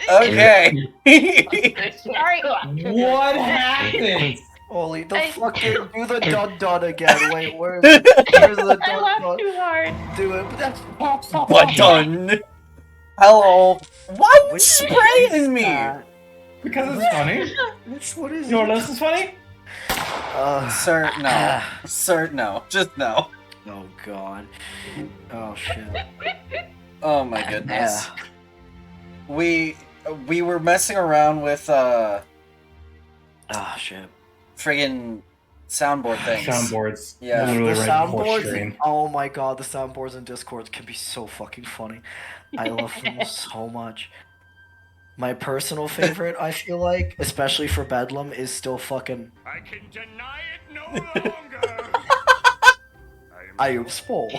Okay. Sorry. What happened? Holy the I- fucking do the dun again. Wait, where's the I dun? laughed too hard. Do it, but that's But done. Hello. Why are you Which spraying me? Because it's funny. Which one is You know what it? else is funny? Sir, no. Sir, no. Just no. Oh god. Oh shit. Oh my goodness. Yeah. We were messing around with Oh shit. friggin' soundboard things. Soundboards. Yeah. Literally The right before soundboards. stream. Oh my god, the soundboards and Discords can be so fucking funny. I love them so much. My personal favorite, I feel like, especially for Bedlam, is still fucking I can deny it no longer. I am small.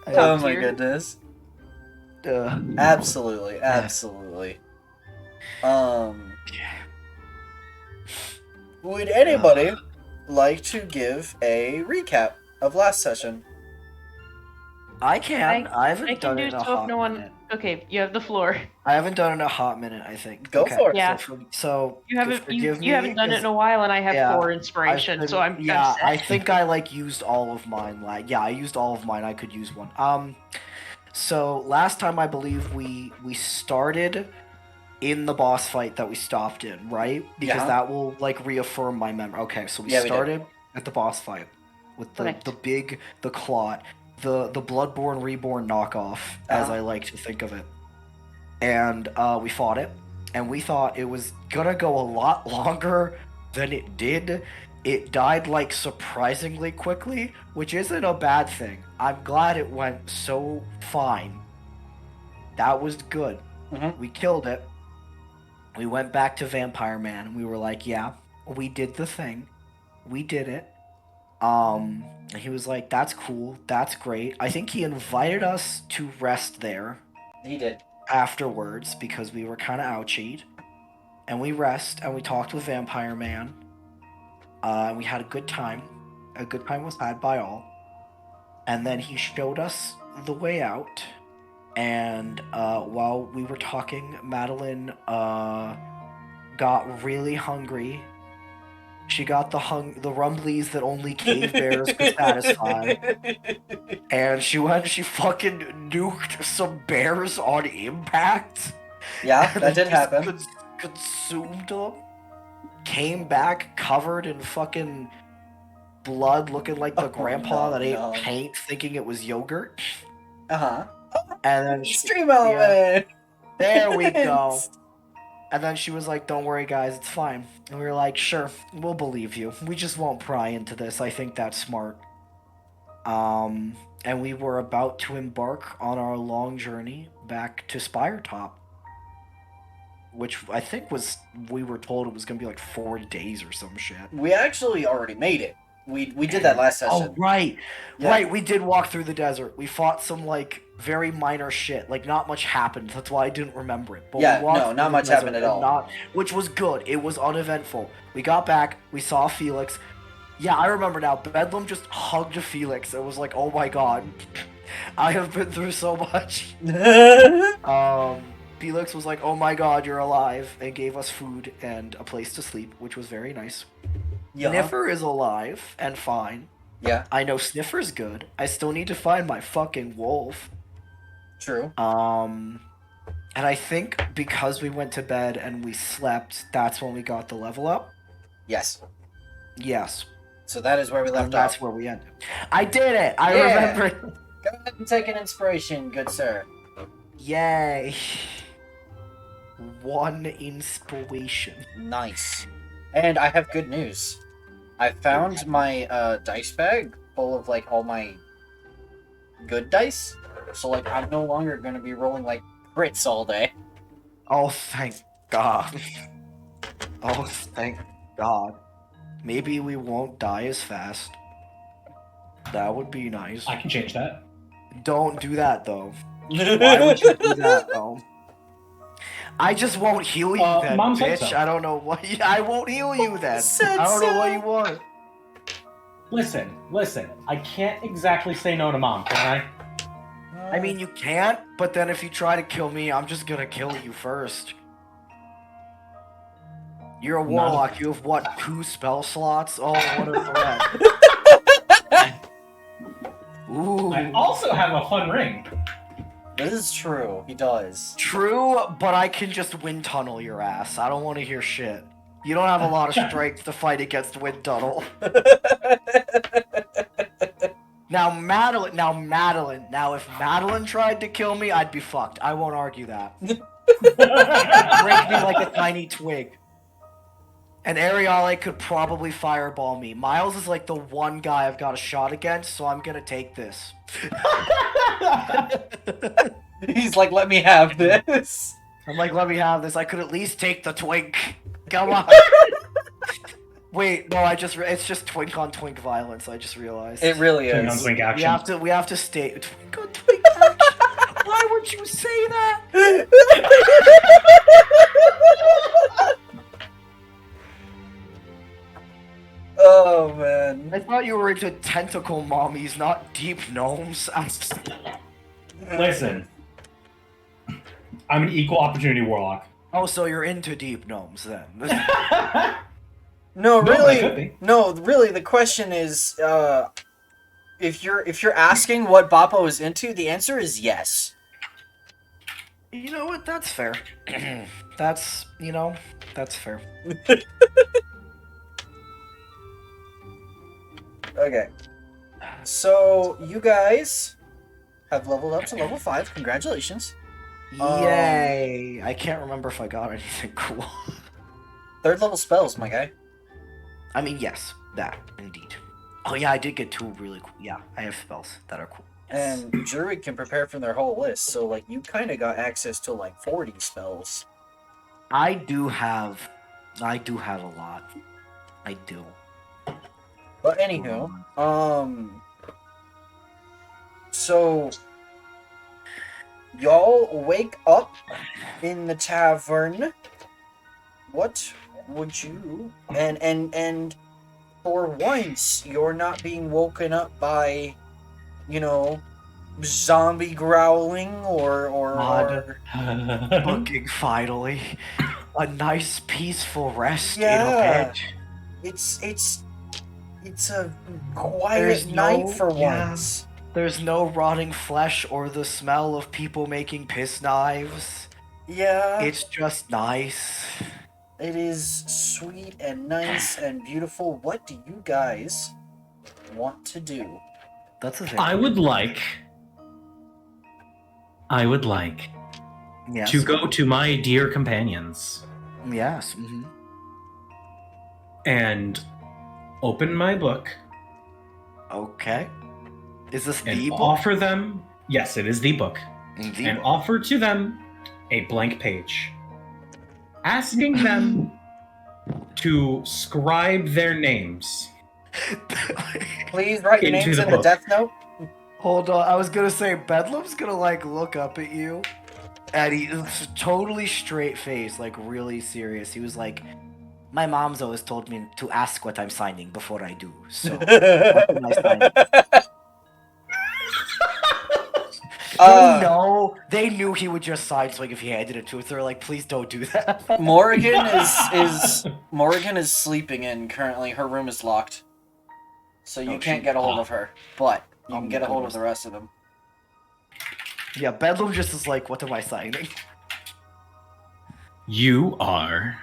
Oh my goodness. Uh, Absolutely, absolutely. Would anybody like to give a recap of last session? I can. I haven't I can done do it in a so if hot no one. minute. Okay, you have the floor. I haven't done it in a hot minute, I think. Go Okay, for it. Yeah. So You haven't. forgive me, You haven't done it in a while, and I have yeah, 4 inspiration, I've so been- I'm. Yeah, I'm set. I think I like used all of mine. Like, yeah, I used all of mine. I could use one. So last time I believe we started in the boss fight that we stopped in, right? Because Yeah. that will like reaffirm my memory. Okay, so we Yeah, we did. started at the boss fight with Correct. the clot, the Bloodborne Reborn knockoff, as Uh-huh. I like to think of it. And we fought it, and we thought it was gonna go a lot longer than it did. It died like surprisingly quickly, which isn't a bad thing. I'm glad it went so fine. That was good. Mhm. We killed it. We went back to Vampire Man, and we were like, yeah, we did the thing. We did it. And he was like, that's cool, that's great. I think he invited us to rest there He did. afterwards because we were kind of ouchied. And we rest, and we talked with Vampire Man. And we had a good time. A good time was had by all. And then he showed us the way out. And while we were talking, Madeline got really hungry. She got the rumblies that only cave bears could satisfy. And she fucking nuked some bears on impact. Yeah, And that then did just happen. Consumed them. Came back covered in fucking blood, looking like the grandpa that ate no. paint, thinking it was yogurt. Uh-huh. And then Stream element! there we go. And then she was like, don't worry guys, it's fine. And we were like, sure, we'll believe you. We just won't pry into this. I think that's smart. And we were about to embark on our long journey back to Spiretop. Which I think we were told it was going to be like 4 days or some shit. We actually already made it. We did that last session. Oh, right. Yeah. Right, we did walk through the desert. We fought some, like, very minor shit. Like, not much happened. That's why I didn't remember it. But Yeah, we walked no, through not the much desert happened at and all. which was good. It was uneventful. We got back. We saw Felix. Yeah, I remember now. Bedlam just hugged Felix. It was like, oh my god. I have been through so much. Felix was like, oh my god, you're alive, and gave us food and a place to sleep, which was very nice. Yeah. Sniffer is alive and fine. Yeah, I know Sniffer's good. I still need to find my fucking wolf. true. And I think because we went to bed and we slept, that's when we got the level up. Yes. Yes. So that is where we And left that's off. where we ended. I did it! I Yeah. remember it. Go ahead and take an inspiration, good sir. Yay. 1 inspiration. Nice. And I have good news. I found my dice bag full of like all my good dice. So like I'm no longer gonna be rolling like crits all day. Oh, thank God. Oh, thank God. Maybe we won't die as fast. That would be nice. I can change that. Don't do that, though. Why would you do that, though? I just won't heal you then, Mom said bitch. so. I don't know what. I won't heal you then. Said I don't know so. what you want. Listen. I can't exactly say no to Mom, can I? I mean, you can't, but then if you try to kill me, I'm just gonna kill you first. You're a warlock. You have what? 2 spell slots? Oh, what a threat! Ooh. I also have a fun ring. This is true. He does. True, but I can just wind tunnel your ass. I don't want to hear shit. You don't have a lot of strength to fight against wind tunnel. Now Madeline. Now if Madeline tried to kill me, I'd be fucked. I won't argue that. Break me like a tiny twig. And Ariale could probably fireball me. Miles is like the one guy I've got a shot against, so I'm gonna take this. He's like, let me have this. I'm like, let me have this. I could at least take the twink. Come on. Wait, no, it's just twink on twink violence. I just realized. It really Twink on is. twink action. We have to stay twink on twink action. Why would you say that? Oh man. I thought you were into tentacle mommies, not deep gnomes. Listen, I'm an equal opportunity warlock. Oh, so you're into deep gnomes then? No, No, but I really. could be. No, really. The question is, if you're asking what Bappo is into, the answer is yes. You know what? That's fair. That's fair. Okay. So you guys have leveled up to level 5. Congratulations. Yay! I can't remember if I got anything cool. 3rd level spells, my guy. I mean, yes, that indeed. Oh yeah, I did get 2 really cool. Yeah, I have spells that are cool. Yes. And Druid can prepare from their whole list, so like you kind of got access to like 40 spells. I do have a lot. I do. But anywho, so y'all wake up in the tavern. What would you and for once you're not being woken up by, you know, zombie growling or Fucking finally, a nice peaceful rest in a Yeah. bed. it's a quiet There's night no- for yeah. once. There's no rotting flesh or the smell of people making piss knives. Yeah. It's just nice. It is sweet and nice and beautiful. What do you guys want to do? That's a thing. I would like Yes. to go to my dear companions Yes. Mm-hmm. and open my book Okay. Is this and the book? offer them, yes, it is the book, The and book. offer to them a blank page, asking them to scribe their names. Please write your Into names the in a book. death note. Hold on, I was gonna say Bedlam's gonna like look up at you, and he's totally straight face, like really serious. He was like, "My mom's always told me to ask what I'm signing before I do." So, what am I signing? They knew he would just sign something if he handed it to us. They were like, "Please don't do that." Morgan is sleeping in currently. Her room is locked, so you Oh, can't she- get a hold of her. But you Oh can my get a hold of goodness. the rest of them. Yeah, Bedlam just is like, "What am I signing?" You are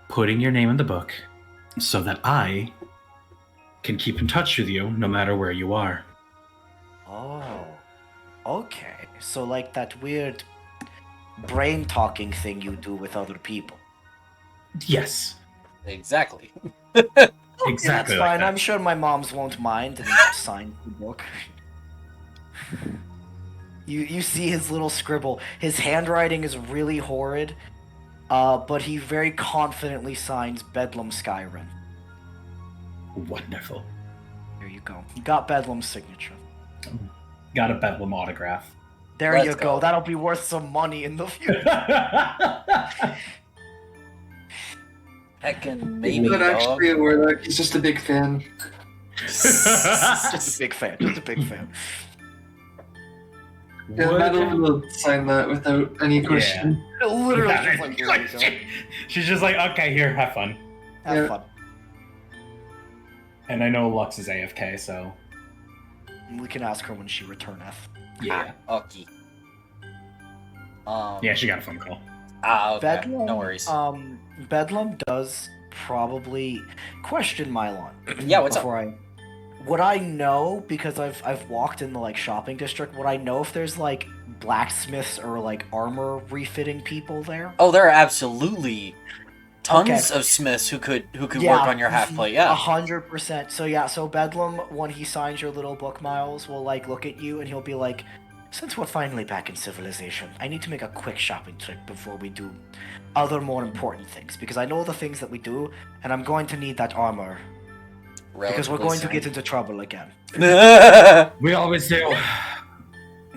putting your name in the book so that I can keep in touch with you no matter where you are. Oh, okay. So like that weird brain talking thing you do with other people. Yes, Exactly. exactly. That's like fine. that. I'm sure my mom's won't mind and sign the book. You see his little scribble. His handwriting is really horrid, but he very confidently signs Bedlam Skyrim. Wonderful. There you go. You got Bedlam's signature. Got a Bedlam autograph. There Let's you go. go. That'll be worth some money in the future. Heckin' He's maybe, not dog. actually a warlock, he's just a big fan. Just a big fan. Just a big fan. Yeah, Would- Madeline will sign that without any question. Literally, Yeah. just like, here you go. She's just like, okay, here, have fun. Have Yeah. fun. And I know Lux is AFK, so We can ask her when she returneth. yeah. Okay. Yeah, she got a phone call. Okay. Bedlam, No worries. Bedlam does probably question Mylon. Yeah, what's up? Would I know, because I've walked in the like shopping district, would I know if there's like blacksmiths or like armor refitting people there? Oh, there are absolutely tons Okay. of smiths who could Yeah. work on your half plate. Yeah. 100%. So yeah, so Bedlam, when he signs your little book, Miles, will like look at you and he'll be like, since we're finally back in civilization, I need to make a quick shopping trip before we do other more important things, because I know the things that we do, and I'm going to need that armor, because we're going to get into trouble again. We always do.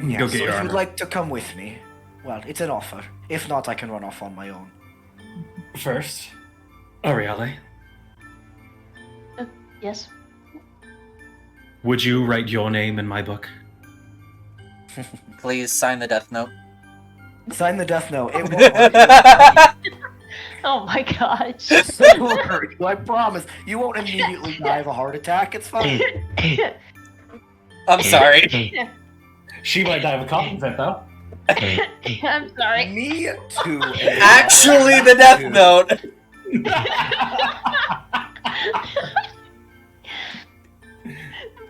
Yeah, Go so get your if armor. you'd like to come with me, well, it's an offer. If not, I can run off on my own. First, Ariale, Yes. would you write your name in my book? Please sign the death note. Sign the death note. It won't hurt Oh my gosh. you. It won't hurt you, I promise. You won't immediately die of a heart attack. It's fine. I'm sorry. She might die of a coughing fit, though. I'm sorry. Me too. Actually, the death note.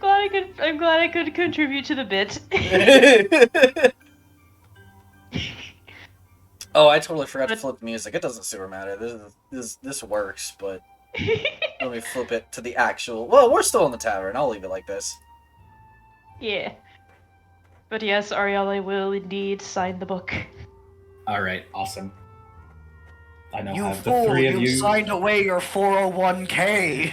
I'm glad I could contribute to the bit. Oh, I totally forgot to flip the music. It doesn't super matter. This works, but let me flip it to the actual. Well, we're still in the tavern. I'll leave it like this. Yeah. But yes, Ariale will indeed sign the book. All right, awesome. I now You have the fool! three of You you. signed away your 401k.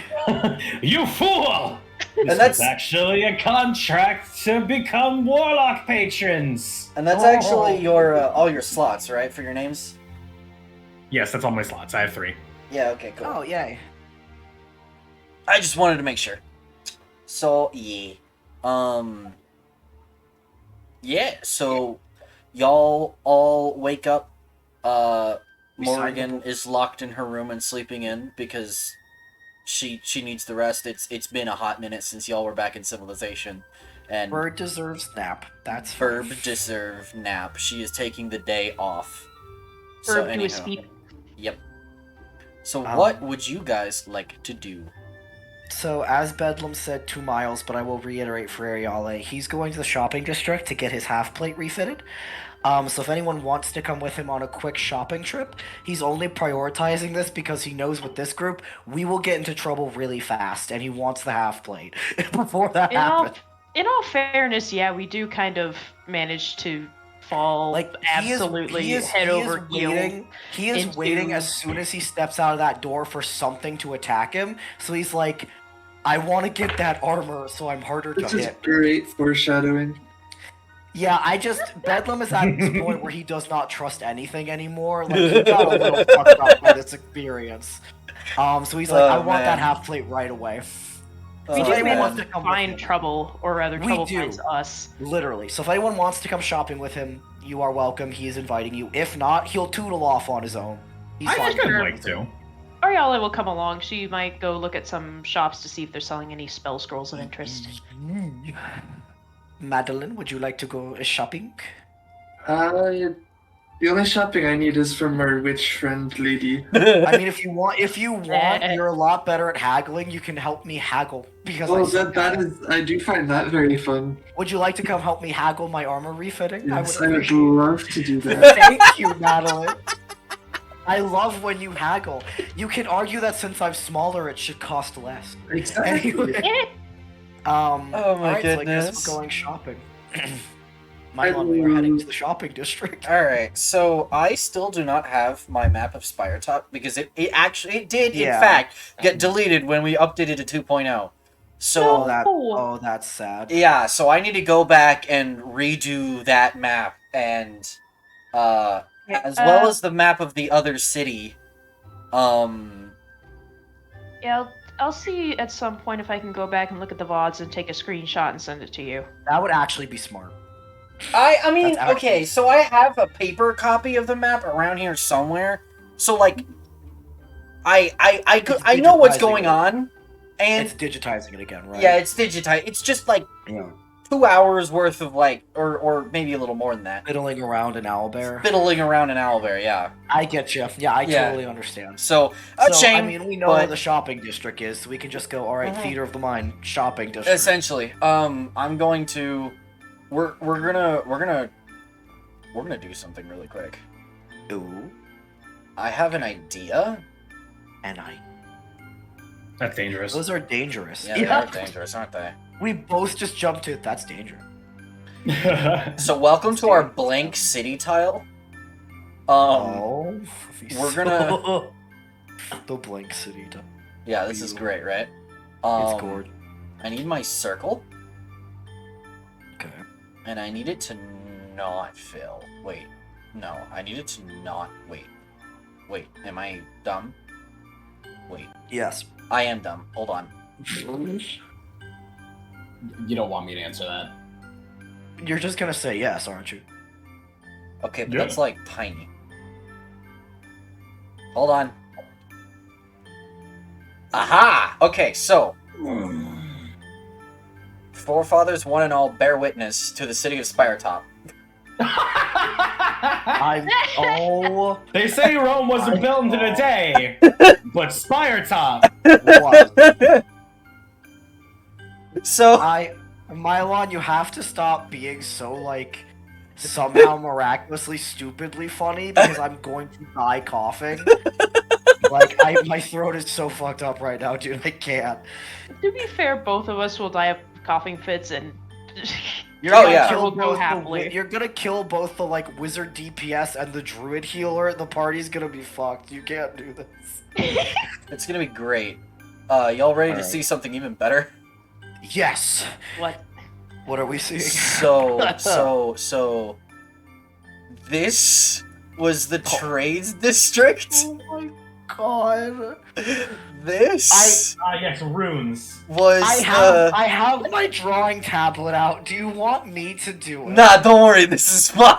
You fool! This And that's- was actually a contract to become warlock patrons. And that's Oh. actually your all your slots, right, for your names? Yes, that's all my slots. I have 3. Yeah. Okay. Cool. Oh yay! I just wanted to make sure. So yeah. Yeah. So y'all all wake up. We signed the Morgan book. is locked in her room and sleeping in because she needs the rest. It's been a hot minute since y'all were back in civilization, and Bird deserves nap. That's Ferb fine. deserve nap. She is taking the day off. Verb to anyhow. a speak. Yep. So Um, what would you guys like to do? So, as Bedlam said 2 miles, but I will reiterate for Ariale, he's going to the shopping district to get his half plate refitted. So if anyone wants to come with him on a quick shopping trip, he's only prioritizing this because he knows with this group, we will get into trouble really fast, and he wants the half plate before that happens. In all fairness, yeah, we do kind of manage to fall Like, absolutely head over heels. He is into- waiting as soon as he steps out of that door for something to attack him. So he's like, I want to get that armor so I'm harder to This is hit. great foreshadowing. Yeah, Bedlam is at this point where he does not trust anything anymore. Like, he got a little fucked up by this experience. So he's like, Oh, I want man. that half plate right away. We So do if anyone manage wants to to come with find him- trouble, or rather, We trouble do. finds us. Literally. So if anyone wants to come shopping with him, you are welcome. He is inviting you. If not, he'll tootle off on his own. He's I fine. think I'd like to. Ariala will come along. She might go look at some shops to see if they're selling any spell scrolls of interest. Madeline, would you like to go shopping? The only shopping I need is from our witch friend lady. I mean, if you want, you're a lot better at haggling. You can help me haggle because Oh, I suck that at it. is. I do find that very fun. Would you like to come help me haggle my armor refitting? Yes, I would appreciate it. love to do that. Thank you, Madeline. I love when you haggle. You can argue that since I'm smaller, it should cost less. Exactly. Anyway, Oh my alright, so I goodness. guess we're going shopping. Mylon, we are heading to the shopping district. All right, so I still do not have my map of Spiretop because it did in Yeah. fact get deleted when we updated to 2.0. So That's sad. yeah, so I need to go back and redo that map and as well as the map of the other city. Yeah, I'll see at some point if I can go back and look at the VODs and take a screenshot and send it to you. That would actually be smart. I mean, That's actually- okay, so I have a paper copy of the map around here somewhere. So like, I know what's digitizing going it. on, and It's digitizing it again, right? yeah, it's digitized. It's just like Yeah. 2 hours worth of like, or maybe a little more than that. Fiddling around in Owlbear. Fiddling around in Owlbear, yeah. I get you. Yeah, I Yeah. totally understand. So a So, shame. I mean, we know but where the shopping district is, so we can just go, alright, Mhm. Theater of the Mind, shopping district. essentially, I'm going to, we're gonna do something really quick. Ooh, I have an idea. and I. That's dangerous. Those are dangerous. Yeah, they are dangerous, aren't they? We both just jumped to that's danger. So welcome to our blank city tile. Oh, we're gonna- the blank city. Yeah, this is great, right? It's gorgeous. I need my circle, Okay. and I need it to not fill. Wait, no, I need it to not. Wait, am I dumb? Wait, Yes. I am dumb. Hold on. You don't want me to answer that. You're just gonna say yes, aren't you? Okay, but Yeah. that's like tiny. Hold on. Aha! Okay, so forefathers, one and all, bear witness to the city of Spiretop. I'm. Oh, They say Rome wasn't built in a day, but Spiretop. what? So Mylon, you have to stop being so like somehow miraculously stupidly funny because I'm going to die coughing. Like my throat is so fucked up right now, dude. I can't. To be fair, both of us will die of coughing fits, and You're Oh, gonna yeah. kill We'll go both the happily. you're gonna kill both the like wizard DPS and the druid healer. The party's gonna be fucked. You can't do this. it's gonna be great. Y'all ready to Alright. see something even better? Yes. what? What are we seeing? So this was the trades district. Oh my god. This Yes, runes. was I have my drawing tablet out. Do you want me to do it? Nah, don't worry, this is fine.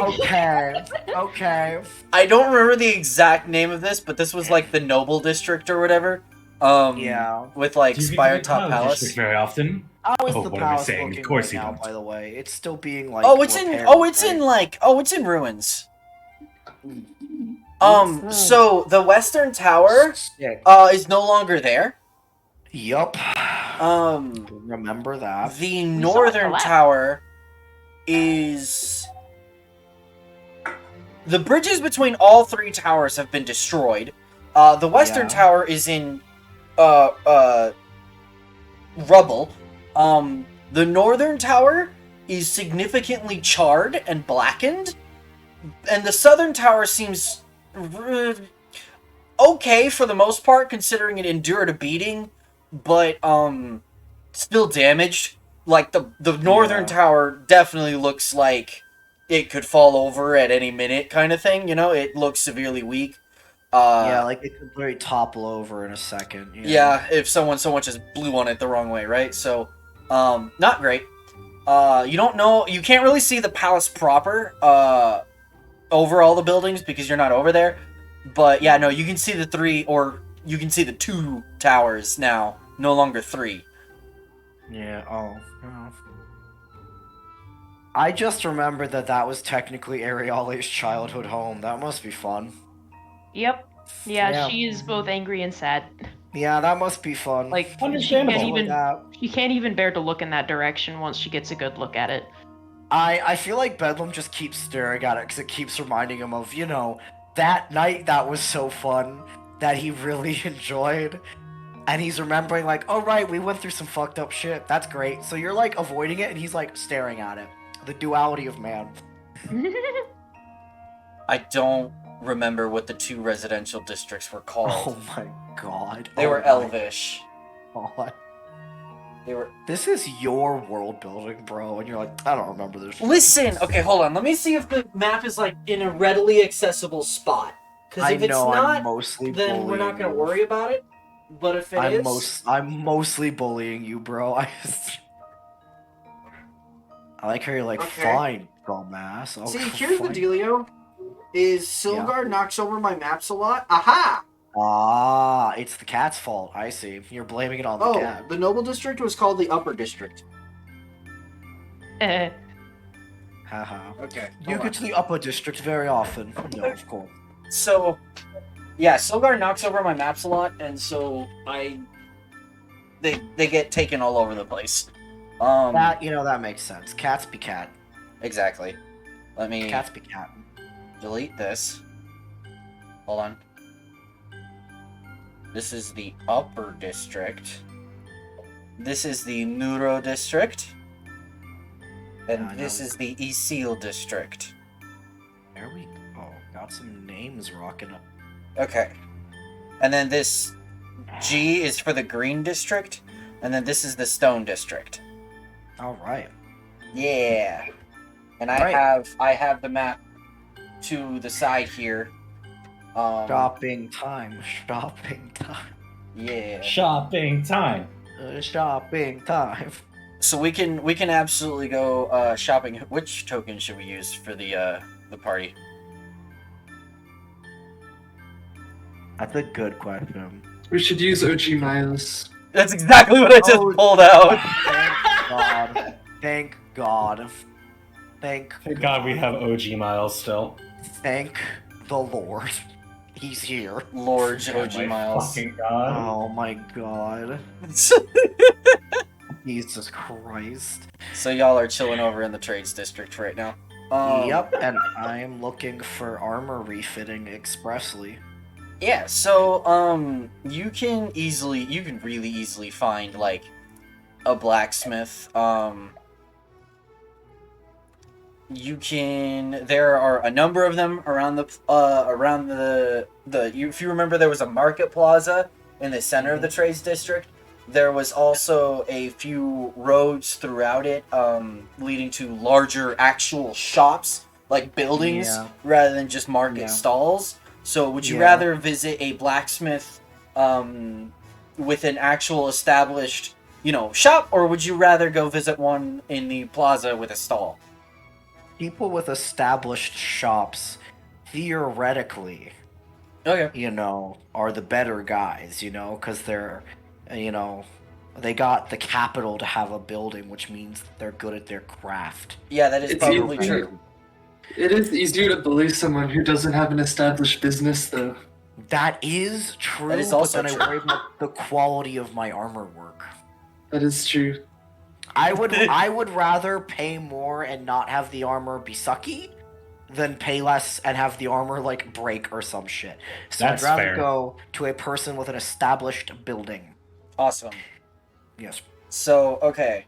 Okay. Okay. I don't remember the exact name of this, but this was like the noble district or whatever. Yeah. With like Do you get to the Spiretop Cloud Palace. District very often? How is Oh, the what are we palace saying? looking Of course right you now, don't. by the way? It's still being like Oh, it's in repaired, ruins. So the Western Tower Sick. is no longer there. Yup. Remember that. The saw it Northern collapse. Tower is. The bridges between all three towers have been destroyed. The Western Yeah. Tower is in rubble. The Northern Tower is significantly charred and blackened, and the Southern Tower seems okay for the most part, considering it endured a beating, but still damaged. Like the Northern Yeah. Tower definitely looks like it could fall over at any minute, kind of thing. You know, it looks severely weak. Yeah, like it could very topple over in a second. You know? Yeah, if someone so much as blew on it the wrong way, right? So, not great. You don't know, you can't really see the palace proper, over all the buildings because you're not over there. But yeah, no, you can see the you can see the 2 towers now, no longer 3. Yeah. Oh. I just remembered that was technically Ariale's childhood home. That must be fun. Yep. Yeah, Yeah. she is both angry and sad. Yeah, that must be fun. Like she Understandable. can't even that. she can't even bear to look in that direction once she gets a good look at it. I feel like Bedlam just keeps staring at it because it keeps reminding him of, you know, that night that was so fun that he really enjoyed. And he's remembering like, oh right, we went through some fucked up shit. That's great. So you're like avoiding it and he's like staring at it. The duality of man. I don't remember what the 2 residential districts were called. Oh my god. They Oh were my elvish. God. They were. This is your world building, bro, and you're like, I don't remember this. shit. Listen, okay, hold on. Let me see if the map is like in a readily accessible spot. Because I if it's know not, I'm mostly then we're not bullying gonna you. worry about it. But if it is, I'm mostly bullying you, bro. I like how you're like, Okay. fine, dumbass. Oh, See, here's the fine. dealio. Is Silgar knocks over my maps a lot. Aha! Ah, it's the cat's fault. I see. You're blaming it on the Oh, cat. the Noble District was called the Upper District. Eh. Haha. Okay. You hold get to the upper district very often. No, of course. on. So, yeah, Silgar knocks over my maps a lot, and so they get taken all over the place. That makes sense. Cats be cat. Exactly. Let me Cats be cat. delete this. Hold on. This is the Upper District. This is the Neuro District. And Yeah, I this know. is the Isil District. There we go. Got some names rocking up. Okay. And then this G is for the Green District. And then this is the Stone District. All right. Yeah. And Right. I have the map to the side here. Shopping time. Shopping time. Yeah. Shopping time. Shopping time. So we can absolutely go shopping. Which token should we use for the party? That's a good question. We should use OG Miles. That's exactly what I just Oh. pulled out. Thank God. Thank God. Thank God we have OG Miles still. Thank the Lord. He's here. Lord Oh OG my Miles. fucking God. Oh my God. Jesus Christ. So y'all are chilling over in the trades district right now. Yep, and I am looking for armor refitting expressly. Yeah, so you can really easily find like a blacksmith. There are a number of them around the if you remember, there was a market plaza in the center of the trades district. There was also a few roads throughout it, leading to larger actual shops, like buildings, Yeah. rather than just market Yeah. stalls. So would you Yeah. rather visit a blacksmith with an actual established, shop, or would you rather go visit one in the plaza with a stall? People with established shops, theoretically, Okay. are the better guys, because they're, they got the capital to have a building, which means they're good at their craft. Yeah, that is It's probably easier- true. It is easier to bully someone who doesn't have an established business, though. That is true, That is also but then true. I worry about the quality of my armor work. That is true. I would rather pay more and not have the armor be sucky than pay less and have the armor like break or some shit. So That's I'd rather fair. go to a person with an established building. Awesome. Yes. So, okay.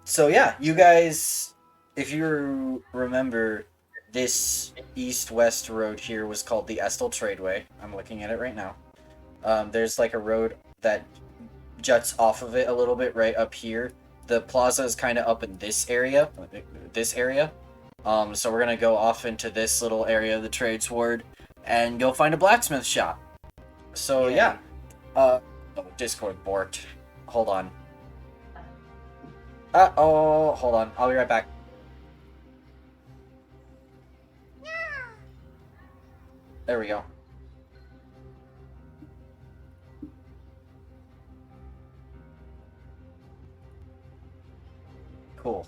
So yeah, you guys, if you remember, this east-west road here was called the Estel Tradeway. I'm looking at it right now. There's like a road that juts off of it a little bit right up here. The plaza is kind of up in this area. So we're gonna go off into this little area of the trades ward and go find a blacksmith shop. So yeah. Oh, Discord borked. Hold on. Hold on. I'll be right back. There we go. Cool.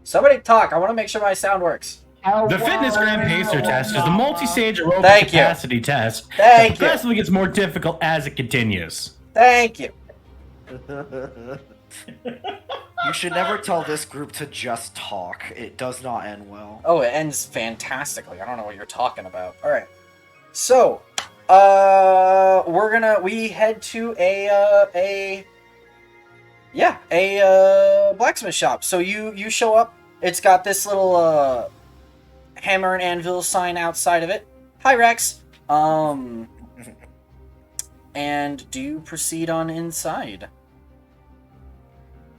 Somebody talk. I want to make sure my sound works. The Fitness Gram Pacer test is the multi-stage aerobic Thank you. capacity test that Thank you. progressively gets more difficult as it continues. Thank you. You should never tell this group to just talk. It does not end well. Oh, it ends fantastically. I don't know what you're talking about. All right. So, we head to a blacksmith shop. So you show up. It's got this little hammer and anvil sign outside of it. Hi, Rex. And do you proceed on inside?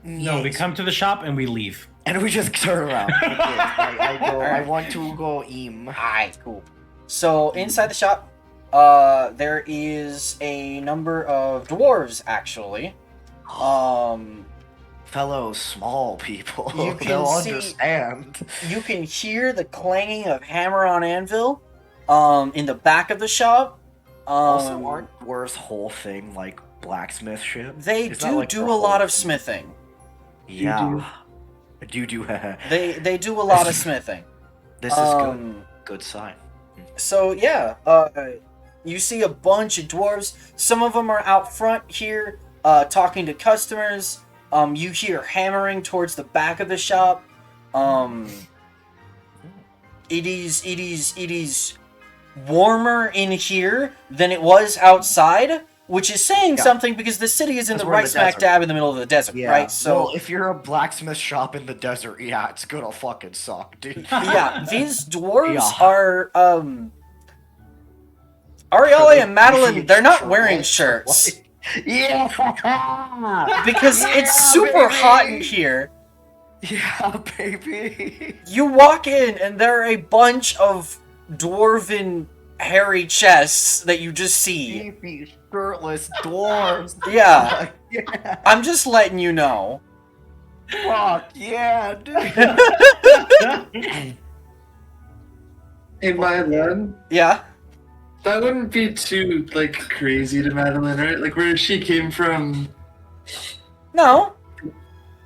No, we come to the shop and we leave. And we just turn around. I want to go eam. Alright, cool. So inside the shop, there is a number of dwarves actually. Fellow small people, You can they'll see- understand. You can hear the clanging of hammer on anvil, in the back of the shop. Also, aren't dwarves' whole thing like blacksmithship? They Is that, do like, do their a whole lot of thing? smithing. Yeah. Do. They do a lot of smithing. This is good. Good sign. So yeah, you see a bunch of dwarves. Some of them are out front here, talking to customers. You hear hammering towards the back of the shop. It is warmer in here than it was outside, which is saying Yeah. something because the city is in Because the we're in right the smack desert. dab in the middle of the desert, Yeah. right? So well, if you're a blacksmith shop in the desert, yeah, it's gonna fucking suck, dude. yeah, these dwarves Yeah. are Ariella and Madeline, they're not wearing shirts. Yeah. Because it's Yeah, super baby! hot in here. Yeah, baby. You walk in and there are a bunch of dwarven hairy chests that you just see. Beefy, shirtless dwarves. Yeah, Yeah. I'm just letting you know. Fuck yeah, dude. Hey, Madeline, Yeah. that wouldn't be too, like, crazy to Madeline, right? Like, where she came from. No.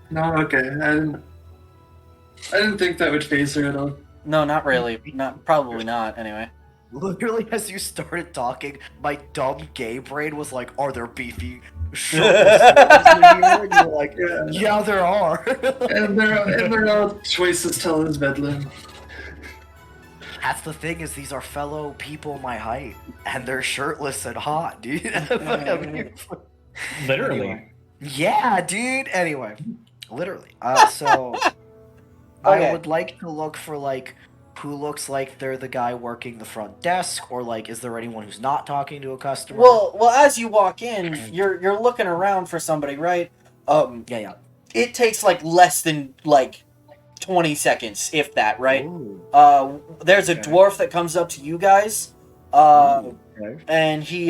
No, okay. I didn't think that would phase her at all. No, not really. Not probably not. Anyway. Literally, as you started talking, my dumb gay brain was like, "Are there beefy shirtless dwarves in here?" And you're like, "Yeah, there are." And they're all twice as tall as Bedlam. That's the thing is, these are fellow people my height, and they're shirtless and hot, dude. Literally. Anyway. Yeah, dude. Anyway, literally. So Okay. I would like to look for like who looks like they're the guy working the front desk, or like, is there anyone who's not talking to a customer? Well, as you walk in, you're looking around for somebody, right? yeah. It takes like less than like 20 seconds, if that, right? Ooh, There's a Okay. dwarf that comes up to you guys, okay. and he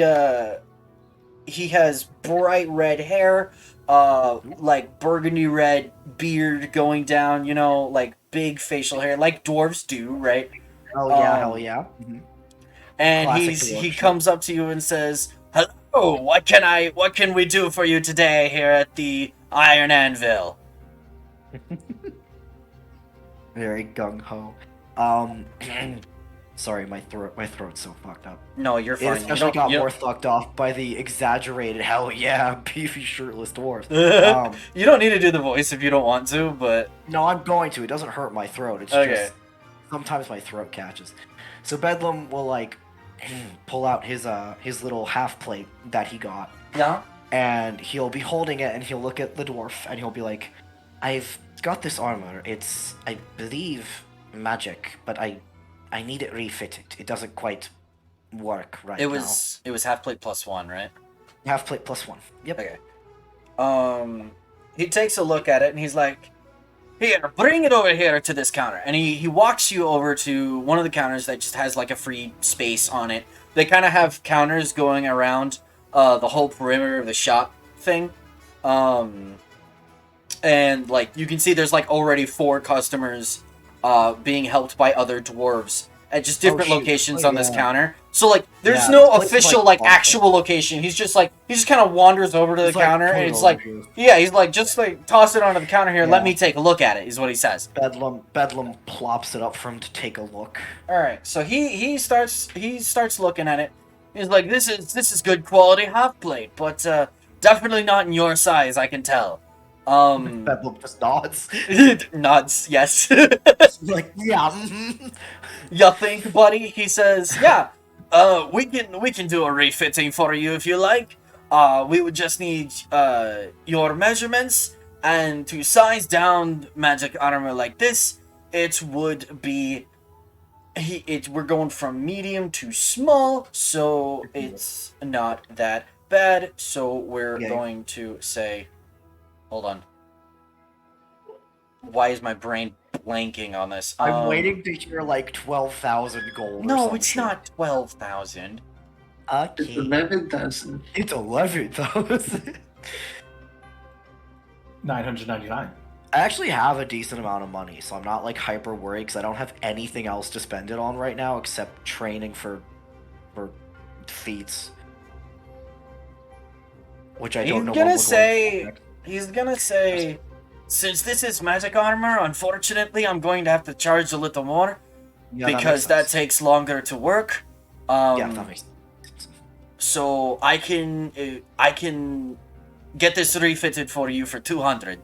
has bright red hair, like burgundy red beard going down, you know, like big facial hair, like dwarves do, right? Oh yeah, Um, hell yeah. Mhm. And Classic he dwarf comes up to you and says, "Hello, what can we do for you today here at the Iron Anvil?" Very gung ho. Sorry, my throat's so fucked up. No, you're It fine. especially got more fucked off by the exaggerated hell yeah beefy shirtless dwarf. You don't need to do the voice if you don't want to, but No, I'm going to. It doesn't hurt my throat. It's Okay. just sometimes my throat catches. So Bedlam will like pull out his little half plate that he got, yeah. and he'll be holding it, and he'll look at the dwarf, and he'll be like, "I've got this armor. It's, I believe, magic, but I need it refitted. It doesn't quite work right It now. was half plate plus one, right? Half plate plus one. Yep. Okay. He takes a look at it and he's like, "Here, bring it over here to this counter." And he walks you over to one of the counters that just has like a free space on it. They kind of have counters going around the whole perimeter of the shop thing. And like you can see there's like already 4 customers being helped by other dwarves at just different shoot. locations Oh, on this yeah. counter. So like there's Yeah, no this place is, official like, like awful. actual location. He just kind of wanders over to the It's like, counter "Put and it it's over like, here." yeah, he's like, just like toss it onto the counter here. Let Yeah. me take a look at it. Is what he says. Bedlam plops it up for him to take a look. All right, so he starts looking at it. He's like, this is good quality half plate, but definitely not in your size. I can tell. Bedlam just nods. Nods. Yes. Like, yeah. mhm. You think, buddy? He says, yeah. We can do a refitting for you if you like. We would just need your measurements, and to size down magic armor like this, it would be we're going from medium to small, so it's not that bad. So we're Okay. going to say, hold on. Why is my brain blanking on this? I'm waiting to hear like 12,000 gold. or No, some it's shit. not 12,000. It's Okay. 11,000. It's 11,000. 999. I actually have a decent amount of money, so I'm not like hyper worried because I don't have anything else to spend it on right now except training for feats. Which I don't know. He's gonna say, since this is magic armor, unfortunately, I'm going to have to charge a little more because that takes longer to work. Yeah, that makes sense. So I can get this refitted for you for 200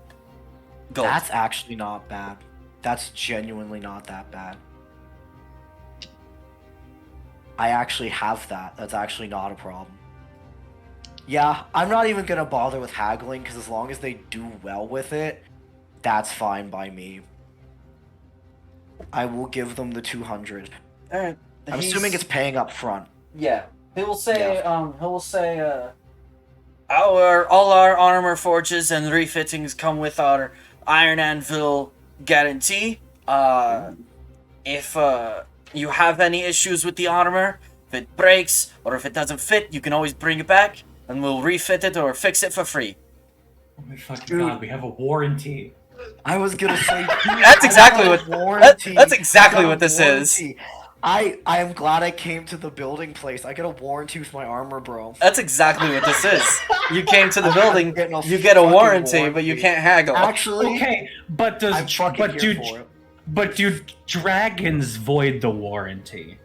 gold. That's actually not bad. That's genuinely not that bad. I actually have that. That's actually not a problem. Yeah, I'm not even gonna bother with haggling because as long as they do well with it, that's fine by me. I will give them the 200. Alright. I'm assuming it's paying up front. Yeah. He will say all our armor forges and refittings come with our Iron Anvil guarantee. If you have any issues with the armor, if it breaks or if it doesn't fit, you can always bring it back and we'll refit it or fix it for free. Oh my fucking god, we have a warranty. I was gonna say That's exactly what that's exactly what this is. I am glad I came to the building place. I get a warranty with my armor, bro. That's exactly what this is. You came to the building, you get a warranty, but you can't haggle. Actually, Okay, but I'm fucking here for it. but do dragons void the warranty?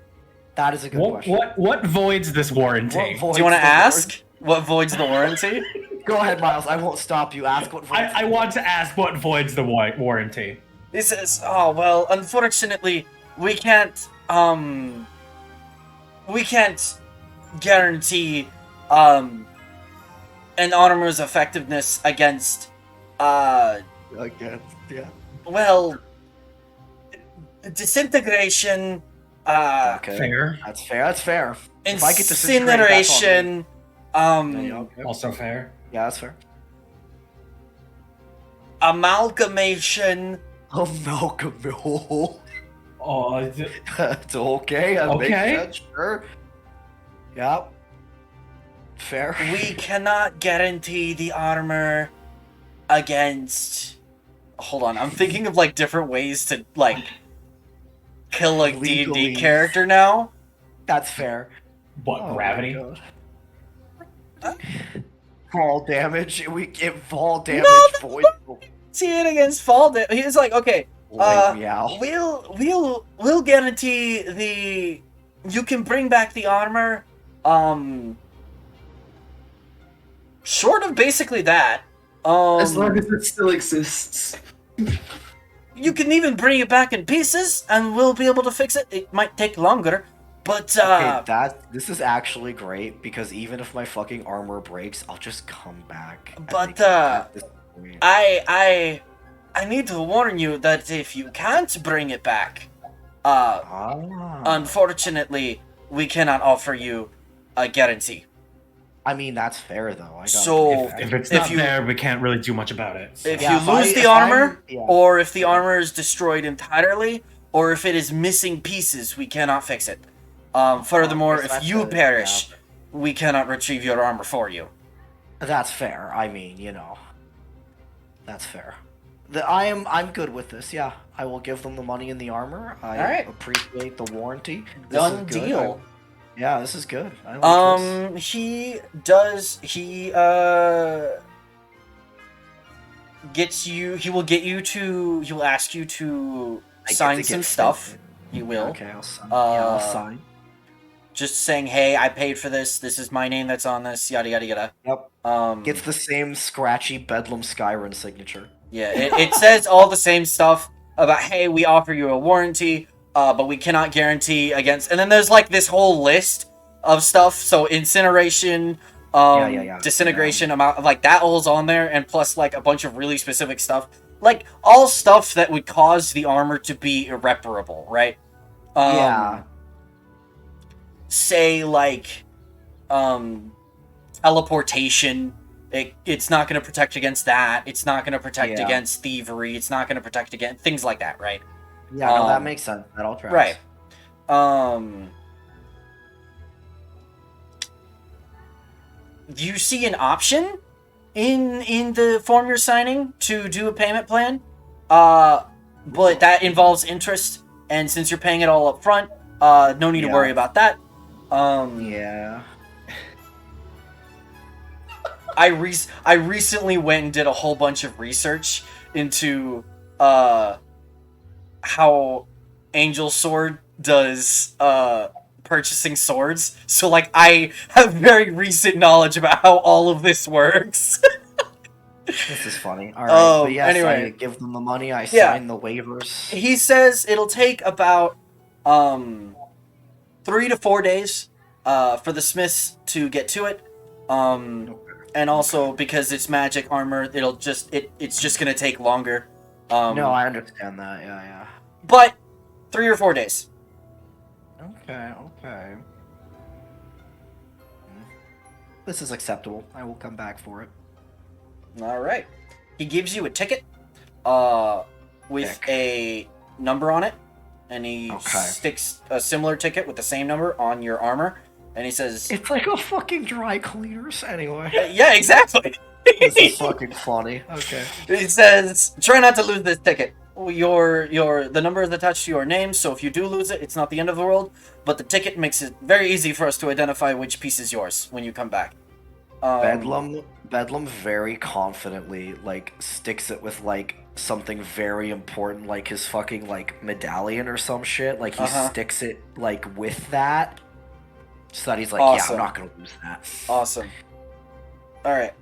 That is a good question. What voids this warranty? What Do voids you want to the ask what voids the warranty? Go ahead, Miles. I won't stop you. Ask what voids. I want to ask what voids the warranty. He says, "Oh well, unfortunately, we can't guarantee an armor's effectiveness against Again, yeah. well, disintegration, Okay. Fair. That's fair. That's fair. If I get disintegrated, that's on me. incineration, Okay. Also fair. Yeah, that's fair. amalgamation." Oh no, Camille. Oh, It's okay. That makes Okay. sense. Sure. Yeah. Fair. We cannot guarantee the armor against. Hold on, I'm thinking of like different ways to like kill a D&D Legally. character now. That's fair. what, Oh my gravity? God. Fall damage. We get fall damage. No, Void. See it against fall. He's like, okay, Meow. we'll guarantee the. You can bring back the armor. Short of basically that. As long as it still exists. You can even bring it back in pieces, and we'll be able to fix it. It might take longer, but Okay, this is actually great because even if my fucking armor breaks, I'll just come back. and But, they can get this point. I need to warn you that if you can't bring it back, unfortunately, we cannot offer you a guarantee. I mean, that's fair though. So, If it's If not you- there, we can't really do much about it. so. If Yeah, you lose if the armor, I'm- yeah. or if the armor is destroyed entirely, or if it is missing pieces, we cannot fix it. Furthermore, Yes, if that's you it, perish, we cannot retrieve your armor for you. That's fair. I mean, that's fair. I'm good with this. Yeah, I will give them the money and the armor. I Alright. appreciate the warranty. This Done is good. deal. Yeah, this is good. I like this. He will ask you to I get sign to some get stuff. fit. He will. Okay, I'll sign. Yeah, I'll sign. Just saying, hey, I paid for this. This is my name that's on this. Yada yada yada. Yep. Gets the same scratchy Bedlam Skyrim signature. Yeah, it says all the same stuff about, hey, we offer you a warranty, but we cannot guarantee against. And then there's like this whole list of stuff. So incineration, disintegration, amount like that all's on there, and plus like a bunch of really specific stuff, like all stuff that would cause the armor to be irreparable, right? Say like, teleportation. It's not going to protect against that. It's not going to protect against thievery. It's not going to protect against things like that, right? Yeah, no, that makes sense. That all tracks. Right. you see an option in the form you're signing to do a payment plan, but that involves interest, and since you're paying it all up front, no need to worry about that. Yeah. I recently went and did a whole bunch of research into how Angel Sword does purchasing swords, so like I have very recent knowledge about how all of this works. This is funny. All right, but yes, anyway. I give them the money. I sign the waivers. He says it'll take about 3 to 4 days for the smiths to get to it. And also because it's magic armor, it's just gonna take longer. No, I understand that. Yeah. But 3 or 4 days. Okay. This is acceptable. I will come back for it. All right. He gives you a ticket with a number on it, and he sticks a similar ticket with the same number on your armor, and he says, "It's like a fucking dry cleaners." Anyway. Yeah, exactly. This is fucking funny. Okay. He says, "Try not to lose this ticket. The number is attached to your name, so if you do lose it, it's not the end of the world. But the ticket makes it very easy for us to identify which piece is yours when you come back." Bedlam very confidently sticks it with something very important, like his fucking medallion or some shit. Like he sticks it with that, so that he's like, Awesome. yeah, I'm not gonna lose that. Awesome. All right.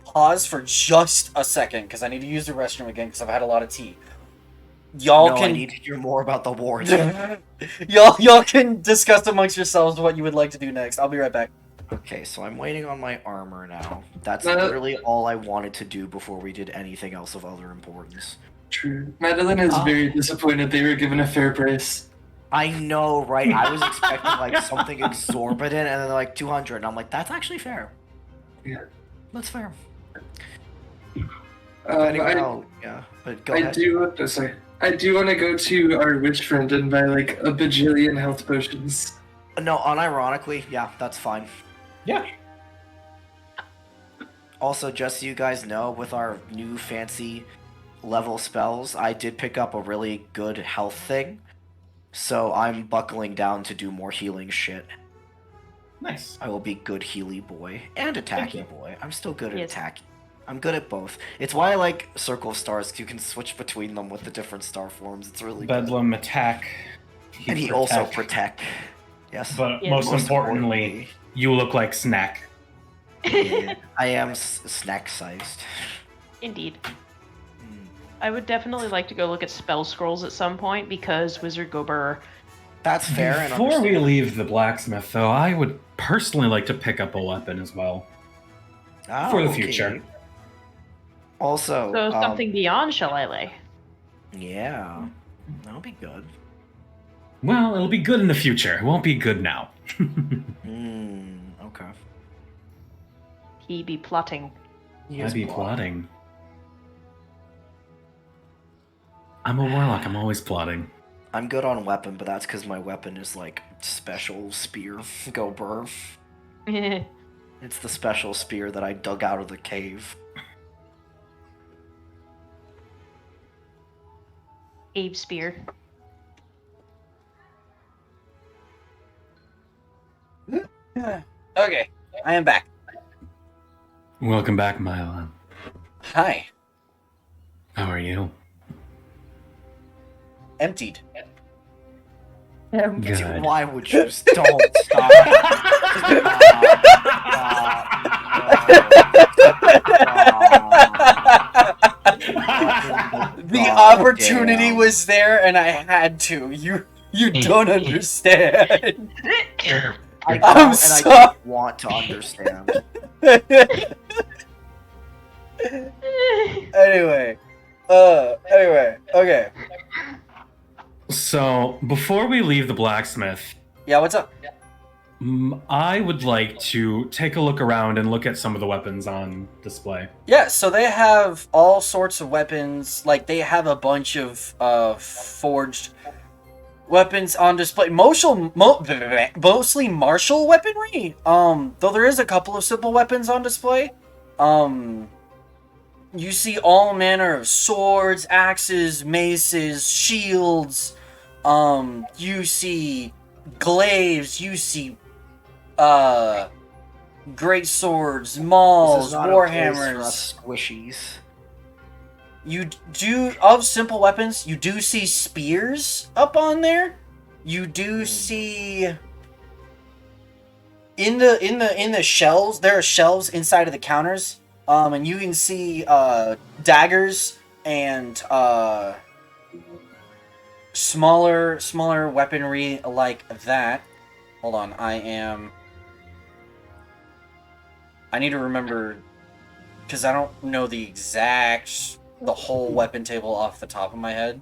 Pause for just a second because I need to use the restroom again because I've had a lot of tea. I need to hear more about the wars. y'all can discuss amongst yourselves what you would like to do next. I'll be right back. Okay, so I'm waiting on my armor now. That's literally all I wanted to do before we did anything else of other importance. True. Madeline is very disappointed they were given a fair price. I know, right? I was expecting something exorbitant, and then they're like 200, and I'm like, that's actually fair. Yeah. That's fair. Yeah, but go ahead. I do want to go to our witch friend and buy a bajillion health potions. No, unironically, yeah, that's fine. Yeah. Also, just so you guys know, with our new fancy level spells, I did pick up a really good health thing. So I'm buckling down to do more healing shit. Nice. I will be good healy boy and attacky boy. I'm still good at attacking. I'm good at both. It's why I like Circle of Stars, 'cause you can switch between them with the different star forms. It's really Bedlam attack. And he also protect. Yes. But most importantly, you look like Snack. Yeah, I am snack-sized. Indeed. I would definitely like to go look at spell scrolls at some point because Wizard Gober. That's fair. Before we leave the blacksmith, though, I would personally like to pick up a weapon as well. For the future. Also, So something beyond Shillelagh. Yeah, that'll be good. Well, it'll be good in the future. It won't be good now. Okay. He be plotting. I'd be plotting. I'm a warlock. I'm always plotting. I'm good on weapon, but that's because my weapon is special spear. Go burr. It's the special spear that I dug out of the cave. Abe Spear. Okay, I am back. Welcome back, Mylon. Hi. How are you? Emptied. Good. Why would you don't stop? The opportunity was there, and I had to. You don't understand. I'm sorry. I don't want to understand. Anyway, okay. So, before we leave the blacksmith, Yeah, what's up? I would like to take a look around and look at some of the weapons on display. Yeah, so they have all sorts of weapons. Like, they have a bunch of forged weapons on display. Mostly martial weaponry. Though there is a couple of simple weapons on display. You see all manner of swords, axes, maces, shields. You see glaives. You see great swords, This mauls, is not a place for warhammers. us squishies. You do of simple weapons. You do see spears up on there. You do see in the shelves. There are shelves inside of the counters. And you can see daggers and smaller weaponry like that. Hold on, I need to remember because I don't know the whole weapon table off the top of my head.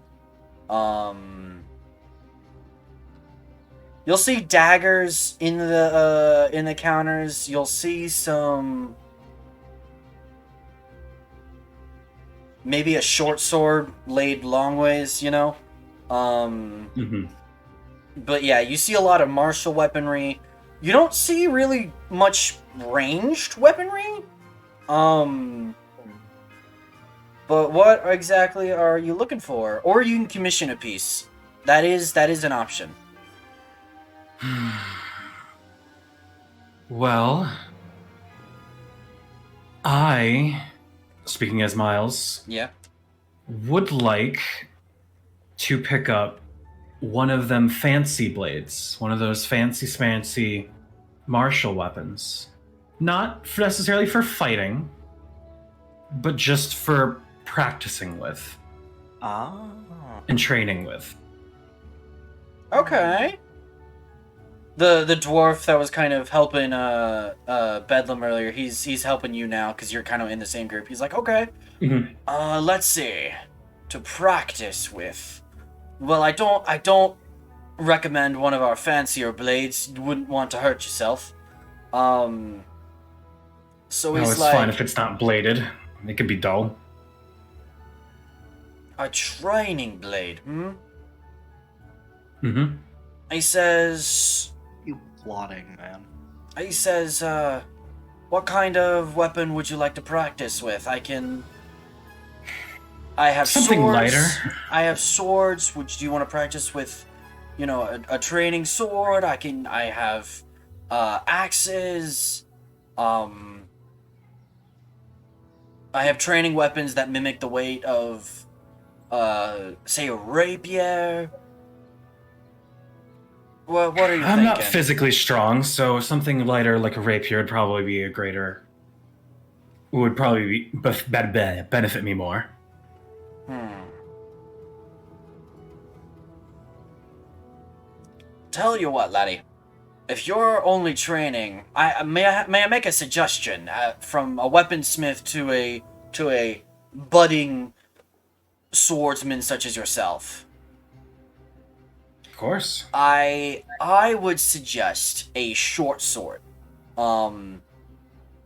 You'll see daggers in the counters. You'll see some maybe a short sword laid long ways, you know. But yeah, you see a lot of martial weaponry. You don't see really much ranged weaponry. But what exactly are you looking for? Or you can commission a piece. That is an option. Well, speaking as Miles, Yeah. would like to pick up one of them fancy blades, one of those fancy martial weapons. Not necessarily for fighting, but just for practicing with and training with. Okay. The dwarf that was kind of helping Bedlam earlier, he's helping you now because you're kind of in the same group. He's like, okay, let's see, to practice with. Well, I don't recommend one of our fancier blades. You wouldn't want to hurt yourself. So he's it's like, fine if it's not bladed. It could be dull. a training blade, Mm-hmm. He says, You plotting, man. he says, what kind of weapon would you like to practice with? I have Something swords. lighter. I have swords. Do you want to practice with, a training sword? I have axes. I have training weapons that mimic the weight of, say, a rapier. What are you I'm thinking? not physically strong, so something lighter like a rapier would probably be benefit me more. Tell you what, laddie. If you're only training, may I make a suggestion from a weaponsmith to a budding swordsman such as yourself? Of course. I would suggest a short sword.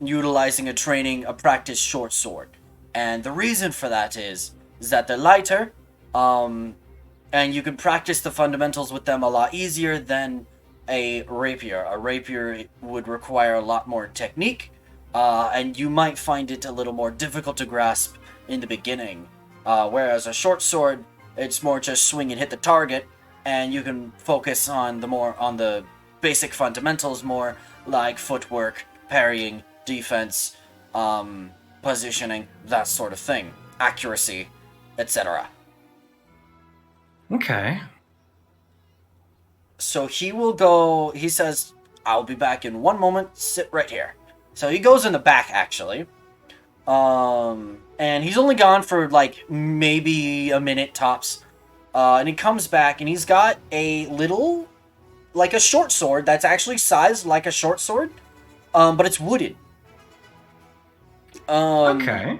Utilizing a practice short sword. And the reason for that is that they're lighter, and you can practice the fundamentals with them a lot easier than a rapier. A rapier would require a lot more technique, and you might find it a little more difficult to grasp in the beginning. Whereas a short sword, it's more just swing and hit the target, and you can focus on the basic fundamentals more, like footwork, parrying, defense, positioning, that sort of thing, accuracy, etc. Okay. So he says, I'll be back in one moment, sit right here. So he goes in the back, actually. And he's only gone for, like, maybe a minute tops. And he comes back, and he's got a little, like a short sword that's actually sized like a short sword, but it's wooden. Okay.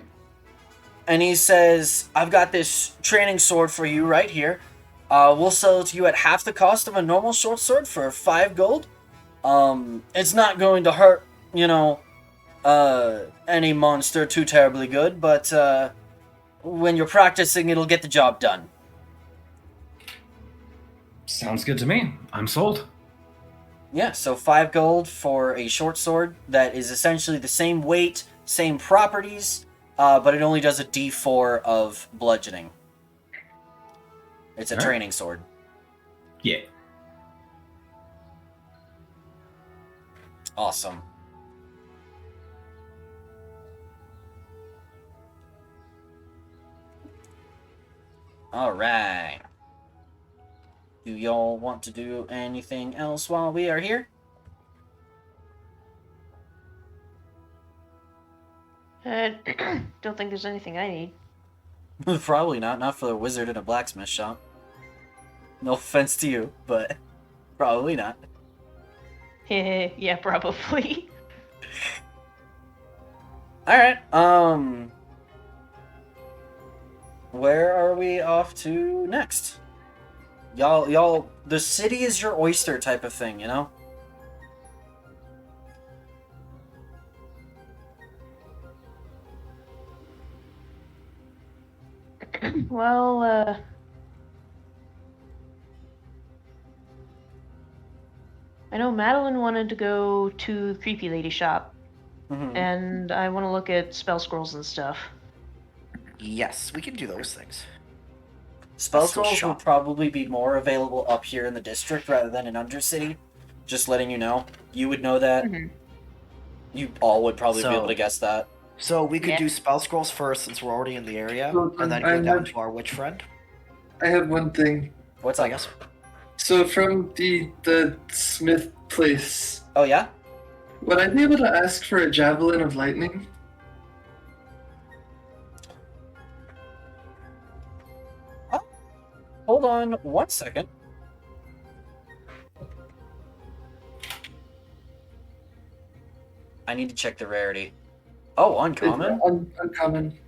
And he says, I've got this training sword for you right here. We'll sell it to you at half the cost of a normal short sword for 5 gold. It's not going to hurt, any monster too terribly good, but when you're practicing, it'll get the job done. Sounds good to me. I'm sold. Yeah, so 5 gold for a short sword that is essentially the same weight, same properties, but it only does a d4 of bludgeoning. It's a Alright. training sword. Yeah. Awesome. Alright. Do y'all want to do anything else while we are here? Don't think there's anything I need. Probably not. Not for a wizard in a blacksmith shop. No offense to you, but probably not. Yeah, probably. Alright, where are we off to next? Y'all, the city is your oyster type of thing, you know? Well, I know Madeline wanted to go to Creepy Lady shop, Mhm. and I want to look at spell scrolls and stuff. Yes, we can do those things. Spell That's still scrolls will shop. probably be more available up here in the district rather than in Undercity. Just letting you know. You would know that. Mhm. You all would probably be So- able to guess that. So we could Yeah. do spell scrolls first since we're already in the area, Well, and then I go down have- to our witch friend. I have one thing. What's I up? guess. So from the smith place, Oh, yeah? would I be able to ask for a javelin of lightning? Hold on 1 second. I need to check the rarity. Oh, uncommon? Uncommon.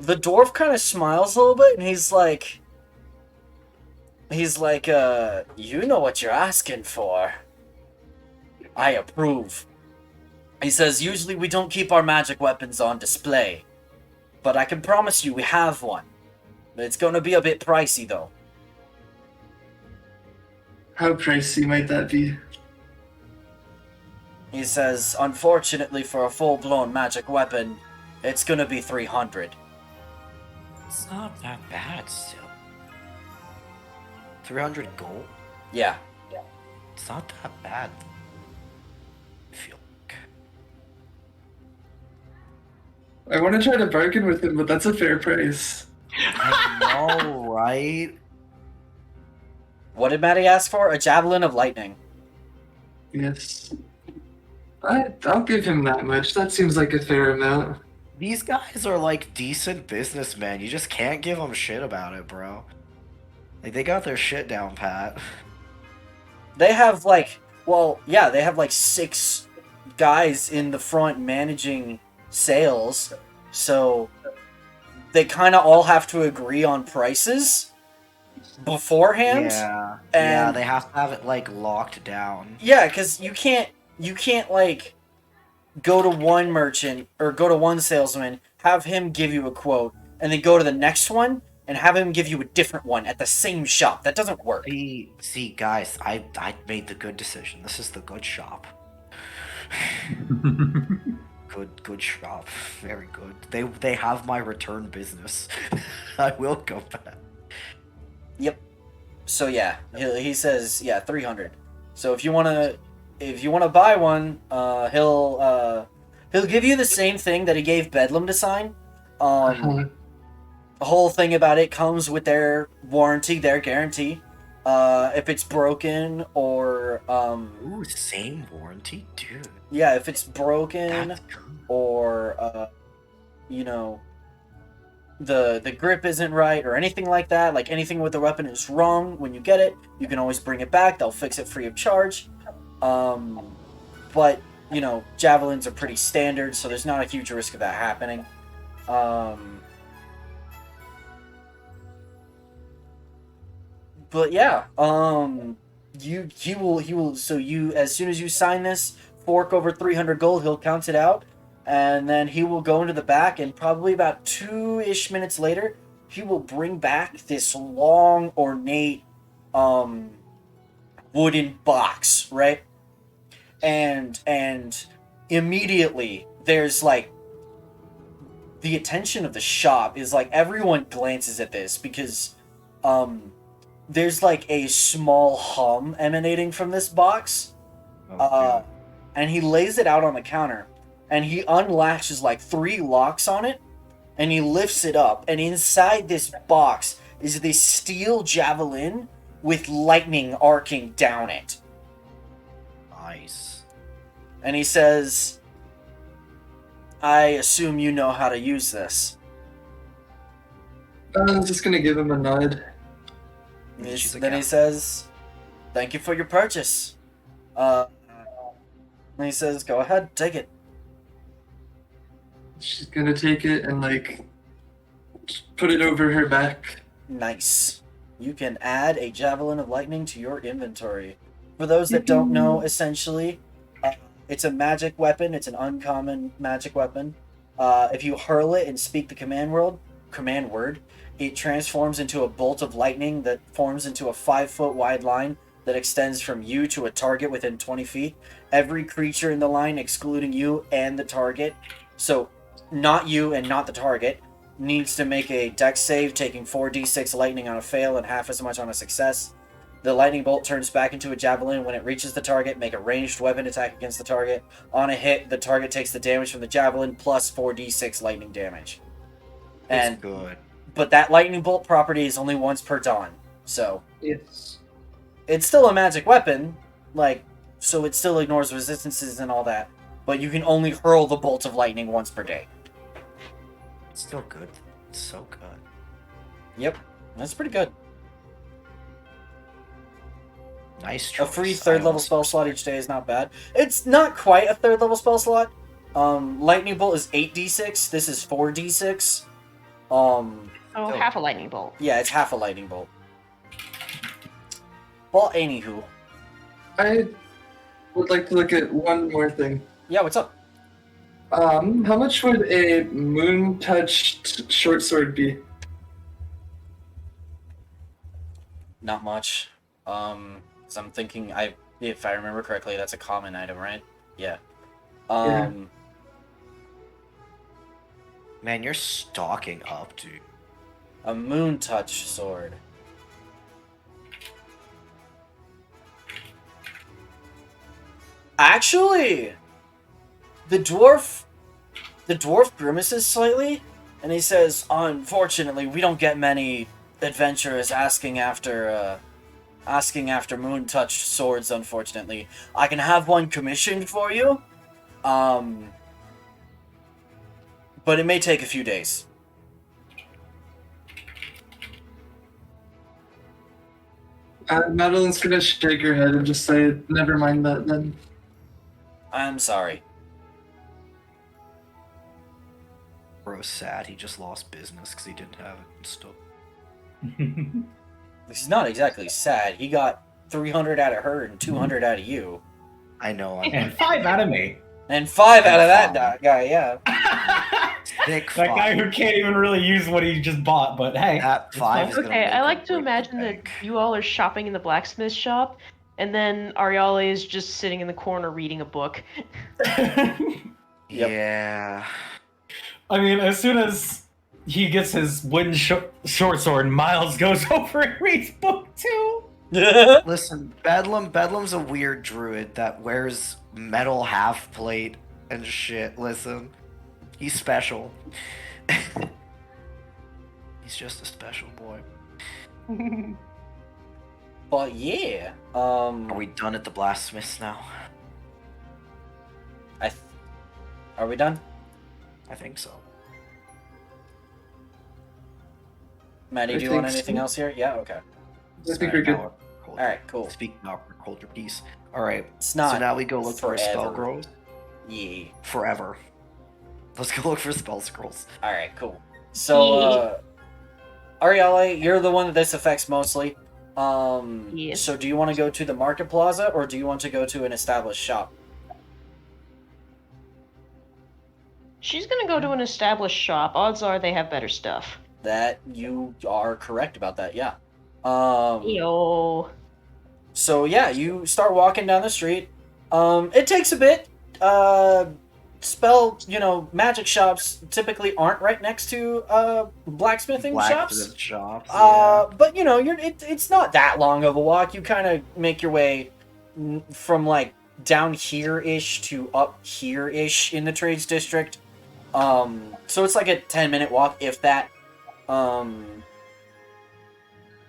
The dwarf kind of smiles a little bit, and he's like, you know what you're asking for. I approve. He says, usually we don't keep our magic weapons on display, but I can promise you we have one. It's gonna be a bit pricey, though. How pricey might that be? He says, unfortunately for a full-blown magic weapon, it's gonna be 300. It's not that bad still. 300 gold? Yeah. It's not that bad. I feel like. I want to try to bargain with him, but that's a fair price. I know, right? What did Maddie ask for? A javelin of lightning. Yes. I'll give him that much. That seems like a fair amount. These guys are like decent businessmen. You just can't give them shit about it, bro. Like, they got their shit down pat. They have they have like 6 guys in the front managing sales, so they kind of all have to agree on prices beforehand. Yeah. And- Yeah, they have to have it like locked down. Yeah, because you can't like go to one merchant or go to one salesman, have him give you a quote, and then go to the next one and have him give you a different one at the same shop. That doesn't work. See, guys, I made the good decision. This is the good shop. Good shop. Very good. They have my return business. I will go back. Yep. So yeah, he says 300. So if you wanna buy one, he'll give you the same thing that he gave Bedlam to sign. The whole thing about it comes with their warranty, their guarantee. If it's broken or Ooh, same warranty, dude. yeah, if it's broken That's good. or you know, the grip isn't right or anything like that, like anything with the weapon is wrong when you get it, you can always bring it back. They'll fix it free of charge. But you know, javelins are pretty standard, so there's not a huge risk of that happening. But yeah, he will so you, as soon as you sign this, fork over 300 gold, he'll count it out, And then he will go into the back, and probably about 2-ish minutes later, he will bring back this long, ornate, wooden box, right? And immediately there's like the attention of the shop is like everyone glances at this because there's like a small hum emanating from this box. And he lays it out on the counter, and he unlatches like 3 locks on it, and he lifts it up, and inside this box is this steel javelin with lightning arcing down it. Nice. And he says, I assume you know how to use this. I'm just gonna give him a nod. Then he says, thank you for your purchase. And he says, go ahead, take it. She's gonna take it and like put it over her back. Nice. You can add a Javelin of Lightning to your inventory. For those that don't know, essentially, it's a magic weapon. It's an uncommon magic weapon. If you hurl it and speak the command word, it transforms into a bolt of lightning that forms into a 5-foot wide line that extends from you to a target within 20 feet. Every creature in the line, excluding you and the target, so not you and not the target, needs to make a dex save, taking 4d6 lightning on a fail and half as much on a success. The lightning bolt turns back into a javelin. When it reaches the target, make a ranged weapon attack against the target. On a hit, the target takes the damage from the javelin plus 4d6 lightning damage. That's good. But that lightning bolt property is only once per dawn, so It's still a magic weapon, like, so it still ignores resistances and all that. But you can only hurl the bolt of lightning once per day. It's still good. It's so good. Yep, that's pretty good. Nice A choice. free I 3rd level almost- spell slot each day is not bad. It's not quite a 3rd level spell slot. Lightning bolt is 8d6. This is 4d6. Oh, half a lightning bolt. Yeah, it's half a lightning bolt. Well, anywho. I would like to look at one more thing. Yeah, what's up? How much would a moon touched short sword be? Not much. So I'm thinking, if I remember correctly, that's a common item, right? Yeah. Man, you're stalking up, dude. A moon touch sword. Actually, the dwarf grimaces slightly, and he says, "Unfortunately, we don't get many adventurers asking after moon touched swords. Unfortunately, I can have one commissioned for you, but it may take a few days." Madeline's gonna shake her head and just say, "Never mind that then." I'm sorry. Bro's sad. He just lost business because he didn't have it and stuff. He's not exactly sad. He got 300 out of her and 200 out of you. I know. And 5 out of me. And 5 out of that guy, yeah. Thick That guy who can't even really use what he just bought, but hey. That 5 is gonna Okay, make I or like to break the imagine that bank. you all are shopping in the blacksmith shop, and then Ariale is just sitting in the corner reading a book. Yeah. I mean, as soon as he gets his wooden short sword, Miles goes over and reads book 2. Listen, Bedlam's a weird druid that wears metal half plate and shit. Listen, he's special. He's just a special boy. But yeah, Are we done at the blacksmiths now? Are we done? I think so. Maddie, I do you want think anything so. else here? Yeah, okay. I think we're good. Alright, cool. Speaking of, hold your peace. Alright, It's not so now we go look for a spell forever. scrolls. Yeah. Forever. Let's go look for spell scrolls. Alright, cool. So, Ariale, you're the one that this affects mostly. Yes. So do you want to go to the market plaza, or do you want to go to an established shop? She's gonna go to an established shop. Odds are they have better stuff. That you are correct about that, yeah. Yo. So yeah, you start walking down the street. It takes a bit. Magic shops typically aren't right next to blacksmithing shops. Blacksmith shops. Yeah. But it's not that long of a walk. You kind of make your way from like down here-ish to up here-ish in the trades district. So it's like a 10-minute walk, if that. And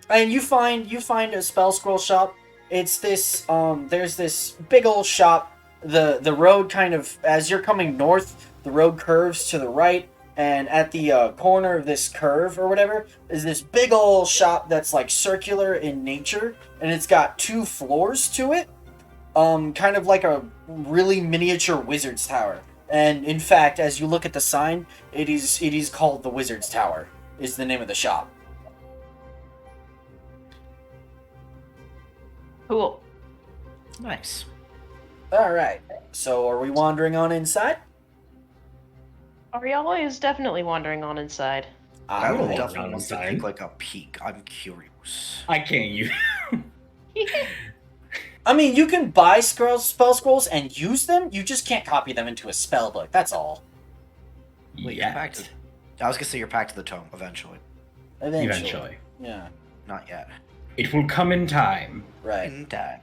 you find a spell scroll shop. It's this there's this big old shop. The road kind of, as you're coming north, the road curves to the right, and at the corner of this curve or whatever is this big old shop that's like circular in nature, and it's got 2 floors to it. Kind of like a really miniature wizard's tower. And in fact, as you look at the sign, it is called the Wizard's Tower, is the name of the shop. Cool. Nice. Alright, so are we wandering on inside? Ariella is definitely wandering on inside. I would Alright. definitely want to inside. take like a peek. I'm curious. I can't use. I mean, you can buy spell scrolls and use them, you just can't copy them into a spell book, that's all. Wait, you're back to... I was gonna say you're back to the tome eventually. Eventually. Yeah, Not yet. It will come in time. right. In time.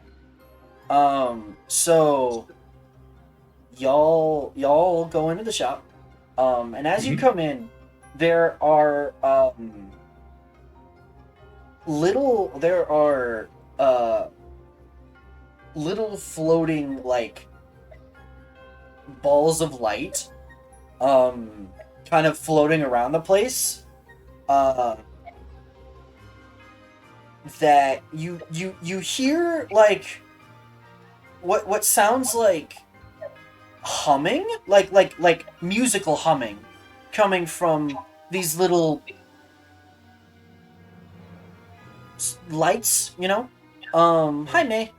So y'all go into the shop. And as you come in, there are little floating like balls of light kind of floating around the place that you hear like what sounds like humming, like musical humming coming from these little lights, hi May.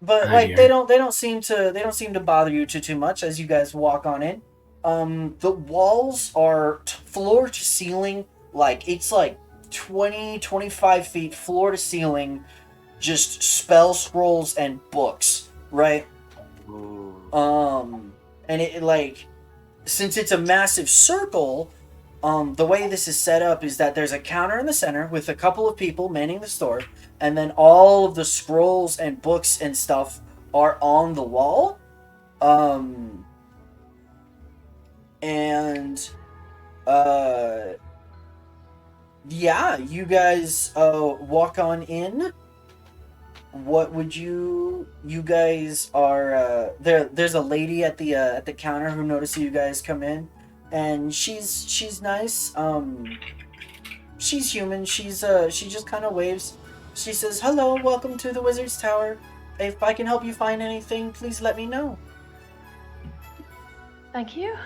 But Hi, like dear. they don't seem to bother you too much as you guys walk on in. The walls are floor to ceiling, like it's like 20-25 feet floor to ceiling, just spell scrolls and books, right? And it like, since it's a massive circle, the way this is set up is that there's a counter in the center with a couple of people manning the store, and then all of the scrolls and books and stuff are on the wall. Yeah, you guys walk on in. What would you guys are there's a lady at the counter who notices you guys come in, and she's nice. She's human. She just kind of waves. She says, "Hello, welcome to the Wizard's Tower. If I can help you find anything, please let me know." Thank you.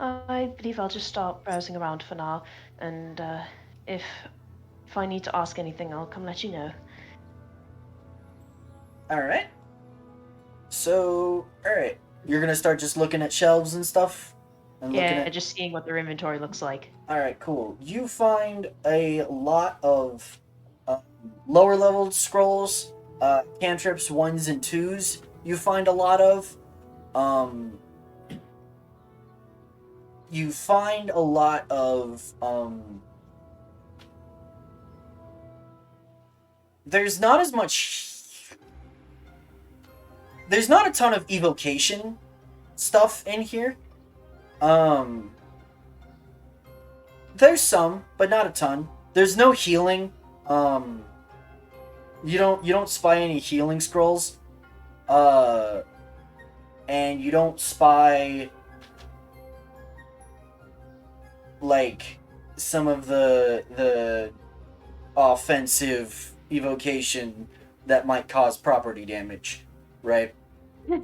I believe I'll just start browsing around for now, and if I need to ask anything, I'll come let you know. Alright. So, alright. You're gonna start just looking at shelves and stuff? And looking Yeah, at... just seeing what their inventory looks like. Alright, cool. You find a lot of lower level scrolls, cantrips, 1s and 2s. You find a lot of. You find a lot of. There's not as much. There's not a ton of evocation stuff in here. There's some, but not a ton. There's no healing. You don't spy any healing scrolls. And you don't spy like some of the offensive evocation that might cause property damage, right? But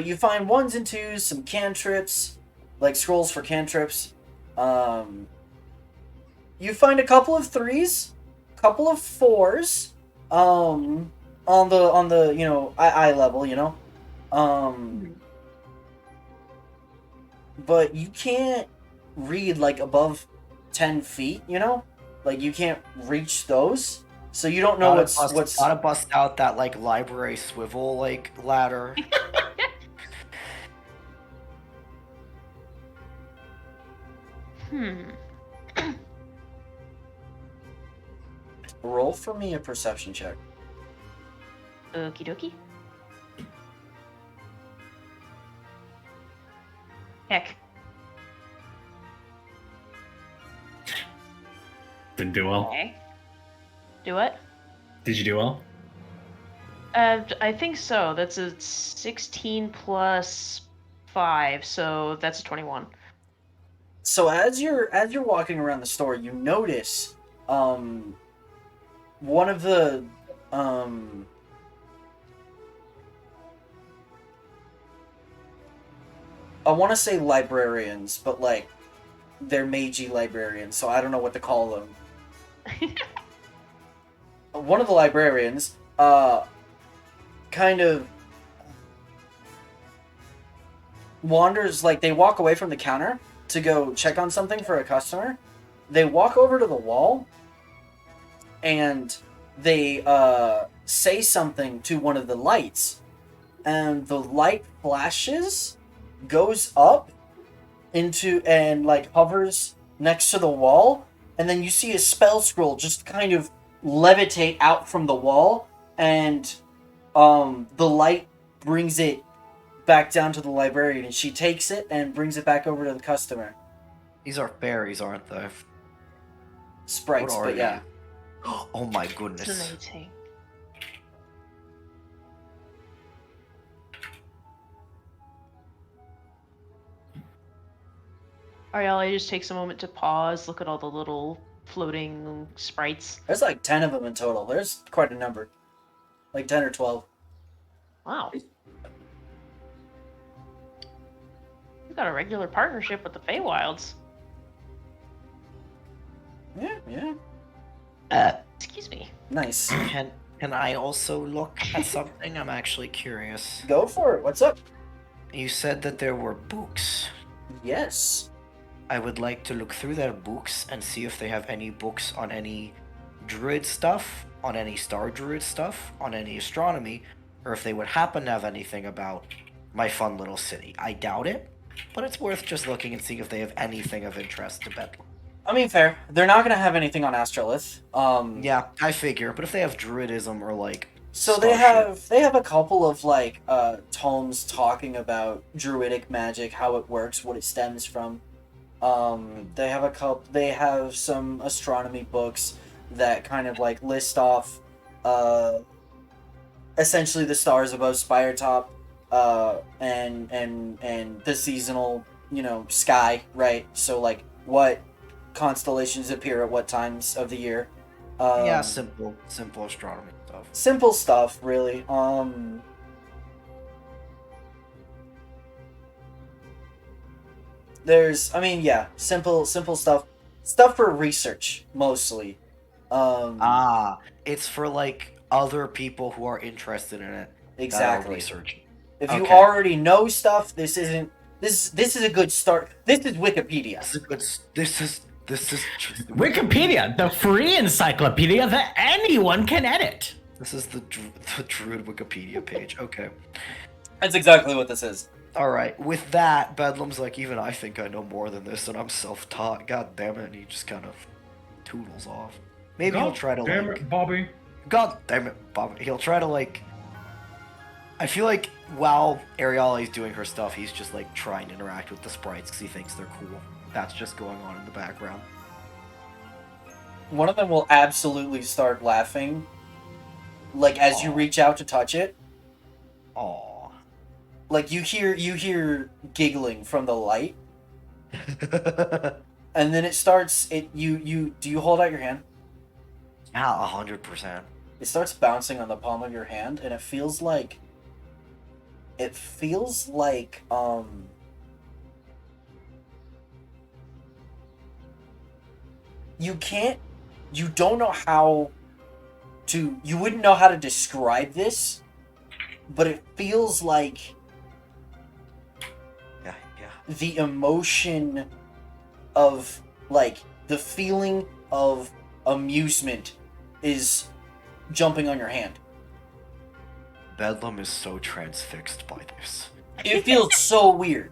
you find 1s and 2s, some cantrips, like scrolls for cantrips. You find a couple of 3s, couple of 4s, on the eye level, but you can't read like above 10 feet, like you can't reach those, so you don't know what's gotta bust out that like library swivel like ladder. Roll for me a perception check. Okie dokie. Heck. Didn't do well. Okay. Do what? Did you do well? I think so. That's a 16 plus 5, so that's a 21. So as you're walking around the store, you notice one of the I want to say librarians, but like they're Meiji librarians, so I don't know what to call them. One of the librarians kind of wanders, like they walk away from the counter to go check on something for a customer. They walk over to the wall and they say something to one of the lights, and the light flashes, goes up into and like hovers next to the wall, and then you see a spell scroll just kind of levitate out from the wall, and the light brings it back down to the librarian, and she takes it and brings it back over to the customer. These are fairies, aren't they? Sprites, What are but yeah. Oh my goodness. Fascinating. Ariella just takes a moment to pause, look at all the little floating sprites. There's like 10 of them in total. There's quite a number. Like 10 or 12. Wow. We've got a regular partnership with the Feywilds. Yeah. Excuse me. Nice. Can I also look at something? I'm actually curious. Go for it. What's up? You said that there were books. Yes. I would like to look through their books and see if they have any books on any druid stuff, on any star druid stuff, on any astronomy, or if they would happen to have anything about my fun little city. I doubt it, but it's worth just looking and seeing if they have anything of interest to Bedlam. I mean, fair. They're not gonna have anything on Astrolith. Yeah, I figure, but if they have druidism or like So starship- they have a couple of like tomes talking about druidic magic, how it works, what it stems from. They have some astronomy books that kind of like list off essentially the stars above Spiretop, and the seasonal, sky, right? So like what constellations appear at what times of the year. yeah, simple astronomy stuff. Simple stuff, really. Simple stuff. Stuff for research, mostly. It's for like other people who are interested in it. Exactly. Research. If you Okay. already know stuff, this is a good start. This is Wikipedia. This is Wikipedia, the free encyclopedia that anyone can edit. This is the Druid Wikipedia page. Okay. That's exactly what this is. All right. With that, Bedlam's like, even I think I know more than this, and I'm self-taught. God damn it! And he just kind of toodles off. Maybe he'll try to Damn like. it, Bobby. God damn it, Bob. He'll try to like. I feel like while Ariella is doing her stuff, he's just like trying to interact with the sprites because he thinks they're cool. That's just going on in the background. One of them will absolutely start laughing, like as you Aw. reach out to touch it. Aww. Like you hear giggling from the light, and then it starts. Do you hold out your hand? Yeah, 100%. It starts bouncing on the palm of your hand, and it feels like you can't you don't know how to. You wouldn't know how to describe this, but it feels like Yeah. the emotion of, like, the feeling of amusement is jumping on your hand. Bedlam is so transfixed by this. It feels so weird.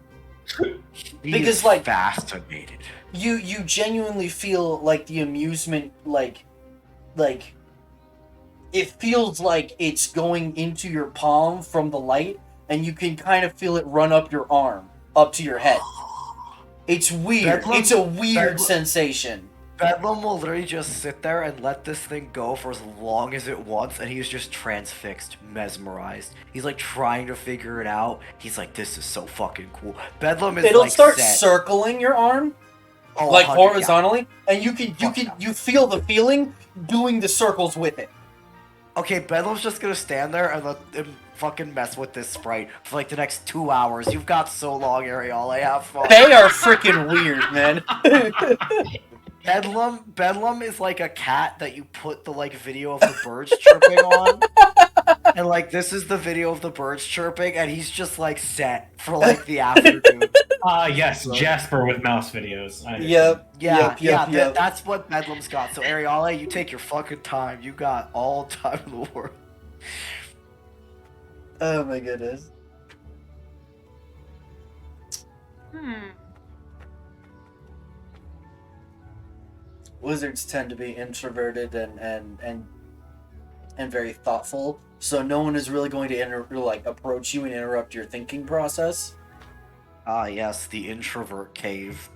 He Because, is like, fascinated. You genuinely feel like the amusement, like it feels like it's going into your palm from the light, and you can kind of feel it run up your arm, up to your head. It's weird. Bedlam- It's a weird Bedlam- sensation. Bedlam will literally just sit there and let this thing go for as long as it wants, and he's just transfixed, mesmerized. He's like trying to figure it out. He's like, this is so fucking cool. Bedlam is It'll like start set. circling your arm, Oh, like 100, yeah. horizontally, and you Fuck yeah. feel the feeling doing the circles with it. Okay, Bedlam's just gonna stand there and let him fucking mess with this sprite for like the next 2 hours. You've got so long, Ariel. Have fun. They are freaking weird, man. Bedlam is like a cat that you put the like video of the birds chirping on. And like this is the video of the birds chirping, and he's just like set for like the afternoon. Yes, Jasper with mouse videos. I understand. Yep. Yeah, that's what Bedlam's got. So Ariale, you take your fucking time. You got all time in the world. Oh my goodness. Wizards tend to be introverted and very thoughtful, so no one is really going to approach you and interrupt your thinking process. Ah, yes, the introvert cave.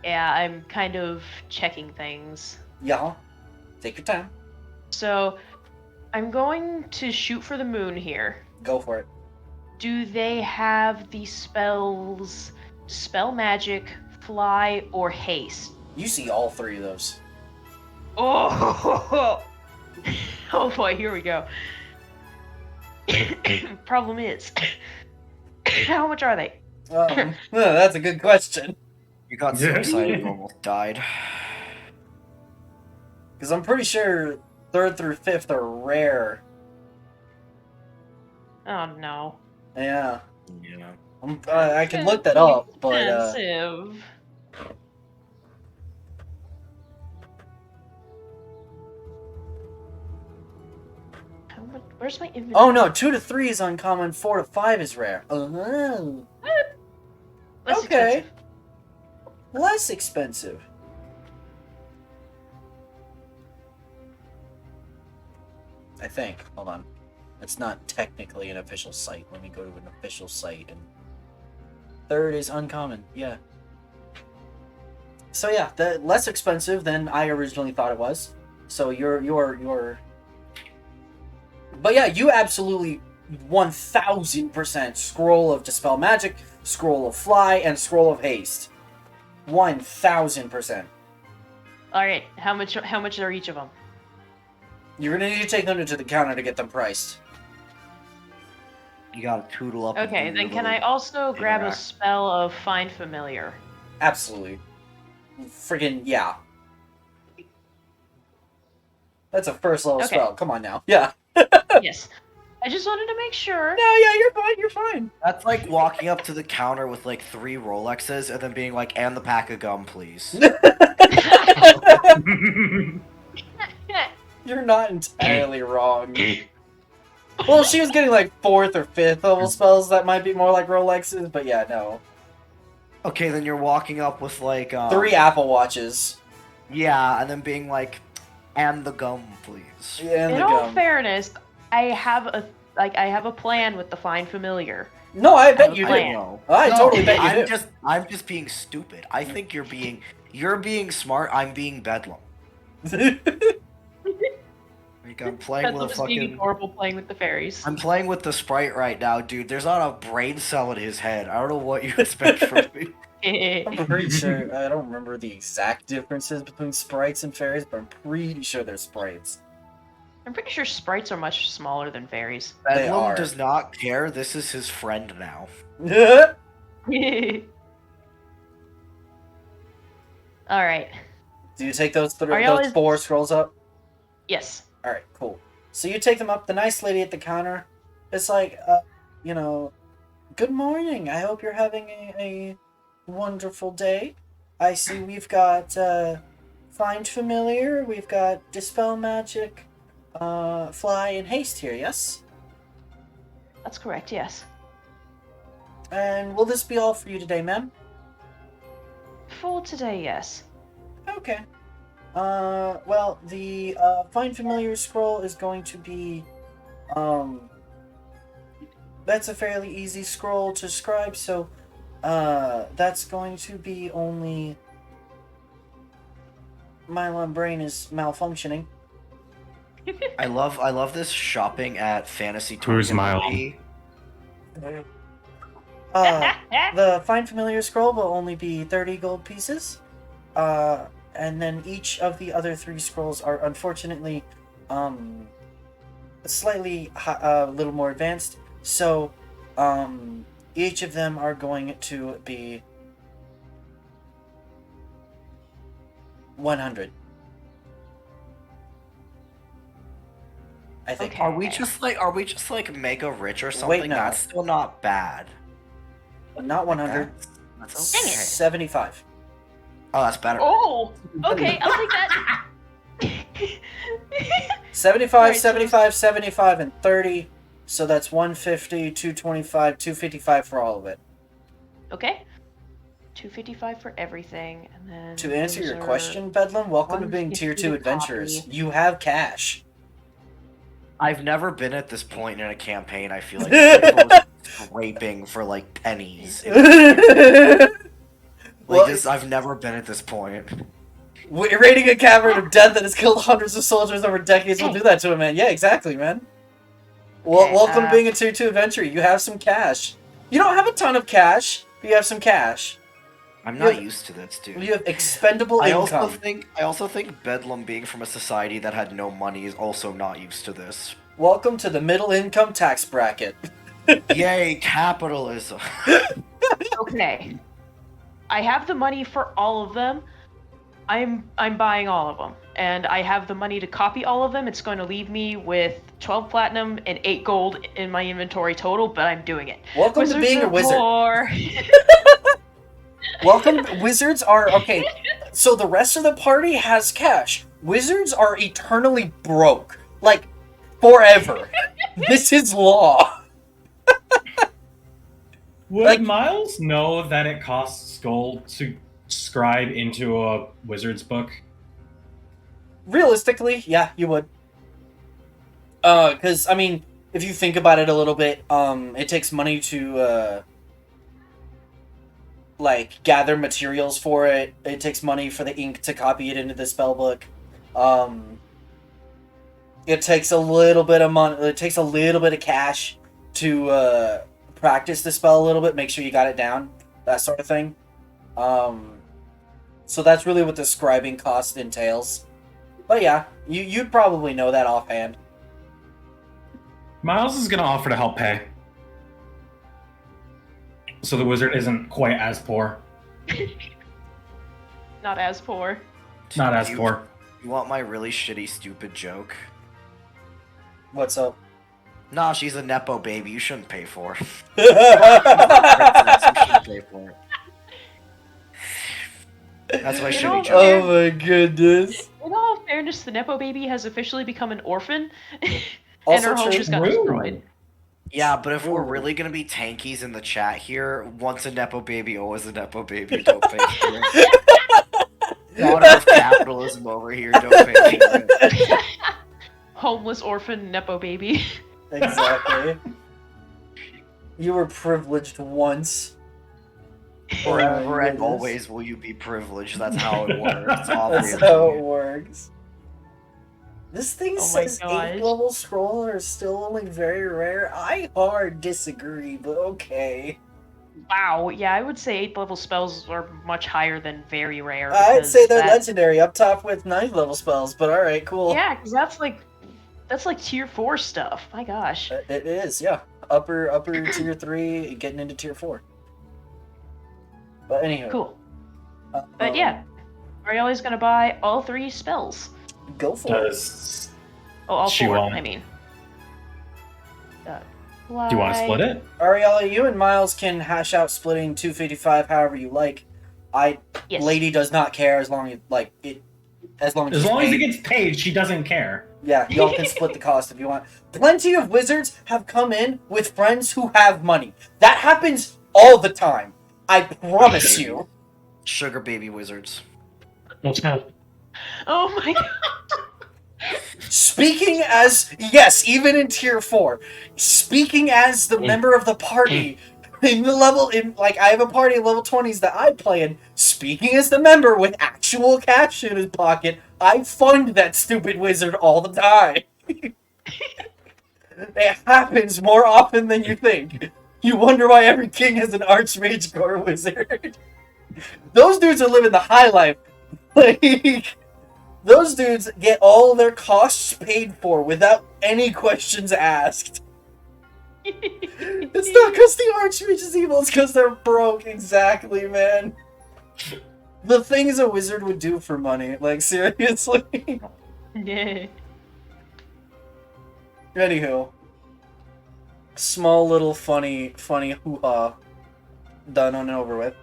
Yeah, I'm kind of checking things. Yeah, take your time. So, I'm going to shoot for the moon here. Go for it. Do they have the spells Spell Magic, Fly, or Haste? You see all three of those. Oh! Oh boy, here we go. Problem is, how much are they? That's a good question. You got so excited you almost died. Because I'm pretty sure 3rd through 5th are rare. Oh no. Yeah. Yeah. I can look that up, but Expensive. Where's my inventory? oh no, 2 to 3 is uncommon, 4 to 5 is rare. Oh. Less Okay. expensive. Less expensive. I think. Hold on. It's not technically an official site. Let me go to an official site. And 3rd is uncommon. Yeah. So yeah, less expensive than I originally thought it was. So you're. But yeah, you absolutely 1000% Scroll of Dispel Magic, Scroll of Fly, and Scroll of Haste. 1000%. All right, how much are each of them? You're gonna need to take them to the counter to get them priced. You gotta toodle up. Okay, and do then your can I little also grab a interact. spell of Find Familiar? Absolutely. Friggin' yeah. That's a first level Okay. spell. Come on now. Yeah. Yes. I just wanted to make sure. No, yeah, you're fine. You're fine. That's like walking up to the counter with like 3 Rolexes and then being like, and the pack of gum, please. You're not entirely wrong. Well, she was getting like 4th or 5th level spells that might be more like Rolexes, but yeah, no. Okay, then you're walking up with like 3 Apple Watches. Yeah, and then being like, and the gum, please. Yeah, and In the all gum. fairness, I have a plan with the Find Familiar. No, I bet you I do. know. I totally bet you I'm do. I'm just being stupid. I think you're being smart. I'm being bedlam. Like I'm playing That's with a just being fucking. adorable playing with the fairies. I'm playing with the sprite right now, dude. There's not a brain cell in his head. I don't know what you expect from me. I'm pretty sure, I don't remember the exact differences between sprites and fairies, but I'm pretty sure they're sprites. I'm pretty sure sprites are much smaller than fairies. They are. Bedlam does not care. This is his friend now. Alright. Do you take those Ariella those is- 4 scrolls up? Yes. All right, cool. So you take them up. The nice lady at the counter is like, you know, good morning. I hope you're having a wonderful day. I see we've got Find Familiar. We've got Dispel Magic, Fly, and Haste here, yes? That's correct, yes. And will this be all for you today, ma'am? For today, yes. Okay. Well, the Find Familiar scroll is going to be, that's a fairly easy scroll to scribe, so, that's going to be only... My brain is malfunctioning. I love this shopping at Fantasy Where's Token Mile? RP. The Find Familiar scroll will only be 30 gold pieces. And then each of the other 3 scrolls are unfortunately slightly a little more advanced. So each of them are going to be 100. I think. Okay. Are we just like mega rich or something? no. That's still not bad. Not 100. That's okay. 75. Oh, that's better. Oh! Okay, I'll take that. 75, Alright, so- 75, 75, and 30. So that's 150, 225, 255 for all of it. Okay. 255 for everything, and then... To answer your those are- question, Bedlam, welcome to being Tier 2 150 to adventurers. copy. You have cash. I've never been at this point in a campaign. I feel like people are scraping for like pennies. Well, I've never been at this point. Raiding a cavern of death that has killed hundreds of soldiers over decades will do that to a man. Yeah, exactly, man. Well, Okay, welcome to being a Tier 2 adventurer. You have some cash. You don't have a ton of cash, but you have some cash. I'm You not have- used to this, dude. You have expendable I income. also think Bedlam being from a society that had no money is also not used to this. Welcome to the middle income tax bracket. Yay, capitalism. Okay. I have the money for all of them. I'm buying all of them. And I have the money to copy all of them. It's going to leave me with 12 platinum and 8 gold in my inventory total, but I'm doing it. Welcome Wizards to being a are wizard. poor. Welcome, wizards are okay. So the rest of the party has cash. Wizards are eternally broke, like forever. This is law. Would Like- Miles know that it costs gold to scribe into a wizard's book? Realistically, yeah, you would. Because I mean, if you think about it a little bit, it takes money to like gather materials for it. It takes money for the ink to copy it into the spell book. It takes a little bit of money. It takes a little bit of cash to practice the spell a little bit. Make sure you got it down. That sort of thing. So that's really what the scribing cost entails. But yeah, you'd probably know that offhand. Miles is going to offer to help pay. So the wizard isn't quite as poor. Not as poor. Not as You- poor. You want my really shitty, stupid joke? What's up? Nah, she's a nepo baby. You shouldn't pay for. You shouldn't pay for it. That's my You shitty know, joke. Oh my goodness. In all fairness, the Nepo baby has officially become an orphan, and Also her home true. just got Rude. destroyed. Yeah, but if we're really gonna be tankies in the chat here, once a nepo baby, always a nepo baby. Don't pay for it. Daughter of capitalism over here. Don't pay for it. Homeless orphan Nepo baby. Exactly. You were privileged once. Forever and goodness. always will you be privileged. That's how it works. That's Obviously. how it works. This thing Oh my says gosh. 8th level scroll are still only very rare. I hard disagree, but okay. Wow, yeah, I would say 8th level spells are much higher than very rare. I'd because say they're that- legendary up top with 9th level spells, but alright, cool. Yeah, because that's like tier 4 stuff. My gosh. It is, yeah. Upper tier 3, getting into tier 4. But anywho. Cool. But yeah, Ariela's gonna buy all 3 spells. Go for it. Does Oh, all She 4, want- I mean. do you want to split it? Ariella, you and Miles can hash out splitting 255 however you like. Yes. Lady does not care as long as As long as paid. it gets paid, she doesn't care. Yeah, y'all can split the cost if you want. Plenty of wizards have come in with friends who have money. That happens all the time. I promise you. Sugar baby wizards. Oh my god. Speaking as, yes, even in tier 4, speaking as the member of the party, I have a party of level 20s that I play in, speaking as the member with actual cash in his pocket, I fund that stupid wizard all the time. It happens more often than you think. You wonder why every king has an archmage core wizard. Those dudes are living the high life. Like, those dudes get all their costs paid for without any questions asked. It's not because the archmage is evil, it's because they're broke. Exactly, man. The things a wizard would do for money. Like, seriously. Yeah. Anywho. Small little funny hoo-ha. Done and over with.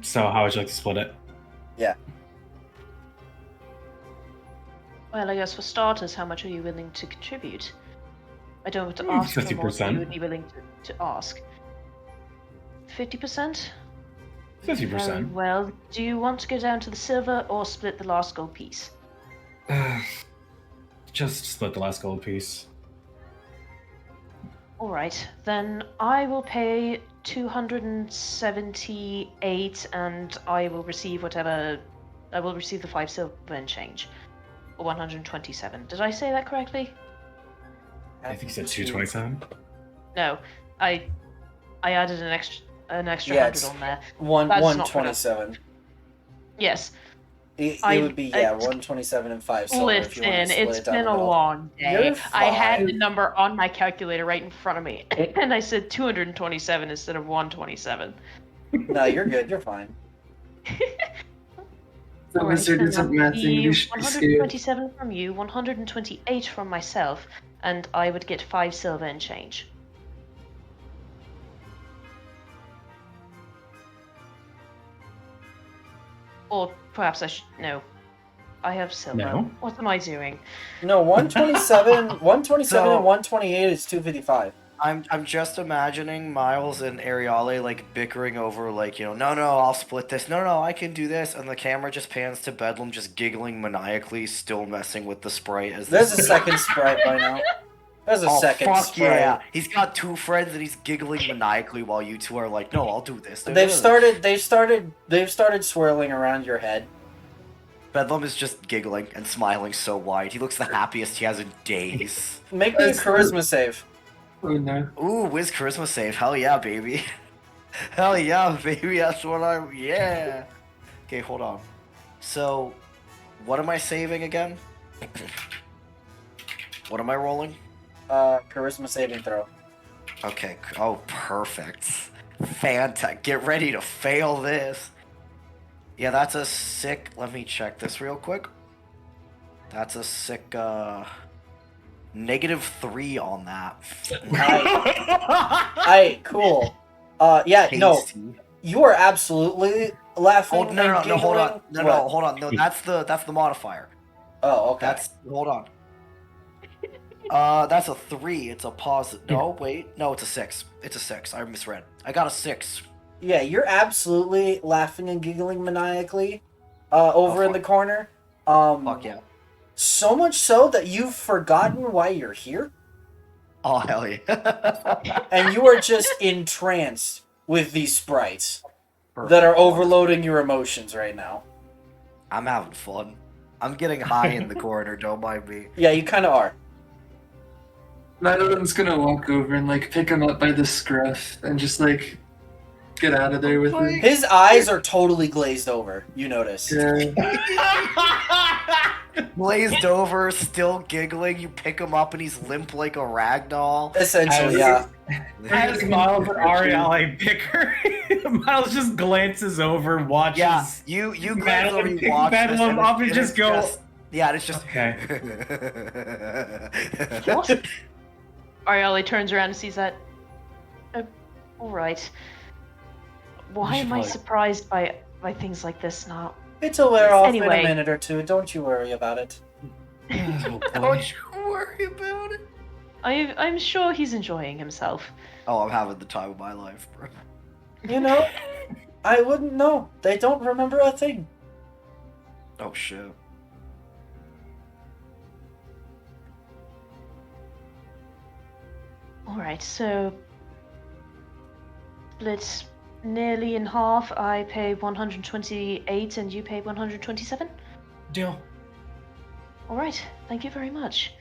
So how would you like to split it? Yeah. Well, I guess for starters, how much are you willing to contribute? I don't have to ask for more than 50%. you would be willing to ask. 50%? 50%. Well, do you want to go down to the silver or split the last gold piece? Just split the last gold piece. Alright, then I will pay 278 and I will receive whatever. I will receive the 5 silver and change. Or 127. Did I say that correctly? I think you said 227. No, I added an extra Yeah, 100 it's on there. That's not 127. Yes. It I- would be, 127 and 5 silver if you Listen, want to split it's it down been the a middle. long day. You're I had the fine. number on my calculator right in front of me, and I said 227 instead of 127. No, you're good. You're fine. The Alright, wizard then isn't that'll math be English scared. 127 from you, 128 from myself, and I would get 5 silver and change. Or perhaps I should. No. I have silver. No? What am I doing? No, 127, 127 So- and 128 is 255. I'm just imagining Miles and Ariale like bickering over like, no, I'll split this. No, I can do this. And the camera just pans to Bedlam just giggling maniacally, still messing with the sprite as There's a this. second sprite by now. There's a Oh second fuck sprite. yeah! He's got 2 friends and he's giggling maniacally while you two are like, no, I'll do this. They've started swirling around your head. Bedlam is just giggling and smiling so wide. He looks the happiest he has in days. Make me a That's- charisma save. Oh no. Ooh, whiz charisma save. Hell yeah, baby. Hell yeah, baby. That's what I'm. Yeah. Okay, hold on. So, what am I saving again? What am I rolling? Charisma saving throw. Okay. Oh, perfect. Fanta. Get ready to fail this. Yeah, that's a sick. Let me check this real quick. That's a sick. -3 on that. Alright, cool. Yeah, no, Tasty. you are absolutely laughing. Oh no, and no, hold on. giggling. No, What? hold on. No, that's the modifier. Oh, okay. Hold on. That's a 3. It's a positive. No, wait. No, it's a 6. It's a 6. I misread. I got a 6. Yeah, you're absolutely laughing and giggling maniacally over in the fuck. corner. Fuck yeah. So much so that you've forgotten why you're here, Oh hell yeah. and you are just entranced with these sprites that are overloading your emotions right now. I'm having fun. I'm getting high in the corner. Don't mind me. Yeah, you kind of are. Madeline's gonna walk over and like pick him up by the scruff and just like get out of there with him. His eyes are totally glazed over. You notice. Yeah. Glazed over, still giggling. You pick him up and he's limp like a rag doll. Essentially, yeah. As Miles and Ariale bicker Miles just glances over, watches. Yeah, you glance over, Madeline you pick watch this, Madeline up and it's just go. yeah, and it's just Okay. What? Arielle turns around and sees that. All right. Why We should am I probably- surprised by things like this now? It'll wear off in Anyway. a minute or two. Don't you worry about it. Don't you worry about it. I'm sure he's enjoying himself. Oh, I'm having the time of my life, bro. You know, I wouldn't know. They don't remember a thing. Oh shit. All right, so split nearly in half. I pay 128 and you pay 127. Deal. All right, thank you very much.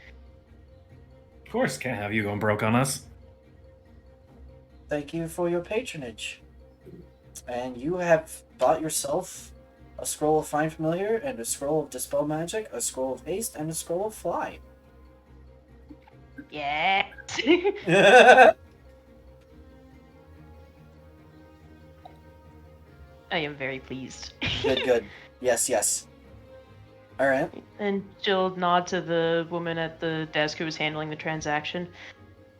Of course, can't have you going broke on us. Thank you for your patronage. And you have bought yourself a scroll of Find Familiar and a scroll of Dispel Magic, a scroll of Haste, and a scroll of Fly. Yeah. I am very pleased. Good, good. Yes, yes. Alright. And she'll nod to the woman at the desk who was handling the transaction.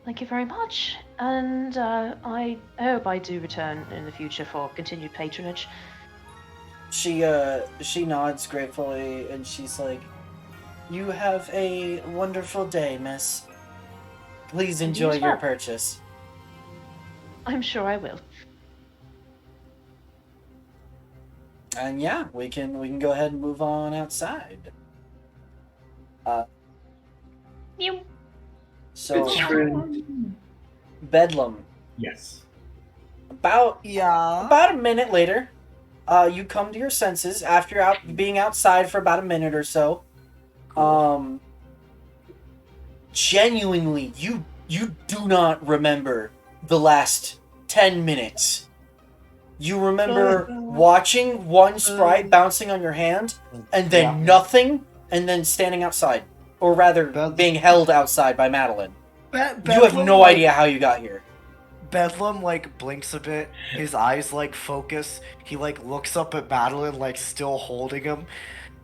Thank you very much, and I hope I do return in the future for continued patronage. She nods gratefully and she's like, "You have a wonderful day, miss. Please enjoy as your well." purchase." I'm sure I will. And yeah, we can go ahead and move on outside. You. So Good friend. Bedlam. Yes. About Yeah. a minute later, you come to your senses after being outside for about a minute or so. Genuinely, you do not remember the last 10 minutes. You remember watching one sprite bouncing on your hand, and then Yeah. nothing, and then standing outside. Or rather, being held outside by Madeline. You have no idea how you got here. Bedlam like blinks a bit. His eyes like focus. He like looks up at Madeline, like still holding him,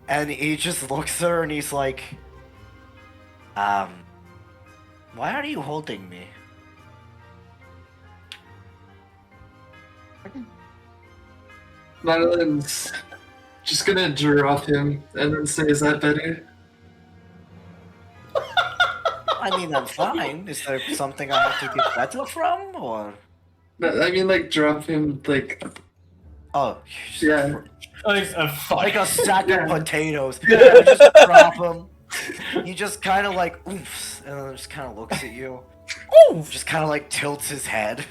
and he just looks at her and he's like, why are you holding me? Madeline's just gonna drop him and then say, "Is that better?" I mean, I'm fine. Is there something I have to get better from, or? No, I mean, like, drop him, like, Oh, Yeah. like a sack Yeah. of potatoes. You just drop him. He just kind of like oofs, and then just kind of looks at you. Oof! Just kind of like tilts his head.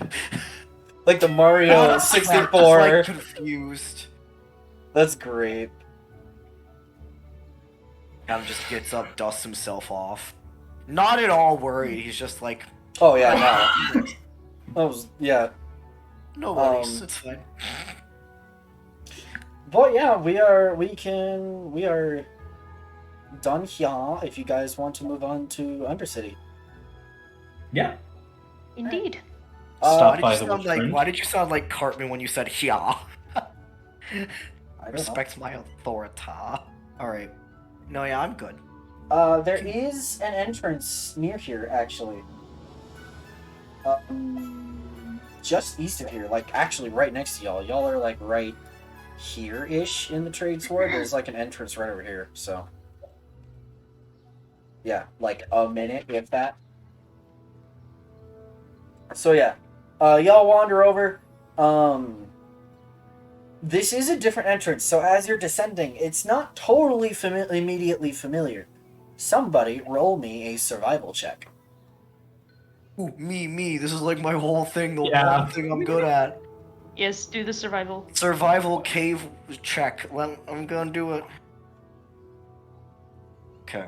Like the Mario Just, 64. like confused. That's great. Kind of just gets up, dusts himself off. Not at all worried. He's just like, Oh yeah, no. That was, yeah. no worries, Um, it's fine. But yeah, we are done here if you guys want to move on to Undercity. Yeah. Indeed. Stop Why by did the you sound witch like? friend. Why did you sound like Cartman when you said "yeah"? I don't know. Respect my authority. All right. No, yeah, I'm good. There is an entrance near here, actually. Just east of here, like actually right next to y'all. Y'all are like right here-ish in the trade sword. There's like an entrance right over here, so. Yeah, like a minute, if that. So yeah, y'all wander over. This is a different entrance, so as you're descending, it's not totally immediately familiar. Somebody roll me a survival check. Ooh, me. This is like my whole thing. The Yeah. one thing I'm good at. Yes, do the survival. Survival cave check. I'm gonna do it. Okay.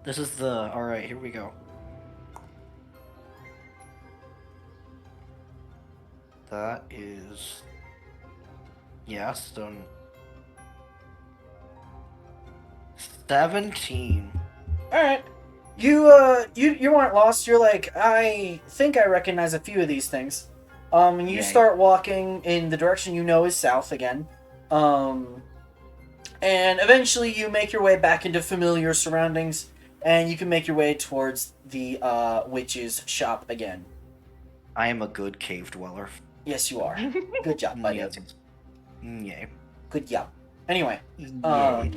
This is the. Alright, here we go. That is. Yes, done. 17. Alright. You aren't lost. You're like, I think I recognize a few of these things. And you Yay. start walking in the direction you know is south again. And eventually you make your way back into familiar surroundings, and you can make your way towards the witch's shop again. I am a good cave dweller. Yes, you are. Good job, buddy. Yay. Good job. Anyway, Yay.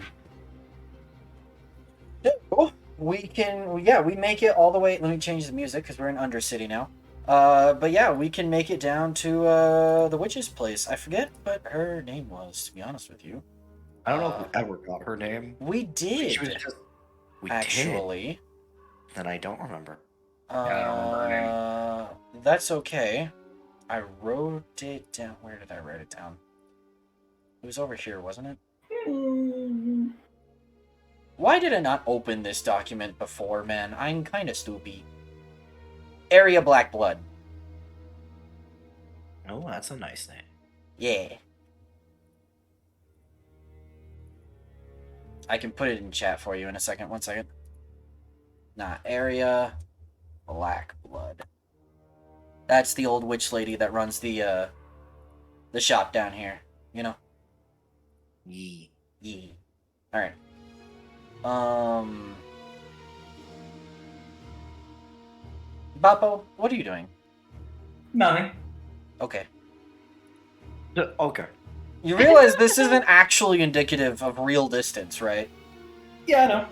we make it all the way. Let me change the music because we're in Undercity now. But yeah, we can make it down to the witch's place. I forget what her name was, to be honest with you. I don't know if we ever got her name. We did, She was just. We did. actually. Then I don't remember. I don't remember her That's okay. I wrote it down. Where did I write it down? It was over here, wasn't it? Why did I not open this document before, man? I'm kind of stupid. Area Black Blood. Oh, that's a nice name. Yeah. I can put it in chat for you in a second. 1 second. Nah, Area Black Blood. That's the old witch lady that runs the shop down here. You know? Yee. Yeah. Alright. Bappo, what are you doing? Nothing. Okay. Okay. You realize this isn't actually indicative of real distance, right? Yeah, I know.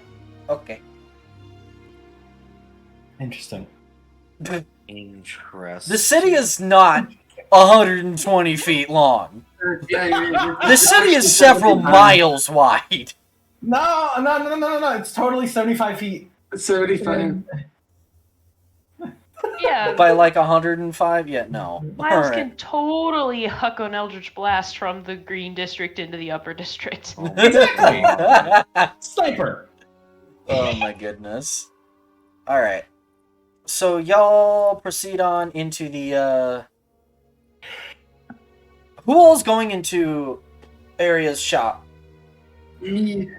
Okay. Interesting. Interesting. The city is not 120 feet long. The city is several miles wide. No. It's totally 75 feet. 75. Yeah, By like 105? Yeah, no. Miles Alright. can totally huck an Eldritch Blast from the Green District into the Upper District. Sniper. Oh my goodness. Alright. So y'all proceed on into the who all's going into Aria's shop? Me.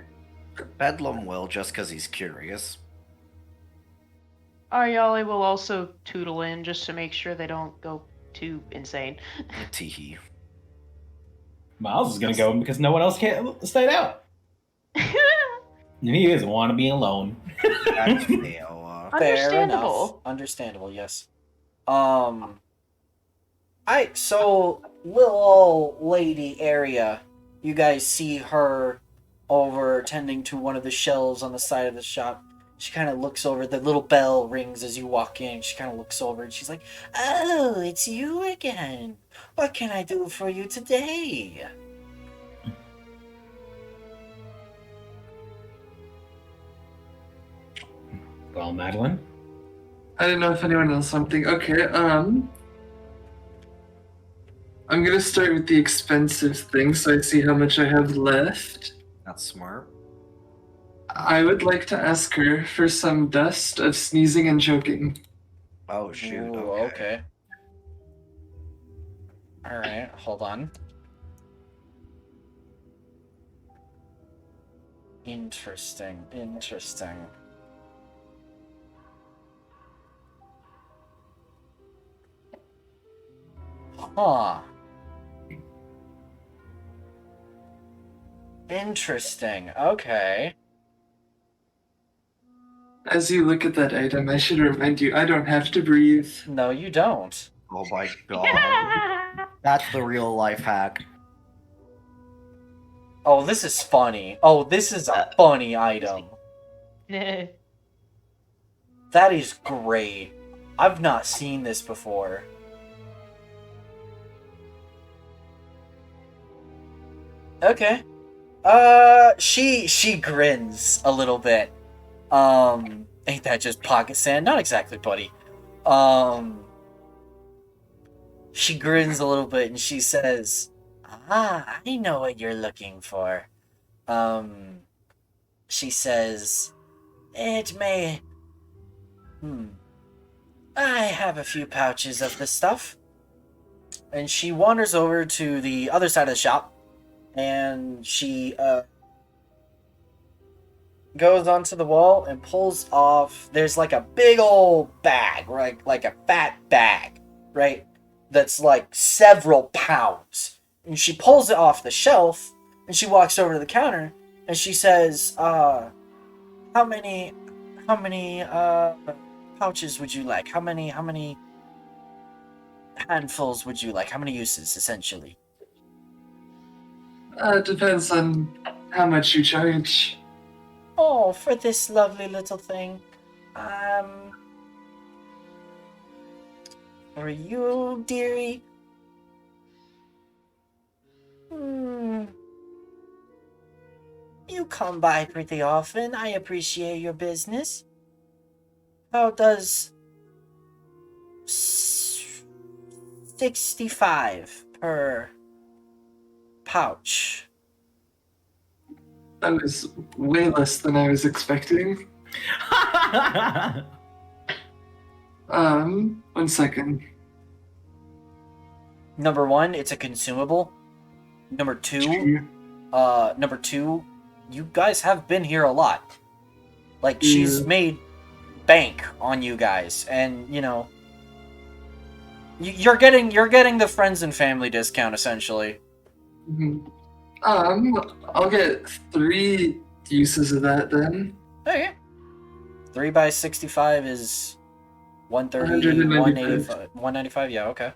Bedlam will just because he's curious. Ariali will also tootle in just to make sure they don't go too insane. Teehee. Miles is gonna go because no one else can stay out. And he doesn't want to be alone. That's fail. Fair Understandable. enough. Understandable, yes. So little lady Area, you guys see her over tending to one of the shelves on the side of the shop. She kind of looks over. The little bell rings as you walk in. She kind of looks over and she's like, "Oh, it's you again. What can I do for you today?" Well, Madeline. I didn't know if anyone knows something. Okay, I'm gonna start with the expensive thing so I see how much I have left. That's smart. I would like to ask her for some dust of sneezing and choking. Oh shoot. Ooh, Okay. Alright, hold on. Interesting. Huh. Interesting. Okay. As you look at that item, I should remind you, I don't have to breathe. No, you don't. Oh my god. That's the real life hack. Oh, this is funny. Oh, this is a funny item. That is great. I've not seen this before. Okay. She grins a little bit. Ain't that just pocket sand? Not exactly, buddy. She grins a little bit and she says, "Ah, I know what you're looking for." She says, "It may... I have a few pouches of the stuff." And she wanders over to the other side of the shop, and she, goes onto the wall and pulls off... There's like a big old bag, right? Like a fat bag, right? that's like several pounds. And she pulls it off the shelf, and she walks over to the counter, and she says, how many pouches would you like? How many handfuls would you like? How many uses, essentially? It depends on how much you charge. Oh, for this lovely little thing. For you, dearie. You come by pretty often. I appreciate your business. How does 65 per pouch? That was way less than I was expecting. 1 second. Number one, it's a consumable. Number two, you guys have been here a lot. Like, she's made bank on you guys, and you know, you're getting the friends and family discount, essentially. Mm-hmm. I'll get 3 uses of that then. Okay. 3 by 65 is 130, 185, 195. Yeah, okay.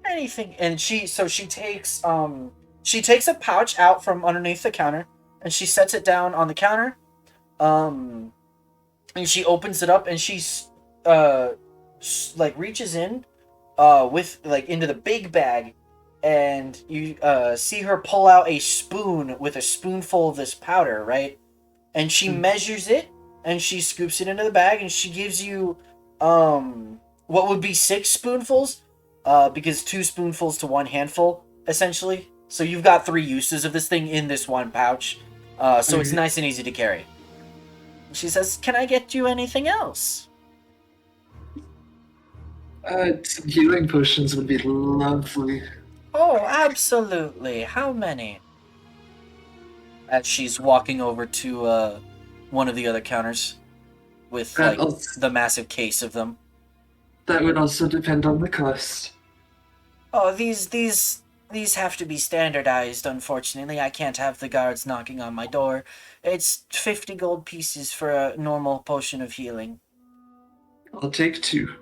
Anything, and she takes a pouch out from underneath the counter, and she sets it down on the counter, and she opens it up, and she's like reaches in with like into the big bag, and you see her pull out a spoon with a spoonful of this powder, right? And she measures it, and she scoops it into the bag, and she gives you what would be 6 spoonfuls, because 2 spoonfuls to 1 handful, essentially. So you've got 3 uses of this thing in this one pouch, so it's nice and easy to carry. She says, "Can I get you anything else?" Some healing potions would be lovely. Oh, absolutely. How many? As she's walking over to one of the other counters with like the massive case of them. That would also depend on the cost. Oh, these have to be standardized, unfortunately. I can't have the guards knocking on my door. It's 50 gold pieces for a normal potion of healing. I'll take 2.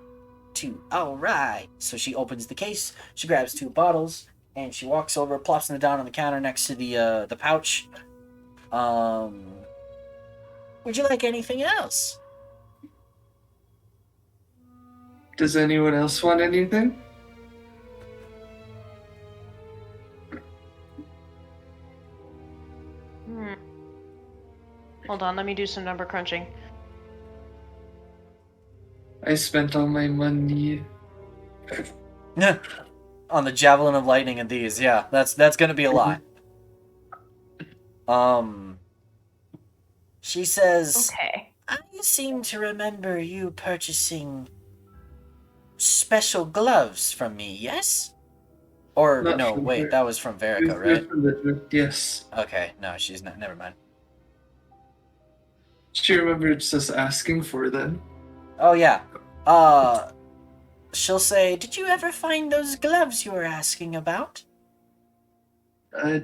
2. Alright. So she opens the case, she grabs 2 bottles, and she walks over, plops them down on the counter next to the pouch. Would you like anything else? Does anyone else want anything? Hold on, let me do some number crunching. I spent all my money. On the Javelin of Lightning and these, yeah. That's gonna be a lot. She says, Okay. I seem to remember you purchasing special gloves from me, yes? Or, Not no, from wait, her. that was from Verica, right? Yes. Okay, no, she's not, never mind. She remembers us asking for them. Oh, yeah. She'll say, did you ever find those gloves you were asking about?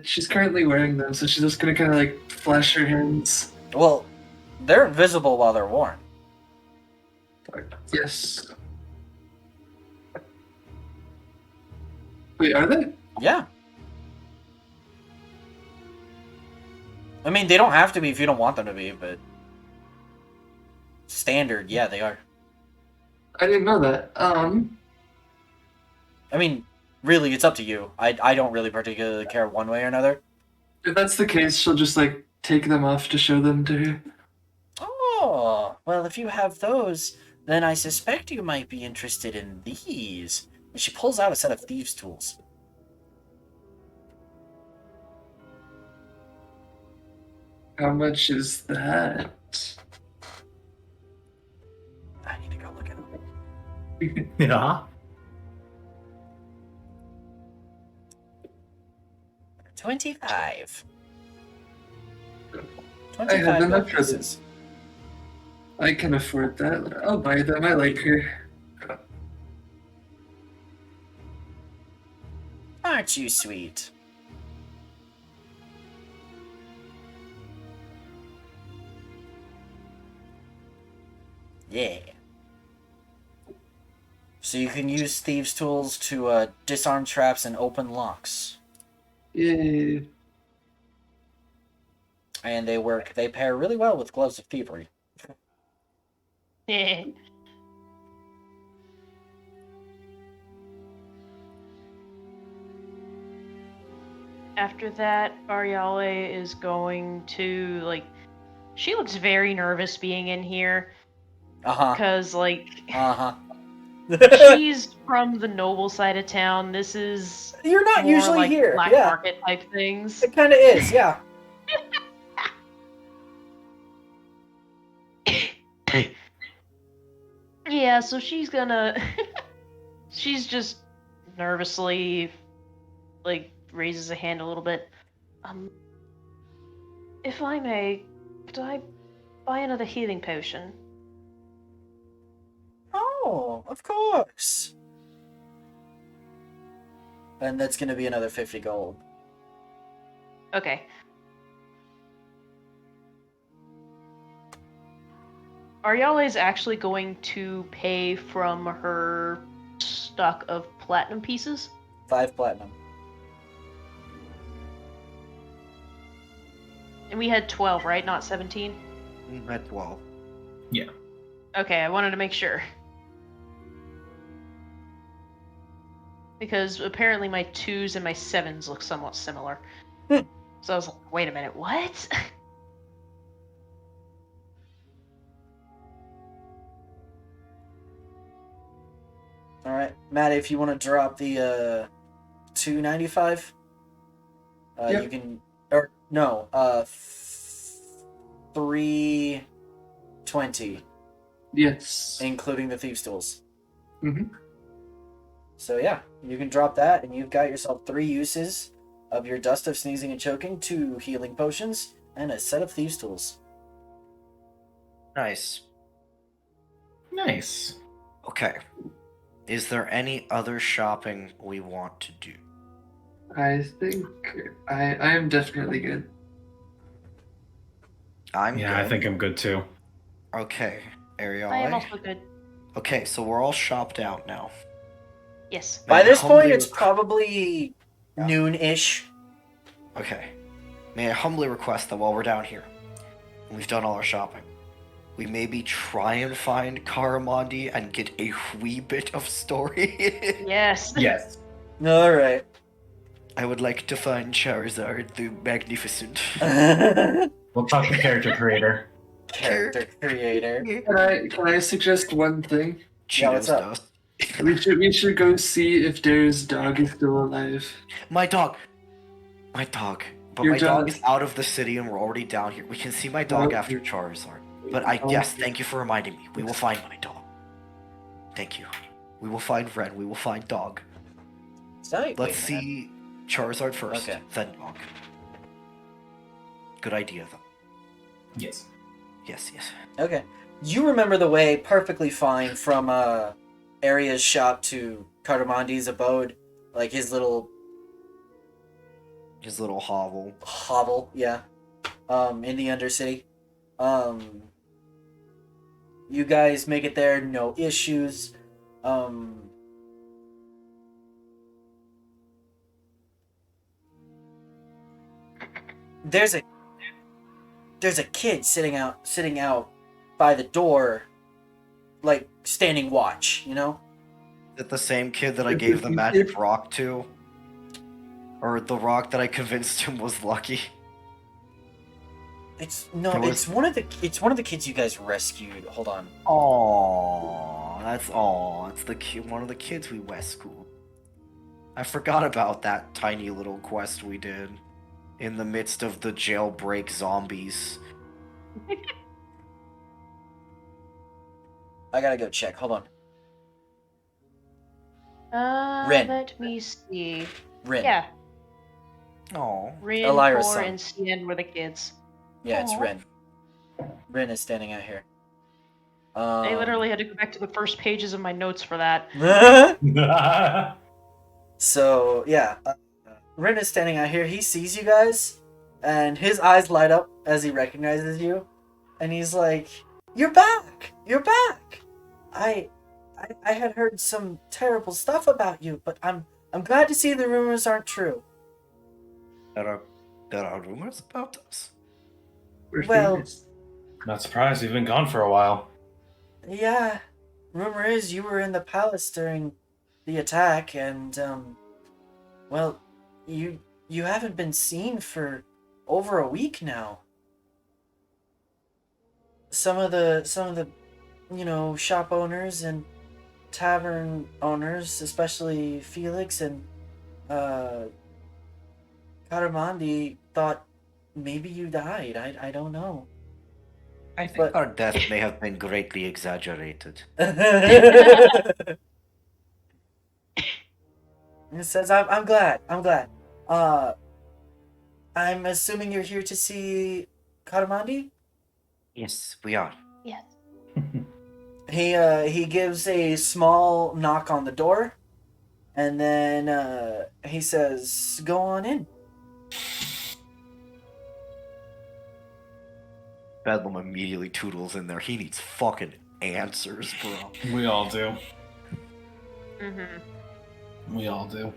She's currently wearing them, so she's just gonna kind of like flash her hands. Well, they're invisible while they're worn. Yes. Wait, are they? Yeah. I mean, they don't have to be if you don't want them to be, but... Standard, yeah, they are. I didn't know that. I mean, really, it's up to you. I don't really particularly care one way or another. If that's the case, she'll just like take them off to show them to her. Oh, well, if you have those, then I suspect you might be interested in these. And she pulls out a set of thieves' tools. How much is that? I need to go look at them. Yeah. 25. I have 25 enough gold for pieces. I can afford that. I'll buy them. I like her. Aren't you sweet? Yeah. So you can use thieves' tools to disarm traps and open locks. Yay. And they pair really well with gloves of thievery. After that, Ariale is going to, like, she looks very nervous being in here. Uh-huh. Because, like, Uh-huh. she's from the noble side of town. This is You're not more usually like here. black Yeah. market type things. It kind of is, yeah. Yeah, so she's gonna... she's just nervously, like, raises a hand a little bit. If I may, could I buy another healing potion? Oh, of course. And that's going to be another 50 gold. Okay. Ariale is actually going to pay from her stock of platinum pieces. 5 platinum. And we had 12, right? Not 17? At 12. Okay, I wanted to make sure. Because apparently my 2s and my 7s look somewhat similar. So I was like, wait a minute, what? Alright, Matt, if you want to drop the 295, Yep. you can, or no, 320, Yes. including the thieves' tools. Mhm. So yeah, you can drop that, and you've got yourself 3 uses of your Dust of Sneezing and Choking, 2 healing potions, and a set of thieves' tools. Nice. Nice. Okay. Is there any other shopping we want to do? I think I am definitely good. I'm Yeah, good. I think I'm good too. Okay, Ariel. I am also good. Okay, so we're all shopped out now. Yes. By May I this point, humbly it's requ- probably Yeah. noon-ish. Okay. May I humbly request that while we're down here, and we've done all our shopping, we maybe try and find Karamondi and get a wee bit of story? Yes. Yes. Alright. I would like to find Charizard the Magnificent. We'll talk to character creator. Character creator. Can I suggest one thing? Yeah, what's up? Cheetos dust. We should go see if Dare's dog is still alive. My dog. My dog. But Your my dog dog. is out of the city and we're already down here. We can see my dog Well, after Charizard. But yes, thank you for reminding me. We will find my dog. Thank you. We will find Ren. We will find dog. Wait, Let's man. see Charizard first, Okay. then dog. Good idea, though. Yes. Yes, yes. Okay. You remember the way perfectly fine from Aria's shop to Cardamondi's abode. Like his little His little hovel. hovel, yeah. In the Undercity. You guys make it there, no issues. There's a kid sitting out by the door, like standing watch, you know? Is it the same kid that I gave the magic rock to? Or the rock that I convinced him was lucky? It's one of the kids you guys rescued. Hold on. It's one of the kids we rescued. I forgot about that tiny little quest we did in the midst of the jailbreak zombies. I gotta go check. Hold on. Ren. Let me see. Rin. Yeah, Oh, Rin, Elira's Thor, son. and Cien were the kids. Yeah, it's Aw. Rin. Rin is standing out here. I literally had to go back to the first pages of my notes for that. So yeah, Rin is standing out here. He sees you guys, and his eyes light up as he recognizes you, and he's like, "You're back! You're back! I had heard some terrible stuff about you, but I'm glad to see the rumors aren't true." There are rumors about us. We're Well- famous. Not surprised. We've been gone for a while. Yeah, rumor is you were in the palace during the attack, and well, you haven't been seen for over a week now. Some of the shop owners and tavern owners, especially Felix and Caramandi, thought maybe you died. I don't know. I think But- our death may have been greatly exaggerated. It says, I'm glad. I'm glad. I'm assuming you're here to see Caramandi? Yes, we are. Yes. He gives a small knock on the door, and then he says, "Go on in." Bedlam immediately toodles in there. He needs fucking answers, bro. We all do. Mm-hmm. We all do.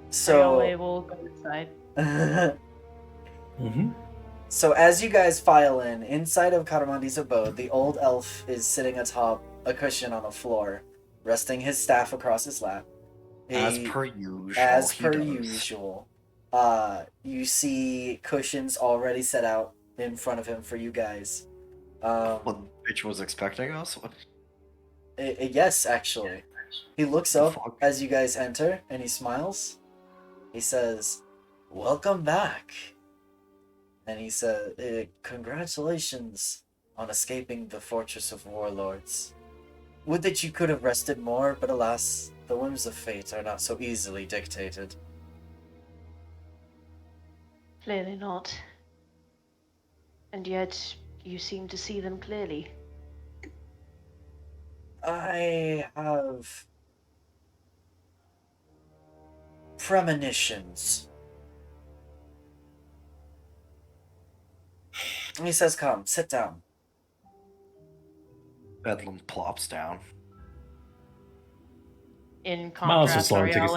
So, will go inside. Mm-hmm. so as you guys file in, inside of Caramandi's abode, the old elf is sitting atop a cushion on the floor, resting his staff across his lap. As He- per usual. As he per does. usual, you see cushions already set out in front of him for you guys. Well, bitch was expecting us. What? Yes, actually. He looks The up fuck? as you guys enter and he smiles. He says, "Welcome back." And he said, "Congratulations on escaping the Fortress of Warlords. Would that you could have rested more, but alas, the whims of fate are not so easily dictated." Clearly not. And yet, you seem to see them clearly. I have premonitions. And he says, "Come, sit down." Bedlam plops down. In Miles will contrast, slowly take a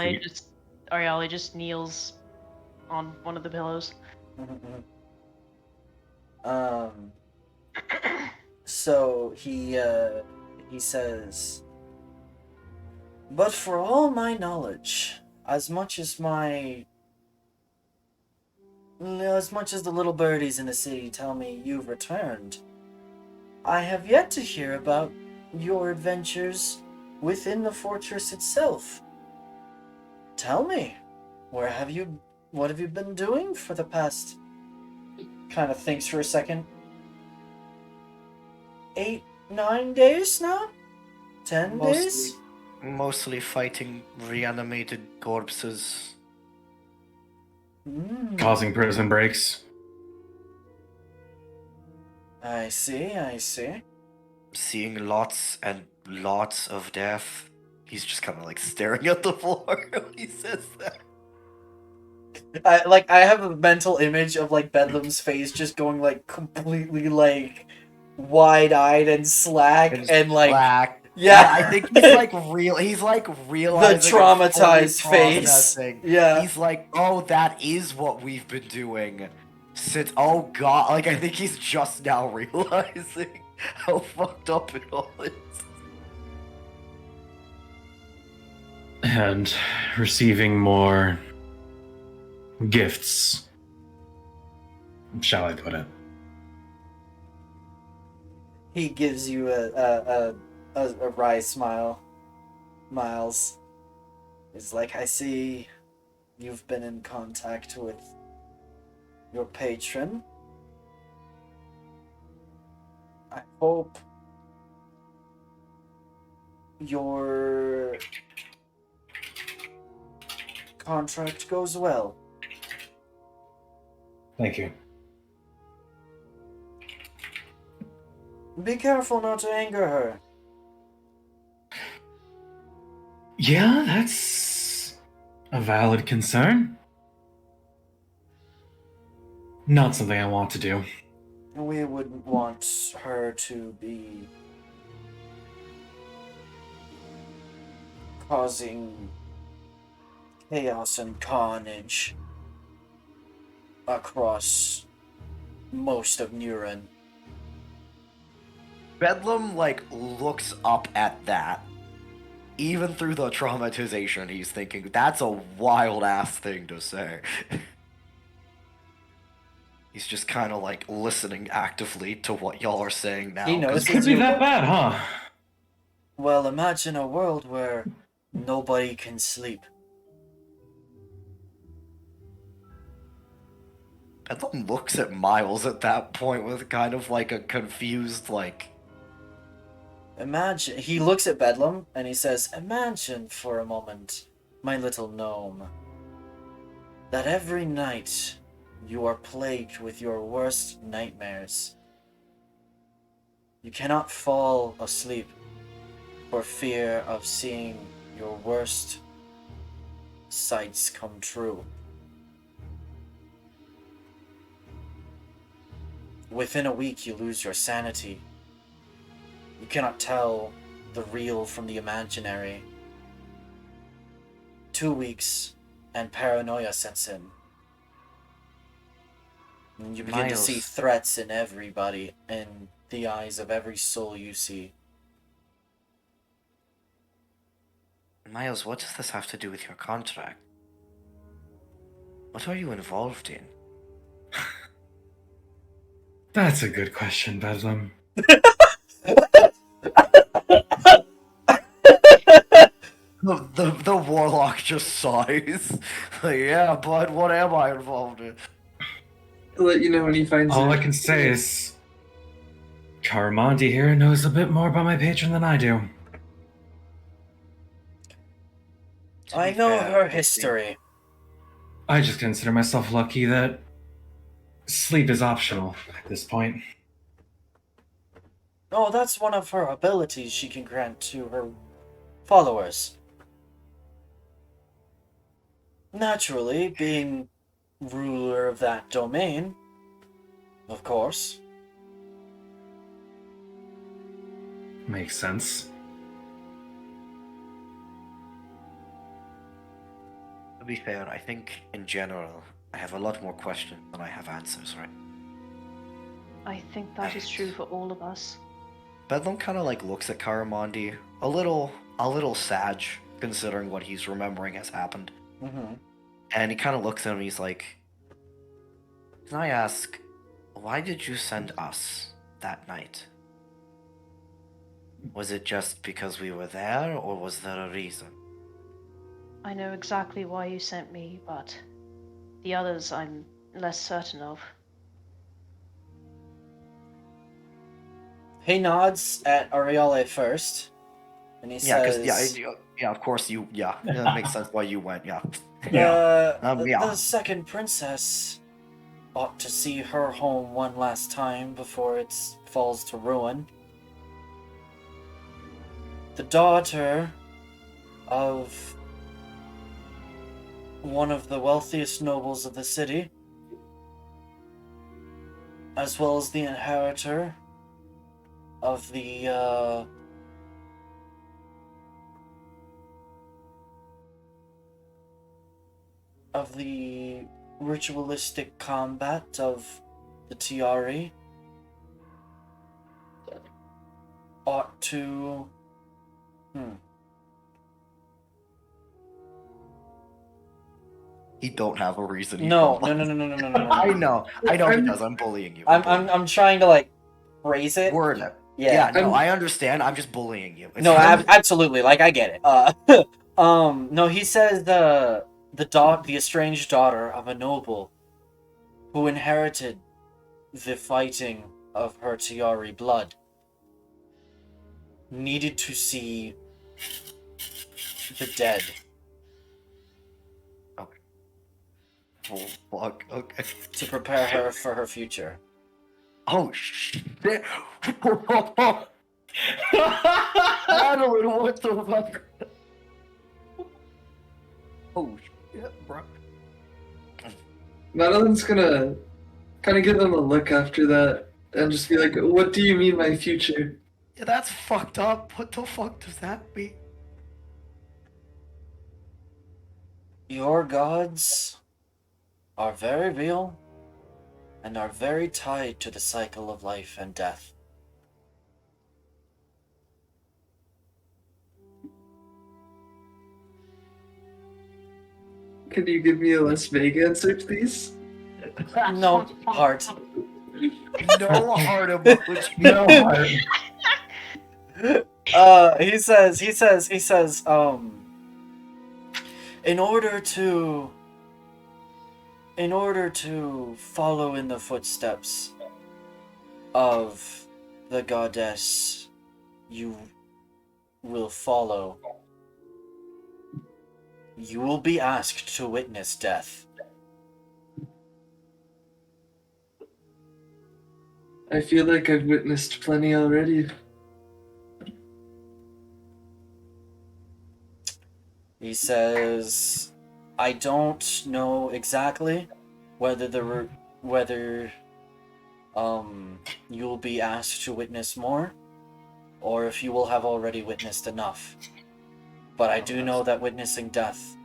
Ariale seat. just kneels on one of the pillows. So he says, "But for all my knowledge, as much as the little birdies in the city tell me you've returned, I have yet to hear about your adventures within the fortress itself. Tell me, what have you been doing for the past..." Kind of thinks for a second. 8, 9 days now? 10 days? Mostly fighting reanimated corpses. Causing prison breaks. I see. Seeing lots and lots of death. He's just kind of like staring at the floor when he says that. I have a mental image of like Bedlam's face just going like completely like wide-eyed and slack and like Black. yeah, I think he's like he's like realizing the traumatized fully face. processing. Yeah. He's like, oh, that is what we've been doing since. Oh god, like I think he's just now realizing how fucked up it all is. And receiving more gifts. Shall I put it? He gives you a wry smile, Miles. He's like, "I see you've been in contact with your patron. I hope your contract goes well." Thank you. Be careful not to anger her. Yeah, that's a valid concern. Not something I want to do. We wouldn't want her to be causing chaos and carnage across most of Nuren. Bedlam, like, looks up at that. Even through the traumatization, he's thinking, that's a wild-ass thing to say. He's just kind of, like, listening actively to what y'all are saying now. He knows 'cause- Could it's be you. that bad, huh? Well, imagine a world where nobody can sleep. Bedlam looks at Miles at that point with kind of, like, a confused, like... Imagine. He looks at Bedlam and he says, "Imagine for a moment, my little gnome, that every night you are plagued with your worst nightmares. You cannot fall asleep for fear of seeing your worst sights come true. Within a week, you lose your sanity. You cannot tell the real from the imaginary. 2 weeks, and paranoia sets in. And you begin to see Miles. threats in everybody, in the eyes of every soul you see. Miles, what does this have to do with your contract? What are you involved in? That's a good question, Bedlam. The warlock just sighs. Like, yeah, bud, what am I involved in? I'll let you know when he finds All out. I can say is, Caramandi here knows a bit more about my patron than I do. To I be know fair, her I think- history. I just consider myself lucky that sleep is optional at this point. Oh, that's one of her abilities she can grant to her followers. Naturally, being ruler of that domain, of course. Makes sense. To be fair, I think in general, I have a lot more questions than I have answers, right? I think that is true for all of us. Bedlam kind of like looks at Caramandi, a little sad, considering what he's remembering has happened. Mm-hmm. And he kind of looks at him, he's like, can I ask, why did you send us that night? Was it just because we were there, or was there a reason? I know exactly why you sent me, but the others I'm less certain of. He nods at Aureole first, and he Yeah, because says, yeah, of course that makes sense why you went, yeah. Yeah. Yeah. The second princess ought to see her home one last time before it falls to ruin. The daughter of one of the wealthiest nobles of the city, as well as the inheritor of the ritualistic combat of the Tiari, ought to He don't have a reason. He No. don't. I I know he does. I'm bullying you. I'm trying to like phrase it. Word it. Yeah. No, I understand. I'm just bullying you. It's No, fine. absolutely. Like I get it. No, he says the estranged daughter of a noble who inherited the fighting of her Tiari blood needed to see the dead. Oh, fuck. Okay. To prepare her for her future. Oh shit! Madeline, what the fuck? Oh shit, bro. Madeline's gonna kind of give them a look after that and just be like, "What do you mean, my future?" Yeah, that's fucked up. What the fuck does that mean? Your gods are very real and are very tied to the cycle of life and death. Could you give me a less vague answer, please? No heart. No heart emoji. No heart. He says, in order to follow in the footsteps of the goddess you will follow, you will be asked to witness death. I feel like I've witnessed plenty already. He says, I don't know exactly whether you'll be asked to witness more, or if you will have already witnessed enough. But I do know that witnessing death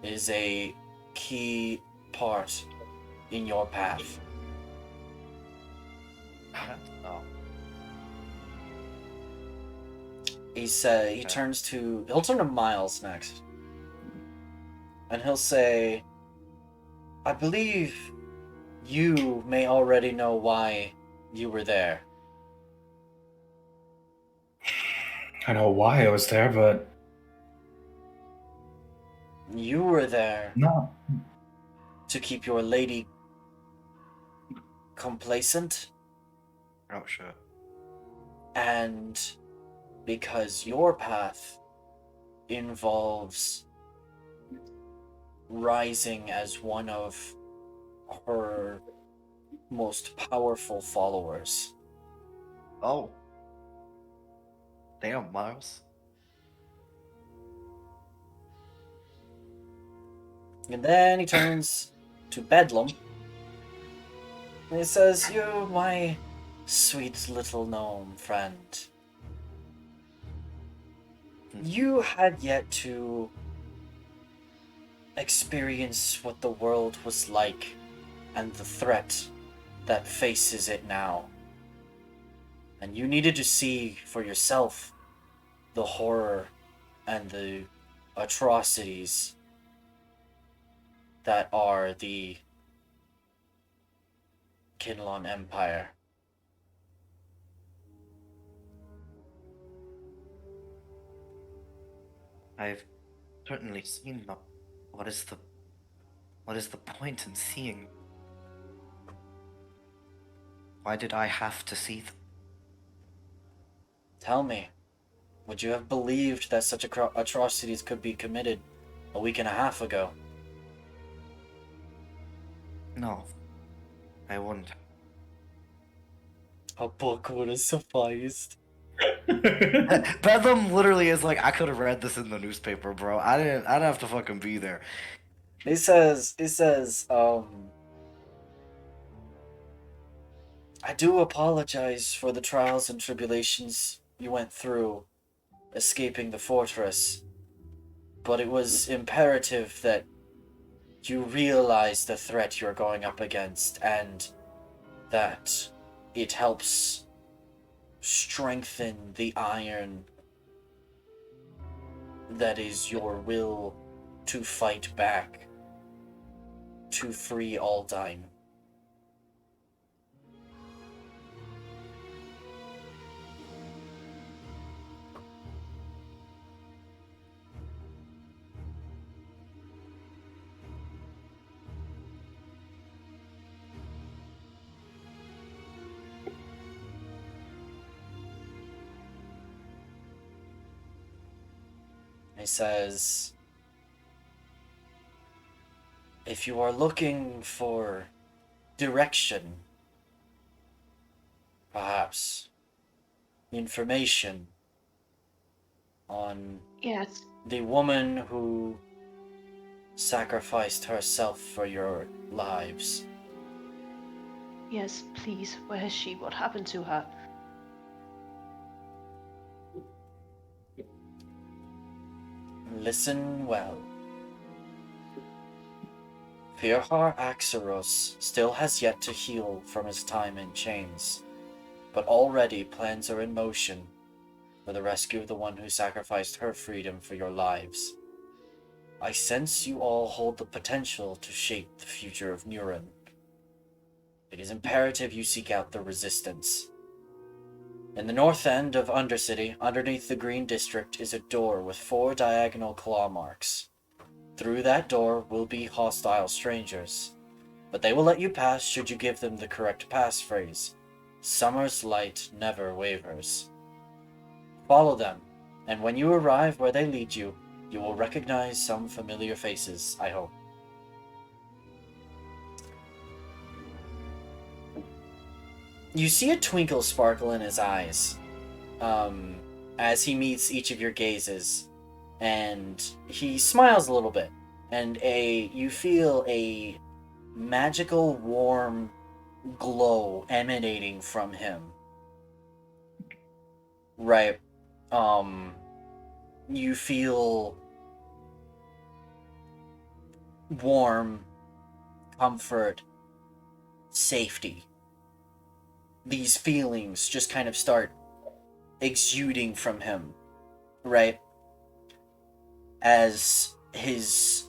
is a key part in your path. Oh. He'll turn to Miles next. And he'll say, I believe you may already know why you were there. I know why I was there, but You were there no. to keep your lady complacent, Oh shit. and because your path involves rising as one of her most powerful followers. Oh. Damn, Miles. And then he turns to Bedlam and he says, You, my sweet little gnome friend, you had yet to experience what the world was like and the threat that faces it now. And you needed to see for yourself the horror and the atrocities that are the Kinlon Empire. I've certainly seen them. What is the point in seeing? Why did I have to see them? Tell me, would you have believed that such atrocities could be committed a week and a half ago? No. I wouldn't. A book would have sufficed. Bedlam literally is like, I could have read this in the newspaper, bro. I didn't have to fucking be there. He says, I do apologize for the trials and tribulations you went through escaping the fortress, but it was imperative that you realize the threat you're going up against and that it helps strengthen the iron that is your will to fight back to free Aldine. He says, if you are looking for direction, perhaps information on Yes. the woman who sacrificed herself for your lives. Yes, please. Where is she? What happened to her? Listen well. Firhar Axeros still has yet to heal from his time in chains, but already plans are in motion for the rescue of the one who sacrificed her freedom for your lives. I sense you all hold the potential to shape the future of Nuren. It is imperative you seek out the resistance. In the north end of Undercity, underneath the Green District, is a door with 4 diagonal claw marks. Through that door will be hostile strangers, but they will let you pass should you give them the correct passphrase. Summer's light never wavers. Follow them, and when you arrive where they lead you, you will recognize some familiar faces, I hope. You see a twinkle sparkle in his eyes as he meets each of your gazes, and he smiles a little bit, and you feel a magical, warm glow emanating from him. Right. You feel warm, comfort, safety. These feelings just kind of start exuding from him, right? As his,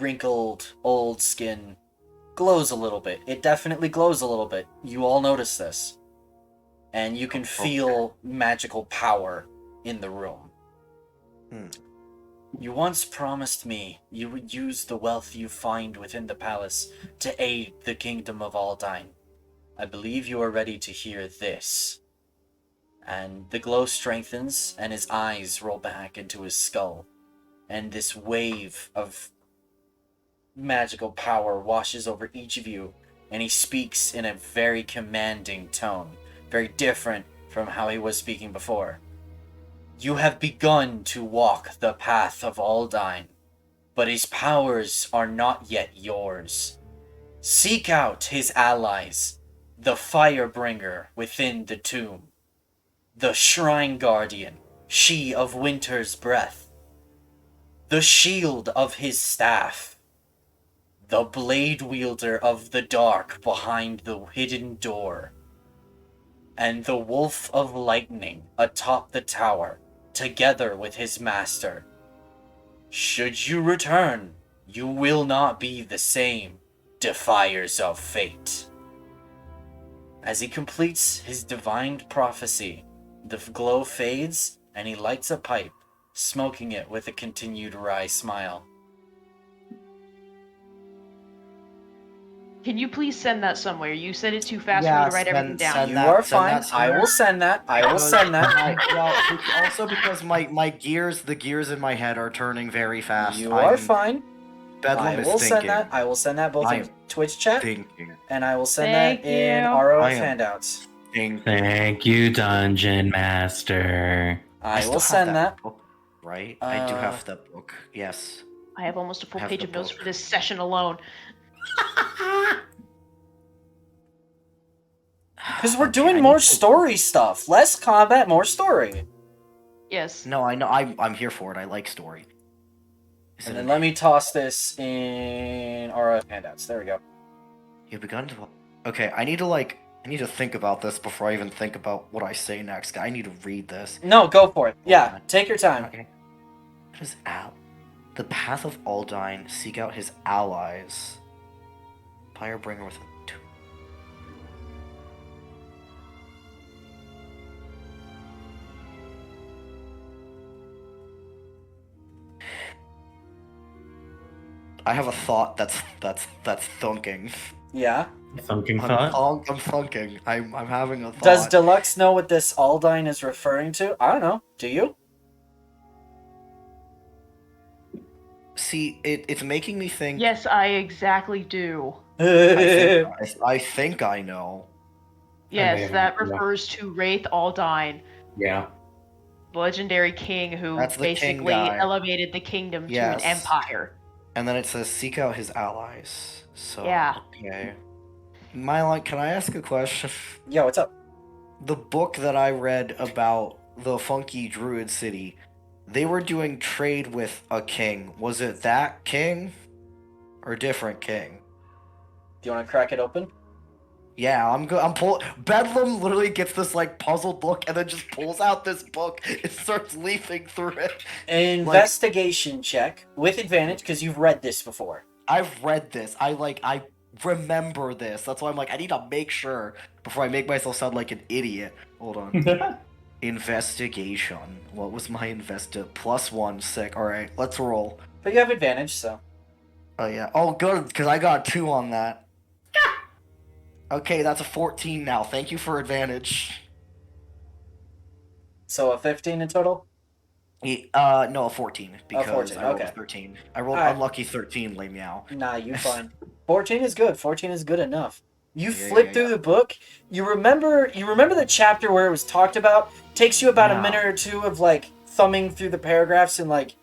wrinkled old skin glows a little bit. It definitely glows a little bit. You all notice this. And you can feel magical power in the room. You once promised me you would use the wealth you find within the palace to aid the kingdom of Aldine. I believe you are ready to hear this. And the glow strengthens, and his eyes roll back into his skull. And this wave of magical power washes over each of you, and he speaks in a very commanding tone, very different from how he was speaking before. You have begun to walk the path of Aldine, but his powers are not yet yours. Seek out his allies, the Firebringer within the tomb, the Shrine Guardian, she of Winter's breath, the shield of his staff, the blade wielder of the dark behind the hidden door, and the Wolf of Lightning atop the tower, together with his master. Should you return, you will not be the same, defiers of fate. As he completes his divine prophecy, the glow fades and he lights a pipe, smoking it with a continued wry smile. Can you please send that somewhere? You said it too fast for me to write everything down. Send You that- are send fine. that I will send that. I will send that. Also because the gears in my head are turning very fast. You are fine. Bedlam I is will thinking. send that. I will send that both I in am Twitch chat, Thinking. and I will send Thank that in you. ROF I am- handouts. Thinking. Thank you, Dungeon Master. I still will have send that. book, right? I do Uh, have that book. Yes. I have almost a full Have page the of notes book. for this session alone. Because we're Okay, doing I more need to- story stuff. Less combat, more story. Yes. No, I know. I'm here for it. I like story. And then let me toss this in ROF handouts. There we go. You've begun to. Okay, I need to think about this before I even think about what I say next. I need to read this. No, go for it. Yeah, on. take your time. Okay. What is the path of Aldine? Seek out his allies. Firebringer with two. I have a thought that's thunking. Yeah. Thunking thought. I'm thunking. I'm having a thought. Does Deluxe know what this Aldine is referring to? I don't know. Do you? See, it's making me think. Yes, I exactly do. I think I know. Yes, have that no idea. refers to Wraith Aldine, Yeah. the legendary king who That's the king basically guy. elevated the kingdom to an Yes. empire. And then it says seek out his allies. So Yeah. okay. Mylon, can I ask a question? Yo, what's up? The book that I read about the funky druid city, they were doing trade with a king. Was it that king? Or different king? Do you want to crack it open? Yeah, I'm pull. Bedlam literally gets this like puzzled look and then just pulls out this book and starts leafing through it. Investigation check with advantage because you've read this before. I've read this. I remember this. That's why I'm like, I need to make sure before I make myself sound like an idiot. Hold on. Investigation. What was my +1 sick. Alright, let's roll. But you have advantage, so. Oh yeah. Oh good, because I got 2 on that. Okay, that's a 14 now. Thank you for advantage. So a 15 in total? No, a 14 because 14, I rolled okay. a 13. I rolled Alright. unlucky 13, lay meow. Nah, you fine. 14 is good. 14 is good enough. You Yeah, flip yeah, through yeah. the book. You remember the chapter where it was talked about? Takes you about a No. minute or two of like thumbing through the paragraphs and like,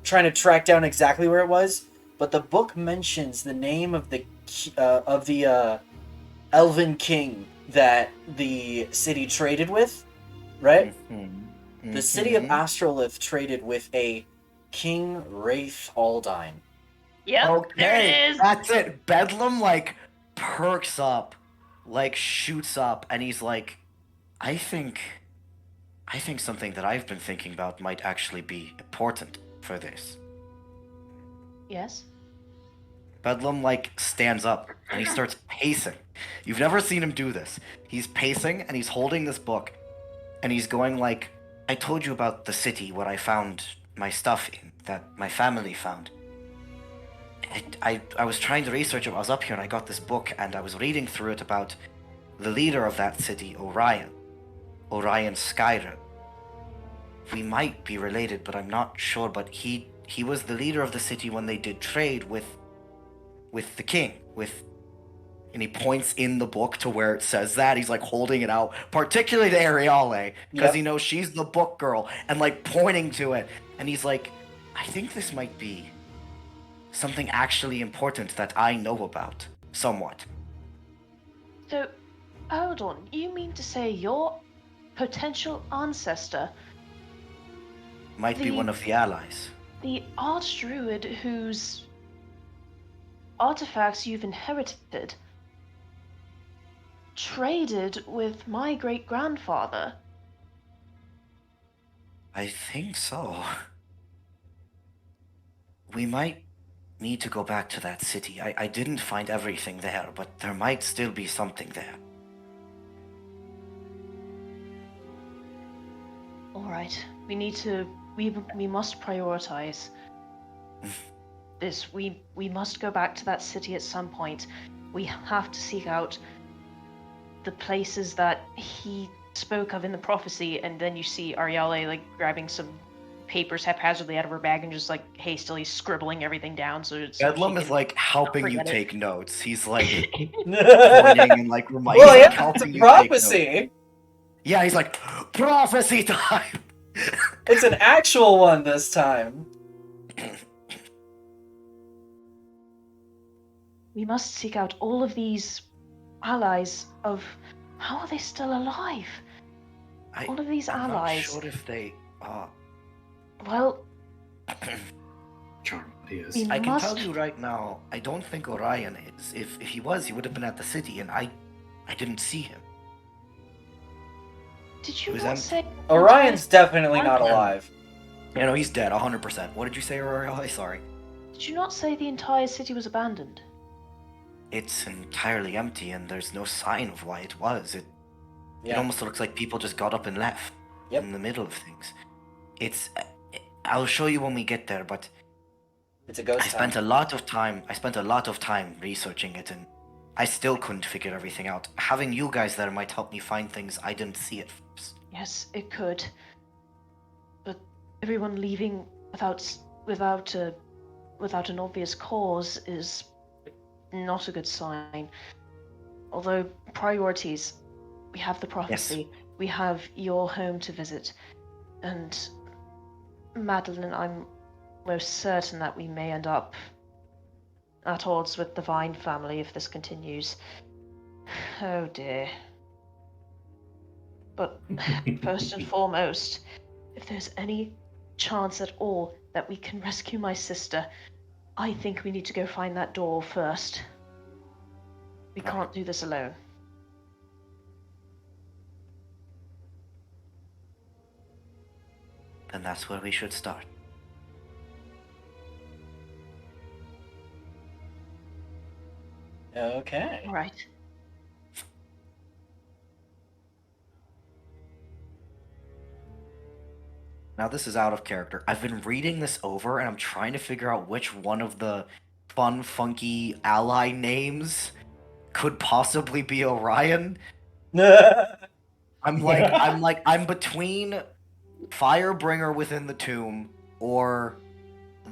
trying to track down exactly where it was. But the book mentions the name of the Elven King that the city traded with, right? Mm-hmm. The city of Astrolith traded with a King Wraith Aldine. Yep, there Okay, it is. that's it. Bedlam like perks up, like shoots up, and he's like, I think something that I've been thinking about might actually be important for this. Yes. Bedlam like stands up and he starts pacing. You've never seen him do this. He's pacing and he's holding this book and he's going like, I told you about the city where I found my stuff in, that my family found. I was trying to research it. I was up here and I got this book and I was reading through it about the leader of that city, Orion Skyrim. We might be related, but I'm not sure. But he was the leader of the city when they did trade with the king. And he points in the book to where it says that. He's like holding it out, particularly to Ariale, because Yep. he knows she's the book girl, and like pointing to it. And he's like, I think this might be something actually important that I know about, somewhat. So, hold on. You mean to say your potential ancestor, Might be The- one of the allies. the archdruid whose artifacts you've inherited, traded with my great-grandfather? I think so. We might need to go back to that city. I didn't find everything there, but there might still be something there. Alright, we must prioritize this. We must go back to that city at some point. We have to seek out the places that he spoke of in the prophecy, and then you see Ariale like grabbing some papers haphazardly out of her bag and just like hastily scribbling everything down so it's Bedlam is like helping you forget it. take notes. He's like Well, pointing and like reminding yeah, like, it's a helping you take notes. prophecy. Yeah, he's like, prophecy time! It's an actual one this time. We must seek out all of these allies of... How are they still alive? All of these I'm allies. not sure if they are. Well, Charm, he is. We I can tell must- you right now, I don't think Orion is. If he was, he would have been at the city, and I didn't see him. did you Was not that- say... Orion's definitely not alive. You know, he's dead, 100%. What did you say, Orion? Sorry. Did you not say the entire city was abandoned? It's entirely empty, and there's no sign of why it was. It Yeah. almost looks like people just got up and left Yep. in the middle of things. It's. I'll show you when we get there, but It's a ghost I spent a lot of time. Researching it, and I still couldn't figure everything out. Having you guys there might help me find things I didn't see at first. Yes, it could. But everyone leaving without without an obvious cause is not a good sign. Although, priorities. We have the prophecy. We have your home to visit. And, Madeline, I'm most certain that we may end up at odds with the Vine family if this continues. Oh dear. But first and foremost, if there's any chance at all that we can rescue my sister, I think we need to go find that door first. We can't do this alone. Then that's where we should start. Okay. All right. Now this is out of character. I've been reading this over and I'm trying to figure out which one of the fun, funky ally names could possibly be Orion. I'm between Firebringer within the tomb or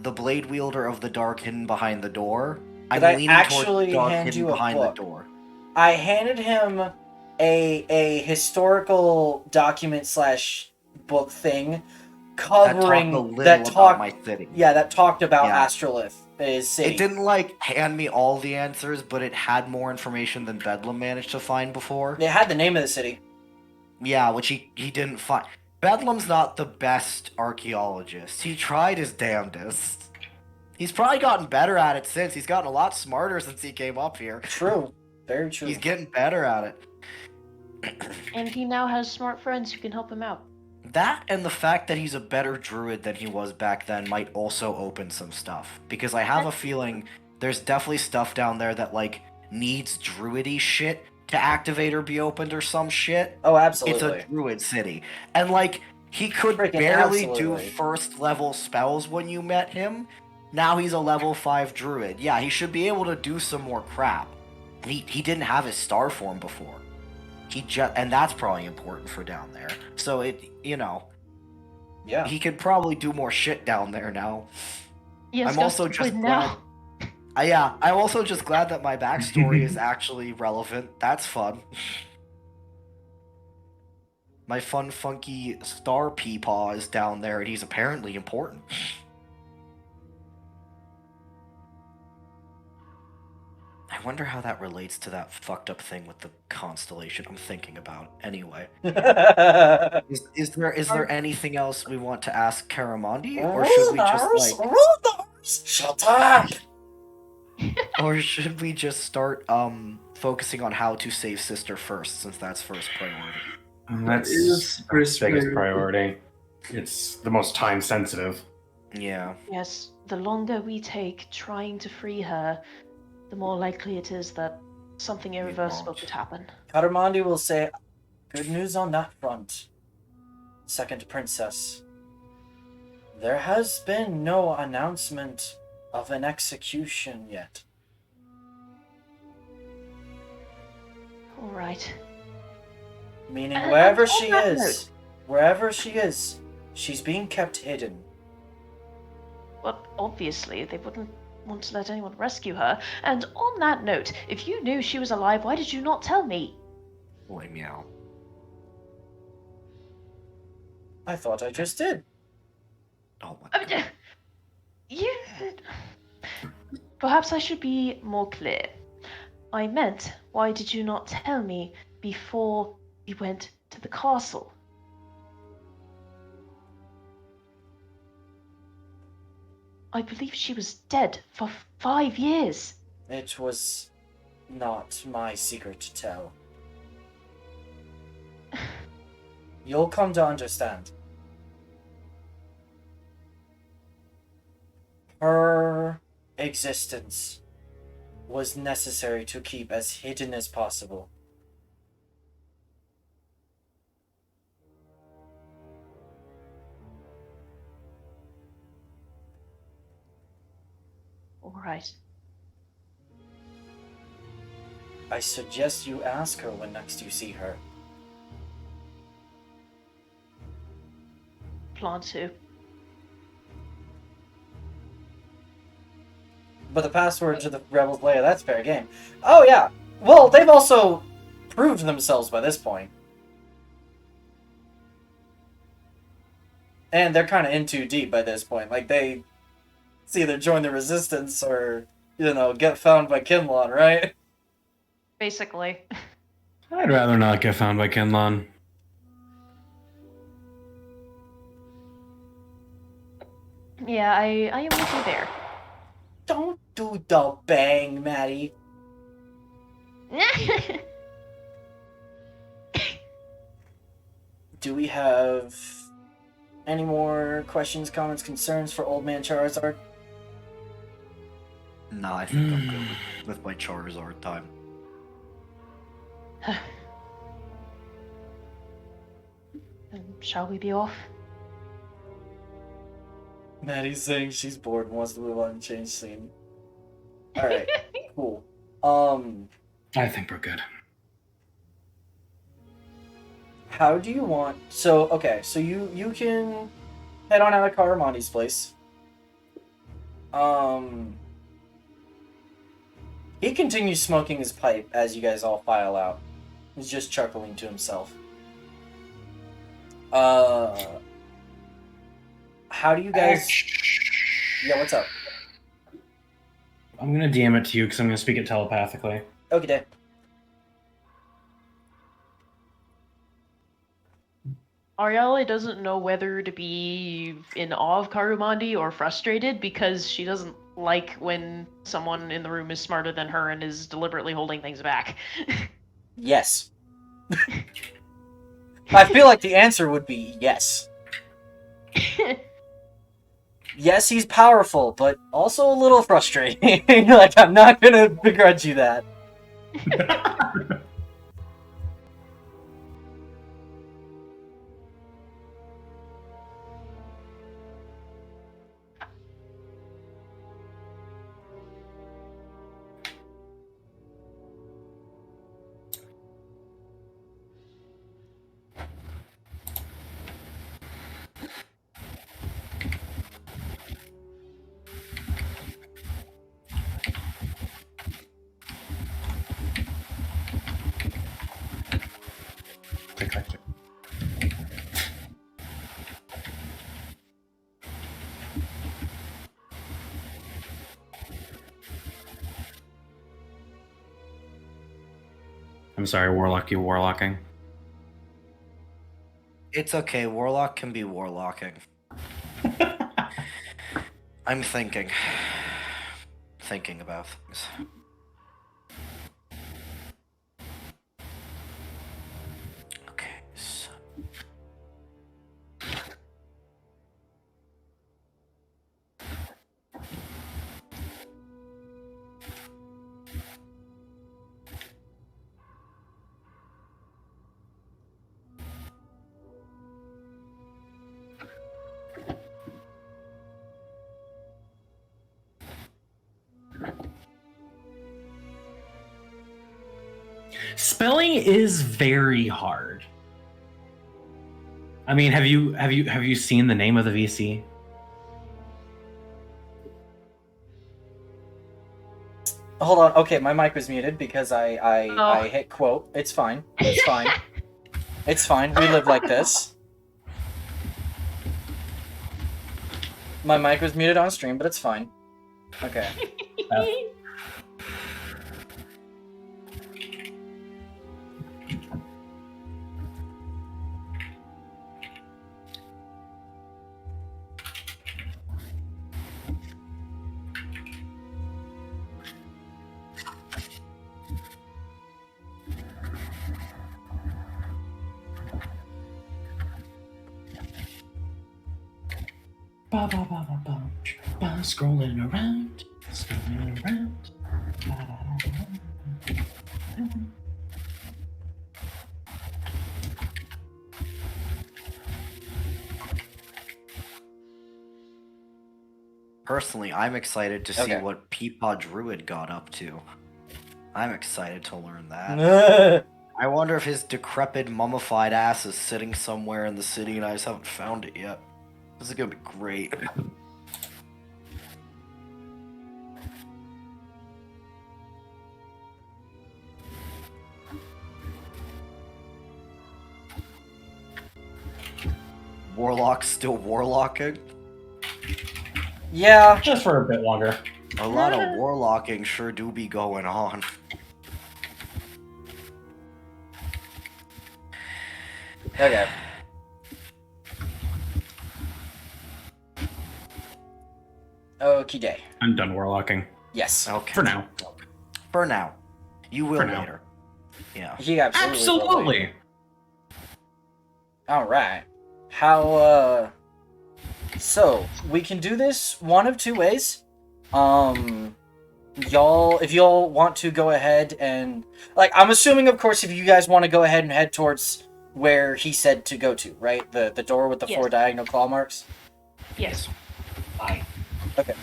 the Blade Wielder of the Dark hidden behind the door. I'm Did I leaning actually towards Dark hand hidden you a behind book? the door. I handed him a historical document / book thing covering that talked about my city. Yeah, that talked about Yeah. Astrolith, his city. It didn't hand me all the answers, but it had more information than Bedlam managed to find before. It had the name of the city. Yeah, which he didn't find. Bedlam's not the best archaeologist. He tried his damnedest. He's probably gotten better at it since. He's gotten a lot smarter since he came up here. True. Very true. He's getting better at it. And he now has smart friends who can help him out. That and the fact that he's a better druid than he was back then might also open some stuff. Because I have a feeling there's definitely stuff down there that, needs druidy shit to activate or be opened or some shit. Oh, absolutely. It's a druid city. And, he could Freaking barely do absolutely. first level spells when you met him. Now he's a level 5 druid. Yeah, he should be able to do some more crap. He didn't have his star form before. And that's probably important for down there. So Yeah. he could probably do more shit down there now. Yes, I'm also just glad. I'm also just glad that my backstory is actually relevant. That's fun. My fun, funky star peepaw is down there, and he's apparently important. I wonder how that relates to that fucked up thing with the constellation I'm thinking about. Anyway, is there anything else we want to ask Karamandi, or should we just Shut up! or should we just start focusing on how to save sister first, since that's first priority? That's is biggest priority. It's the most time sensitive. Yeah. Yes, the longer we take trying to free her, the more likely it is that something irreversible could happen. Karamandi will say, good news on that front. Second princess. There has been no announcement of an execution yet. All right. Meaning And wherever on she that is, she's being kept hidden. But obviously, they wouldn't want to let anyone rescue her. And on that note, if you knew she was alive, why did you not tell me? Boy, meow. I thought I just did. Oh my I mean, god. you... Perhaps I should be more clear. I meant, why did you not tell me before we went to the castle? I believe she was dead for 5 years. It was not my secret to tell. You'll come to understand. Her existence was necessary to keep as hidden as possible. All right. I suggest you ask her when next you see her. Plan to. but the password to the Rebels layer, that's fair game. Oh, yeah. Well, they've also proved themselves by this point. And they're kind of in too deep by this point. Like, it's either join the Resistance or, get found by Kinlaw, right? Basically. I'd rather not get found by Kinlan. Yeah, I am with you there. Don't do the bang, Maddie. Do we have any more questions, comments, concerns for Old Man Charizard? Nah, I think I'm good with my Charizard time. Shall we be off? Maddie's saying she's bored and wants to move on and change scene. Alright, cool. I think we're good. How do you want... So you can head on out of Karamandi's place. He continues smoking his pipe as you guys all file out. He's just chuckling to himself. How do you guys... Yeah, what's up? I'm gonna DM it to you because I'm gonna speak it telepathically. Okay. Ariella doesn't know whether to be in awe of Karumandi or frustrated because she doesn't like when someone in the room is smarter than her and is deliberately holding things back. Yes. I feel like the answer would be yes. Yes, he's powerful, but also a little frustrating. Like, I'm not gonna begrudge you that. Click, click, click. I'm sorry, Warlock, you warlocking. It's okay, Warlock can be warlocking. I'm thinking about things. Okay, so... Spelling is very hard. I mean, have you seen the name of the VC? Hold on. Okay, my mic was muted because I hit quote. It's fine. It's fine. It's fine. We live like this. My mic was muted on stream, but it's fine. Okay. Scrolling around. Personally, I'm excited to see Okay. what Peapod Druid got up to. I'm excited to learn that. I wonder if his decrepit, mummified ass is sitting somewhere in the city and I just haven't found it yet. This is gonna be great. Warlock's still warlocking? Yeah. Just for a bit longer. A lot of warlocking sure do be going on. Okay. Okie day. I'm done warlocking. Yes. Okay. For now. For now. You will For now. later. Yeah. He absolutely. will wait. Absolutely. All right. How? So we can do this one of two ways. Y'all, if y'all want to go ahead and I'm assuming, of course, if you guys want to go ahead and head towards where he said to go to, right? The door with the Yes. 4 diagonal claw marks. Yes. Fine. Okay.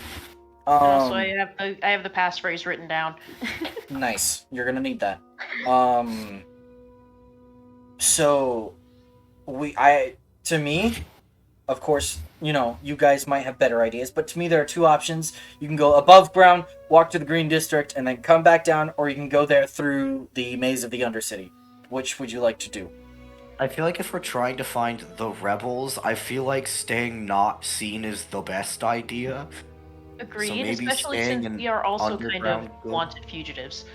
Also, I have the passphrase written down. Nice. You're gonna need that. So, to me, of course, you guys might have better ideas, but to me there are two options. You can go above ground, walk to the Green District, and then come back down, or you can go there through the maze of the Undercity. Which would you like to do? I feel like if we're trying to find the rebels, I feel like staying not seen is the best idea. Agreed, maybe especially staying since in we are also kind underground of good. wanted fugitives.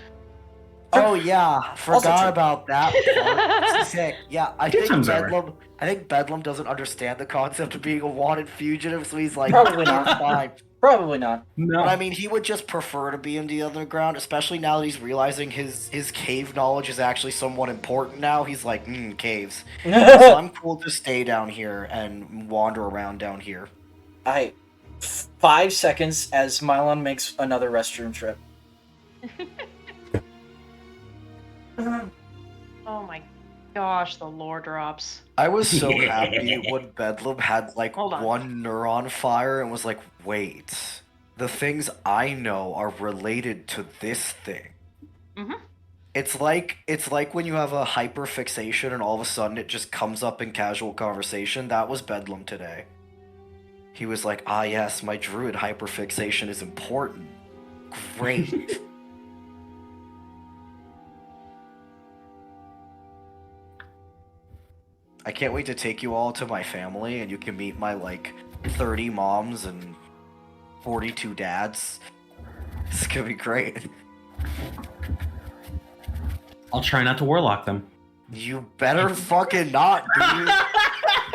Oh yeah, forgot true. about that part. Sick. Yeah, I think times over. Bedlam doesn't understand the concept of being a wanted fugitive, so he's like, Probably not. fine. Probably not. No. But I mean, he would just prefer to be in the underground, especially now that he's realizing his cave knowledge is actually somewhat important now. He's like, caves. So I'm cool to stay down here and wander around down here. 5 seconds as Mylon makes another restroom trip. Oh my gosh, the lore drops. I was so happy when Bedlam had Hold on. one neuron fire and was like, wait, the things I know are related to this thing. Mhm. It's like when you have a hyperfixation and all of a sudden it just comes up in casual conversation. That was Bedlam today. He was like, ah yes, my druid hyperfixation is important. Great. I can't wait to take you all to my family and you can meet my 30 moms and 42 dads. It's gonna be great. I'll try not to warlock them. You better fucking not, dude.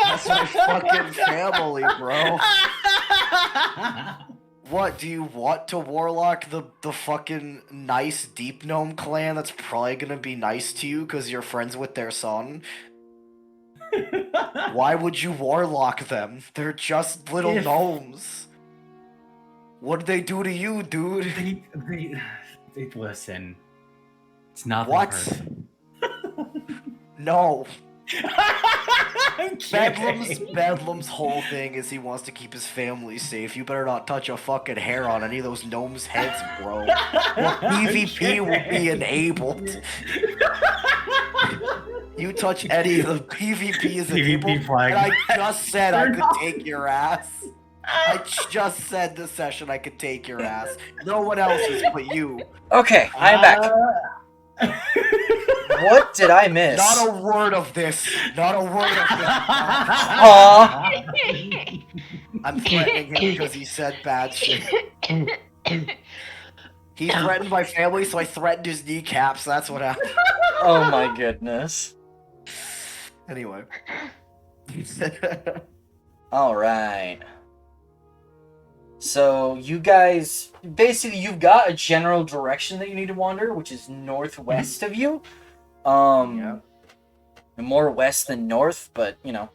That's my fucking family, bro. What, do you want to warlock the fucking nice Deep Gnome clan that's probably gonna be nice to you because you're friends with their son? Why would you warlock them? They're just little gnomes. What'd they do to you, dude? They listen. It's nothing. What? No. Bedlam's whole thing is he wants to keep his family safe. You better not touch a fucking hair on any of those gnomes' heads, bro. Your PvP will be enabled. You touch any of the PvP is enabled, flag. and I just said I could take your ass. I just said this session I could take your ass. No one else is but you. Okay, I am back. What did I miss? Not a word of this. Not a word of this. Aw. I'm threatening him because he said bad shit. He threatened my family, so I threatened his kneecaps. That's what happened. Oh my goodness. Anyway. Alright. So, you guys... Basically, you've got a general direction that you need to wander, which is northwest of you. Yeah. More west than north, but, you're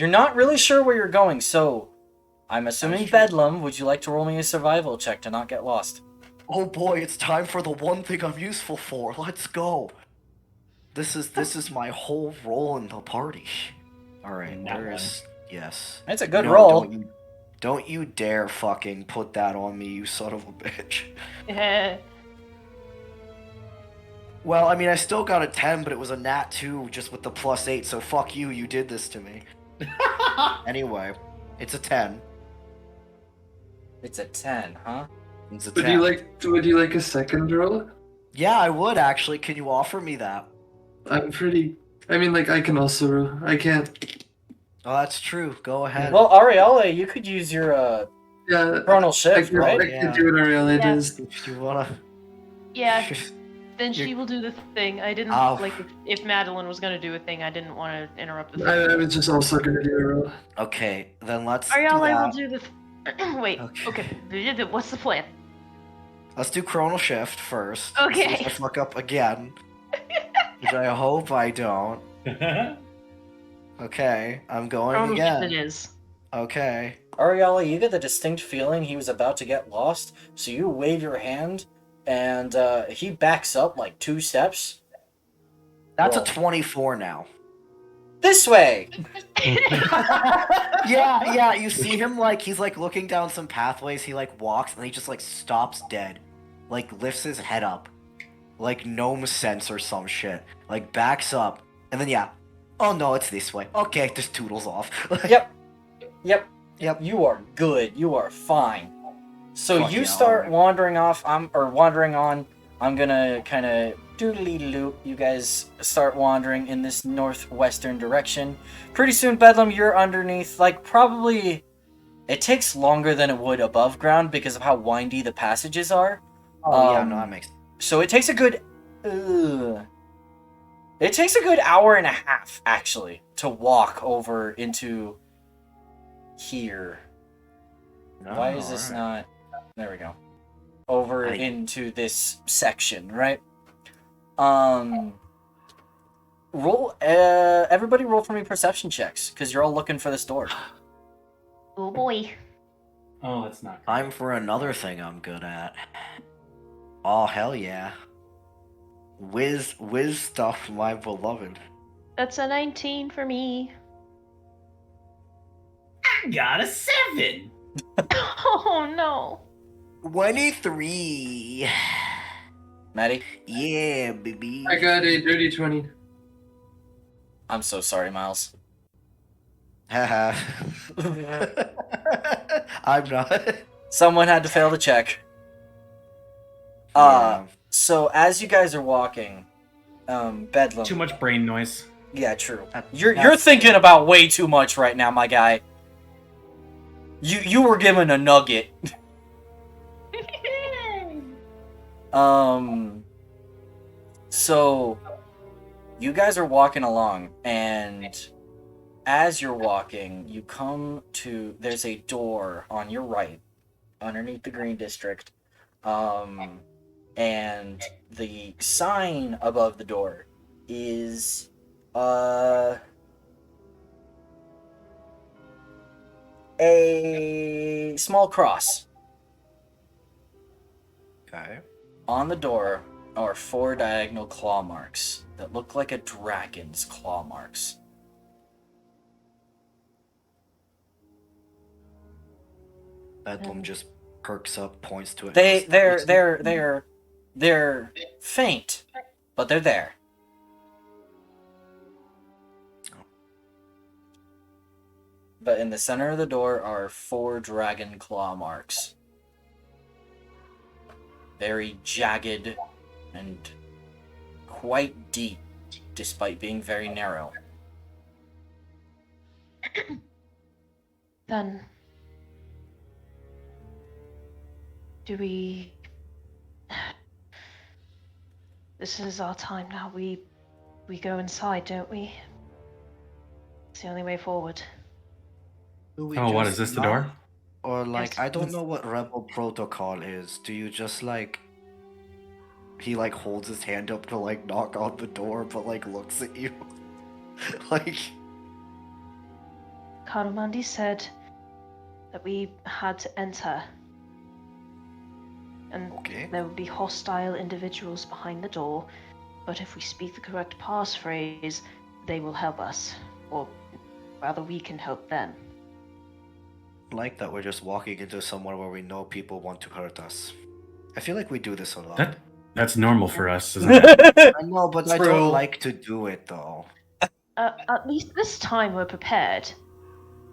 not really sure where you're going, so... I'm assuming Bedlam, would you like to roll me a survival check to not get lost? Oh boy, it's time for the one thing I'm useful for. Let's go. This is my whole role in the party. Alright, where is... Yes. It's a good No, roll. Don't you dare fucking put that on me, you son of a bitch. Well, I mean, I still got a 10, but it was a nat 2 just with the +8, so fuck you, you did this to me. Anyway, it's a 10. It's a 10, huh? It's a Would 10. you like a second roll? Yeah, I would actually. Can you offer me that? I'm pretty I mean, like, I can also. I can't. Oh, that's true. Go ahead. Well, Ariella, you could use your Yeah. chronal I shift, can, right? I can do what Ariel Yeah. is. if you wanna. Yeah, then You're- she will do the thing. I didn't Oh. like if Madeline was gonna do a thing. I didn't want to interrupt the thing. I was just also gonna do a roll. Okay, then let's Ariel, do I will that. do the. Wait. Okay. Okay. What's the plan? Let's do chronal shift first. Okay. See if I fuck up again. Which I hope I don't. Okay, I'm going Chrono again. Shift it is. Okay. Ariella, you get the distinct feeling he was about to get lost, so you wave your hand, and he backs up like 2 steps. That's Roll. a 24 now. This way! Yeah, you see him like he's like looking down some pathways, he like walks and he just like stops dead. Like lifts his head up. Like gnome sense or some shit. Like backs up. And then yeah. Oh no, it's this way. Okay, just toodles off. Yep. Yep. Yep. You are good. You are fine. So Fuck you yeah, start alright. wandering off. Wandering on. I'm gonna kind of doodly-loop. You guys start wandering in this northwestern direction. Pretty soon, Bedlam, you're underneath. Like probably, it takes longer than it would above ground because of how windy the passages are. Oh yeah, no, that makes So it takes a good. It takes a good hour and a half actually to walk over into here. Why is this not? There we go. Over into this section, right? Roll. Everybody, roll for me perception checks because you're all looking for this door. Oh boy. Oh, that's not. time for another thing I'm good at. Oh hell yeah. Whiz stuff, my beloved. That's a 19 for me. I got a 7. Oh no. 23. Maddie, Yeah, baby. I got a dirty 20. I'm so sorry, Miles. Haha. I'm not. Someone had to fail the check. Yeah. So as you guys are walking, Bedlam. Too much brain noise. Yeah, true. That- You're that's- thinking about way too much right now, my guy. You were given a nugget. So you guys are walking along, and as you're walking, you come to there's a door on your right, underneath the green district, and the sign above the door is a small cross. Okay. On the door are 4 diagonal claw marks that look like a dragon's claw marks. Bedlam just perks up, points to it. They're faint, but they're there. But in the center of the door are 4 dragon claw marks. Very jagged and quite deep, despite being very narrow. Then. Do we. This is our time now. We go inside, don't we? It's the only way forward. Oh, what is this? The door? Or like, Yes. I don't know what rebel protocol is. Do you just like he like holds his hand up to like knock on the door, but like looks at you? Like Karumandi said that we had to enter. And okay. there would be hostile individuals behind the door, but if we speak the correct passphrase, they will help us. Or rather, we can help them. Like that we're just walking into somewhere where we know people want to hurt us. I feel like we do this a lot. That's normal for us, isn't it? I know, but I True. don't like to do it though. At least this time we're prepared.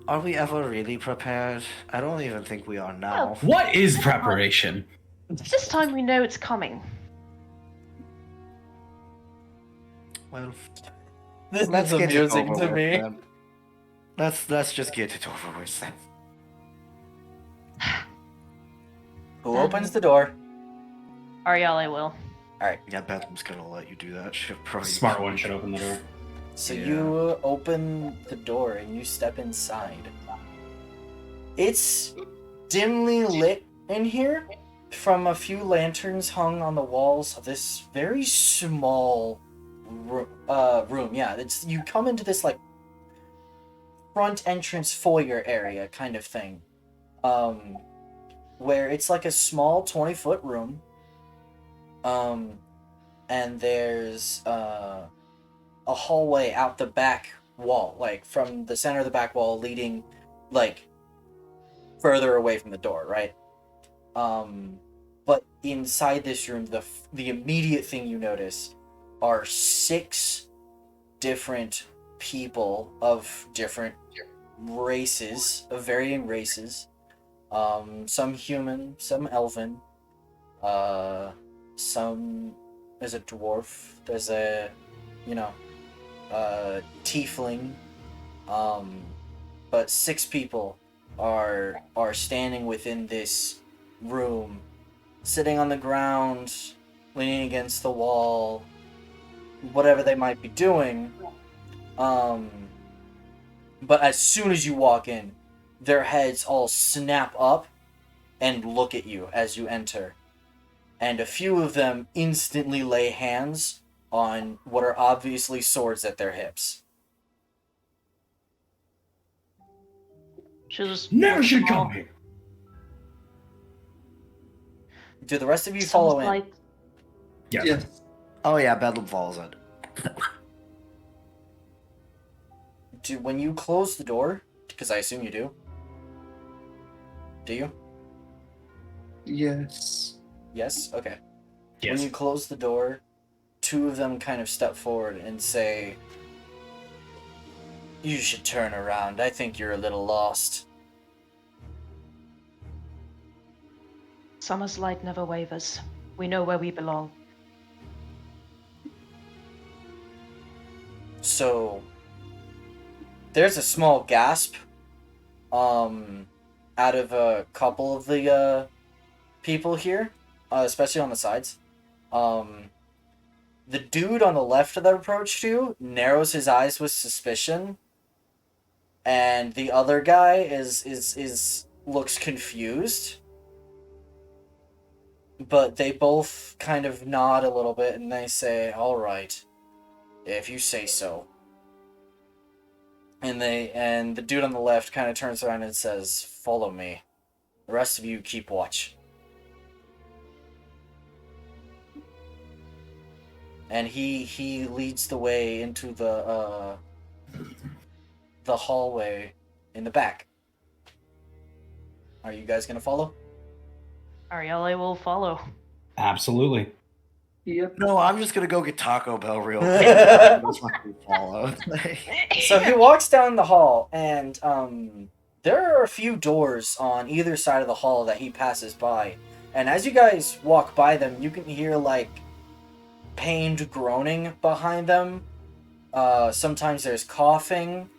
Are we ever really prepared? I don't even think we are now. What is preparation? This time we know it's coming. Well, This Let's is get it amusing over to with, me. then. Let's just get it over with then. Who opens the door? Ariale will. Yeah, Betham's gonna let you do that. Should probably Smart one should open the door. So Yeah. you open the door and you step inside. It's dimly lit in here from a few lanterns hung on the walls of this very small room. Yeah, it's you come into this like front entrance foyer area kind of thing, where it's like a small 20-foot room, and there's a hallway out the back wall, like from the center of the back wall leading like further away from the door, right? But inside this room, the immediate thing you notice are 6 different people of different races, of varying races. Some human, some elven, some there's a dwarf, there's a tiefling, but 6 people are standing within this room, sitting on the ground, leaning against the wall, whatever they might be doing. But as soon as you walk in, their heads all snap up and look at you as you enter. And a few of them instantly lay hands on what are obviously swords at their hips. She'll just Never watch should them all. come here. Do the rest of you Sounds follow in? like Yeah. Yes. Oh yeah, Bedlam follows in. When you close the door, because I assume you do. Do you? Yes. Yes? Okay. Yes. When you close the door, 2 of them kind of step forward and say, "You should turn around. I think you're a little lost." Summer's light never wavers. We know where we belong. So, there's a small gasp out of a couple of the people here, especially on the sides. The dude on the left that approached you narrows his eyes with suspicion, and the other guy is looks confused. But they both kind of nod a little bit and they say, "All right, if you say so." And the dude on the left kind of turns around and says, "Follow me. The rest of you keep watch." And he leads the way into the hallway in the back. Are you guys gonna follow? Ariale will follow. Absolutely. Yep. No, I'm just gonna go get Taco Bell real quick. That's what we follow. So he walks down the hall, and there are a few doors on either side of the hall that he passes by. And as you guys walk by them, you can hear like pained groaning behind them. Sometimes there's coughing,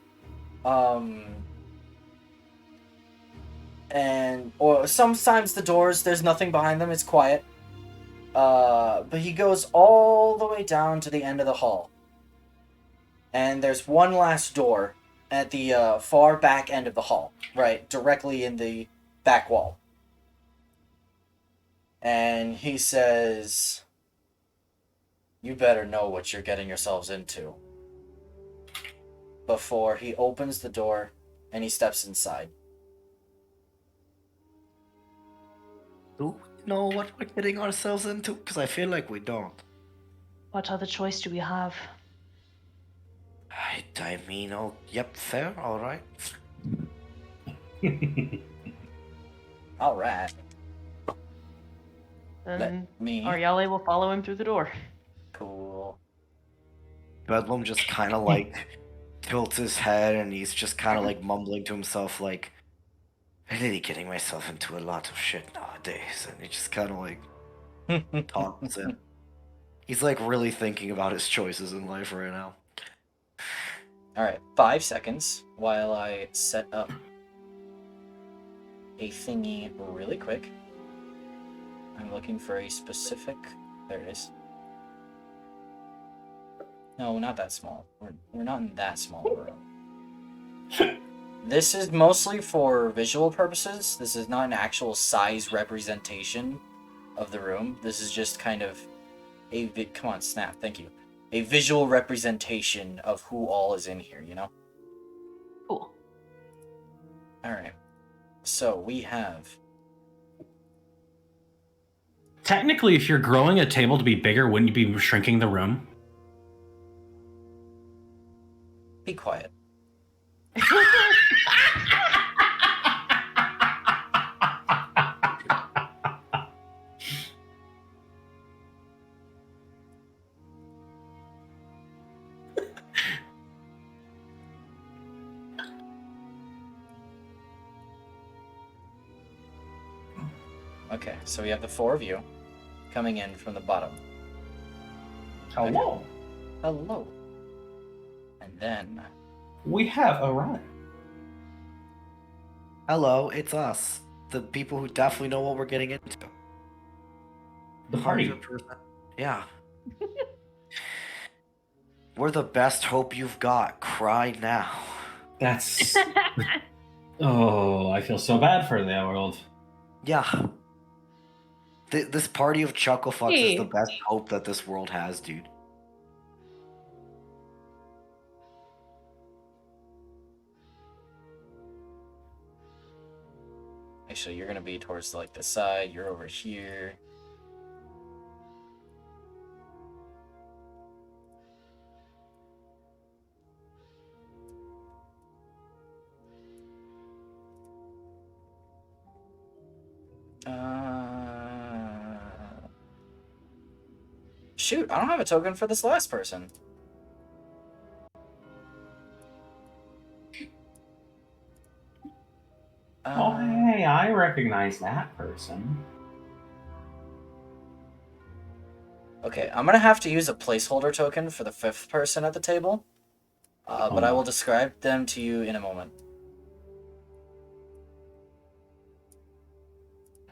or sometimes the doors there's nothing behind them; it's quiet. But he goes all the way down to the end of the hall. And there's one last door at the far back end of the hall, right, directly in the back wall. And he says, "You better know what you're getting yourselves into," before he opens the door and he steps inside. Do we know what we're getting ourselves into? Because I feel like we don't. What other choice do we have? I mean, oh, yep, fair, all right. All right. Then Let me. Ariale will follow him through the door. Cool. Bedlam just kind of like tilts his head and he's just kind of like mumbling to himself, like, "I'm really getting myself into a lot of shit nowadays." And he just kind of like talks and he's like really thinking about his choices in life right now. Alright, 5 seconds while I set up a thingy really quick. I'm looking for a specific... There it is. No, not that small. We're not in that small a room. This is mostly for visual purposes. This is not an actual size representation of the room. This is just kind of a... Come on, snap. Thank you. A visual representation of who all is in here, you know? Cool. Alright. So, we have... Technically, if you're growing a table to be bigger, wouldn't you be shrinking the room? Be quiet. Okay, so we have the 4 of you coming in from the bottom. Hello. Hello. And then... We have arrived. Hello, it's us. The people who definitely know what we're getting into. The party. 100%. Yeah. We're the best hope you've got. Cry now. That's. Oh, I feel so bad for the world. Yeah. This party of chuckle fucks is Hey. the best hope that this world has, dude. Actually, you're gonna be towards, like, the side. You're over here. Shoot, I don't have a token for this last person. Oh, hey, I recognize that person. Okay, I'm gonna have to use a placeholder token for the 5th person at the table. But I will describe them to you in a moment.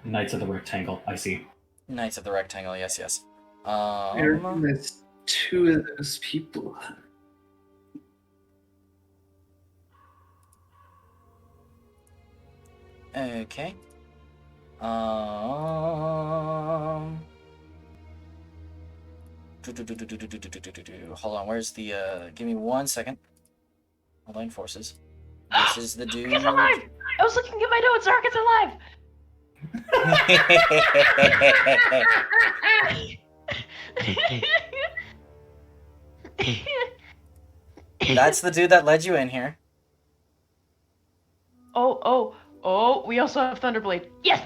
Knights of the Rectangle, I see. Knights of the Rectangle, yes, yes. I recognize 2 of those people. Okay. Hold on, where's the, give me 1 second. Line forces. This is the dude. He's alive! I was looking at my notes, Ark is alive! That's the dude that led you in here. Oh, we also have Thunderblade. Yes!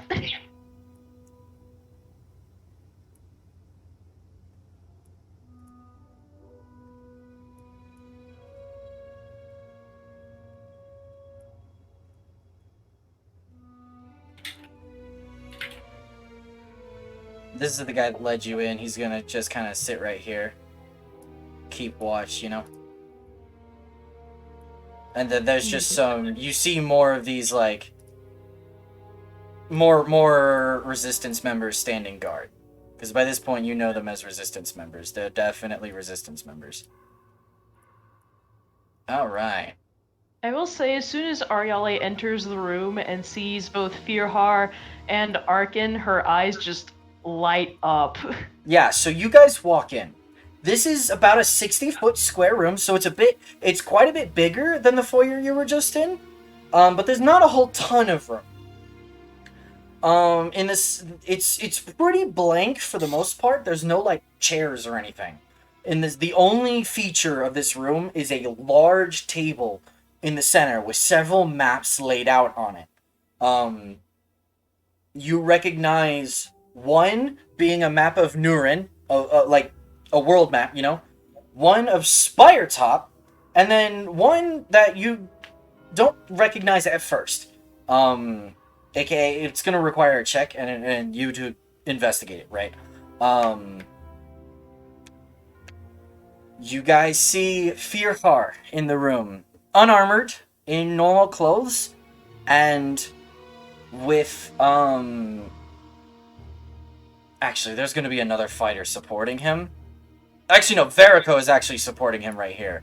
This is the guy that led you in. He's gonna just kind of sit right here. Keep watch, you know? And then there's just some... You see more of these, like... More Resistance members standing guard. Because by this point, you know them as Resistance members. They're definitely Resistance members. Alright. I will say, as soon as Ariale enters the room and sees both Firhar and Arkin, her eyes just light up. Yeah, so you guys walk in. This is about a 60-foot square room, so it's quite a bit bigger than the foyer you were just in. But there's not a whole ton of room. In this, it's pretty blank for the most part. There's no, like, chairs or anything. The only feature of this room is a large table in the center with several maps laid out on it. You recognize one being a map of Nurin, like a world map, you know? One of Spiretop, and then one that you don't recognize at first. AKA, it's gonna require a check and you to investigate it, right? You guys see Firhar in the room, unarmored, in normal clothes, and with, actually, there's gonna be another fighter supporting him. Actually, no, Verico is actually supporting him right here.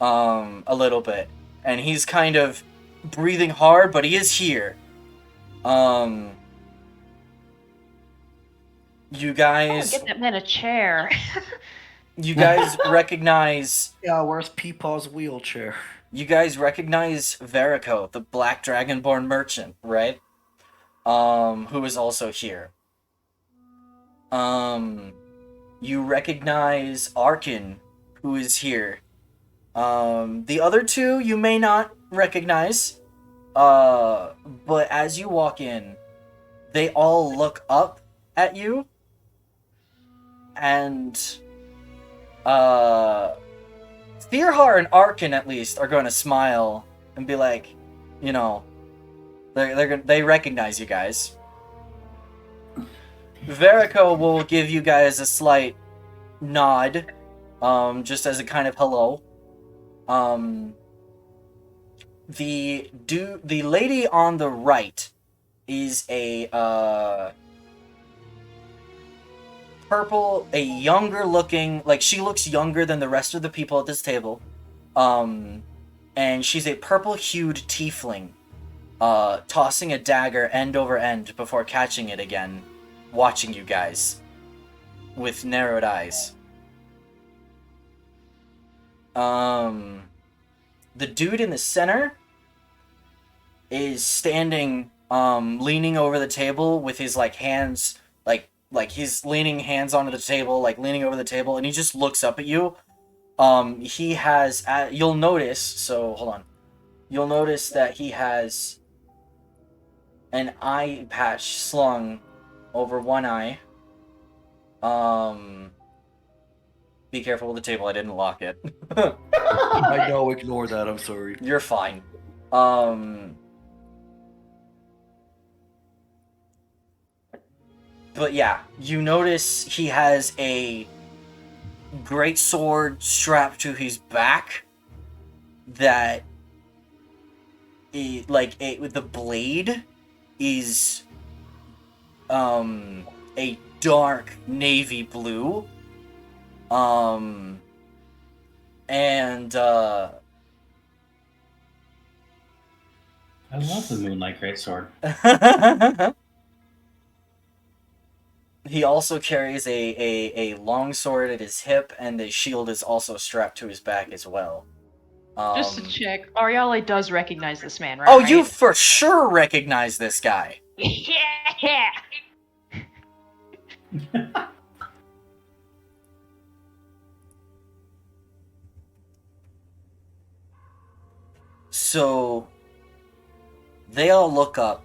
A little bit. And he's kind of breathing hard, but he is here. You guys... Get that man a chair. You guys recognize... Yeah, where's Peepaw's wheelchair? You guys recognize Verico, the Black Dragonborn merchant, right? Who is also here. You recognize Arkin, who is here. The other two you may not recognize. But as you walk in, they all look up at you. And, Firhar and Arkin, at least, are going to smile and be like, you know, they recognize you guys. Verico will give you guys a slight nod, just as a kind of hello. The lady on the right is a younger looking, like she looks younger than the rest of the people at this table. And she's a purple-hued tiefling, tossing a dagger end over end before catching it again, watching you guys with narrowed eyes. The dude in the center is standing, leaning over the table with his, like, hands, like he's leaning hands onto the table, like, leaning over the table, and he just looks up at you. He has, you'll notice, so, hold on. You'll notice that he has an eye patch slung over one eye. Be careful with the table, I didn't lock it. I know, ignore that, I'm sorry. You're fine. But yeah, you notice he has a great sword strapped to his back that the blade is a dark navy blue. And I love the Moonlight Greatsword. He also carries a long sword at his hip, and the shield is also strapped to his back as well. Just to check, Ariale does recognize this man, right? Oh, you for sure recognize this guy. Yeah. So they all look up,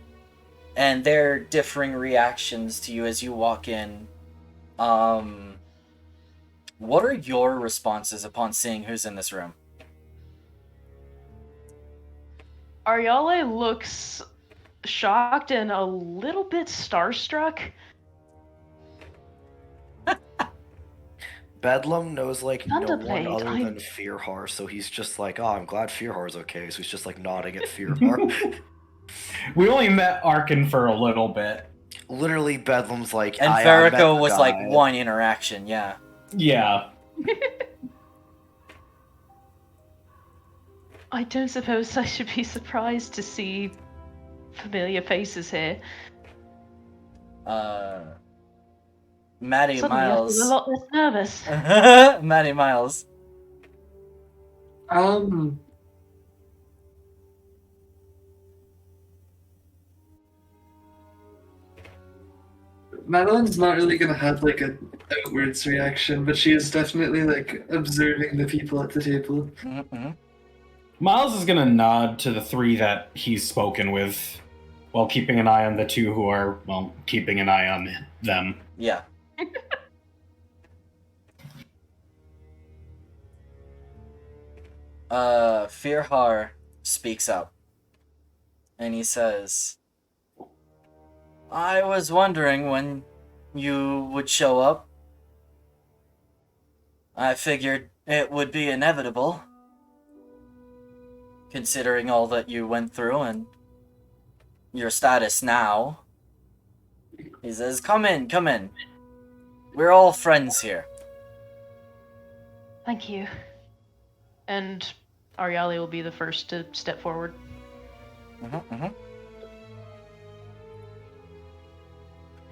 and their differing reactions to you as you walk in. What are your responses upon seeing who's in this room? Ariale looks shocked and a little bit starstruck. Bedlam knows, like, no one Thunderblade, other than Firhar, so he's just like, oh, I'm glad Firhar's okay, so he's just, like, nodding at Firhar. We only met Arkin for a little bit. Literally, Bedlam's like, And I met Verico the was guy. like one interaction, yeah. Yeah. I don't suppose I should be surprised to see familiar faces here. Maddie Suddenly Miles. I feel a lot less nervous. Maddie Miles. Madeline's not really gonna have like a outwards reaction, but she is definitely like observing the people at the table. Mm-hmm. Miles is gonna nod to the three that he's spoken with, while keeping an eye on the two who are, well, keeping an eye on them. Yeah. Firhar speaks up. And he says, I was wondering when you would show up. I figured It would be inevitable, considering all that you went through and your status now. He says, come in, come in. We're all friends here. Thank you. And Ariali will be the first to step forward.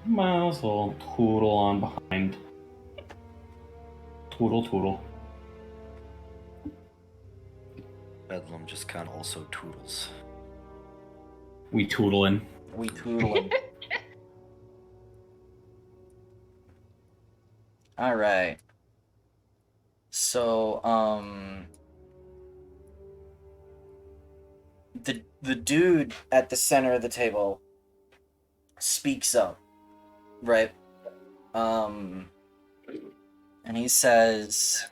Miles will tootle on behind. Tootle. Bedlam just kind of also toodles. We tootling. We tootling. Alright. So, the dude at the center of the table speaks up, right? And he says,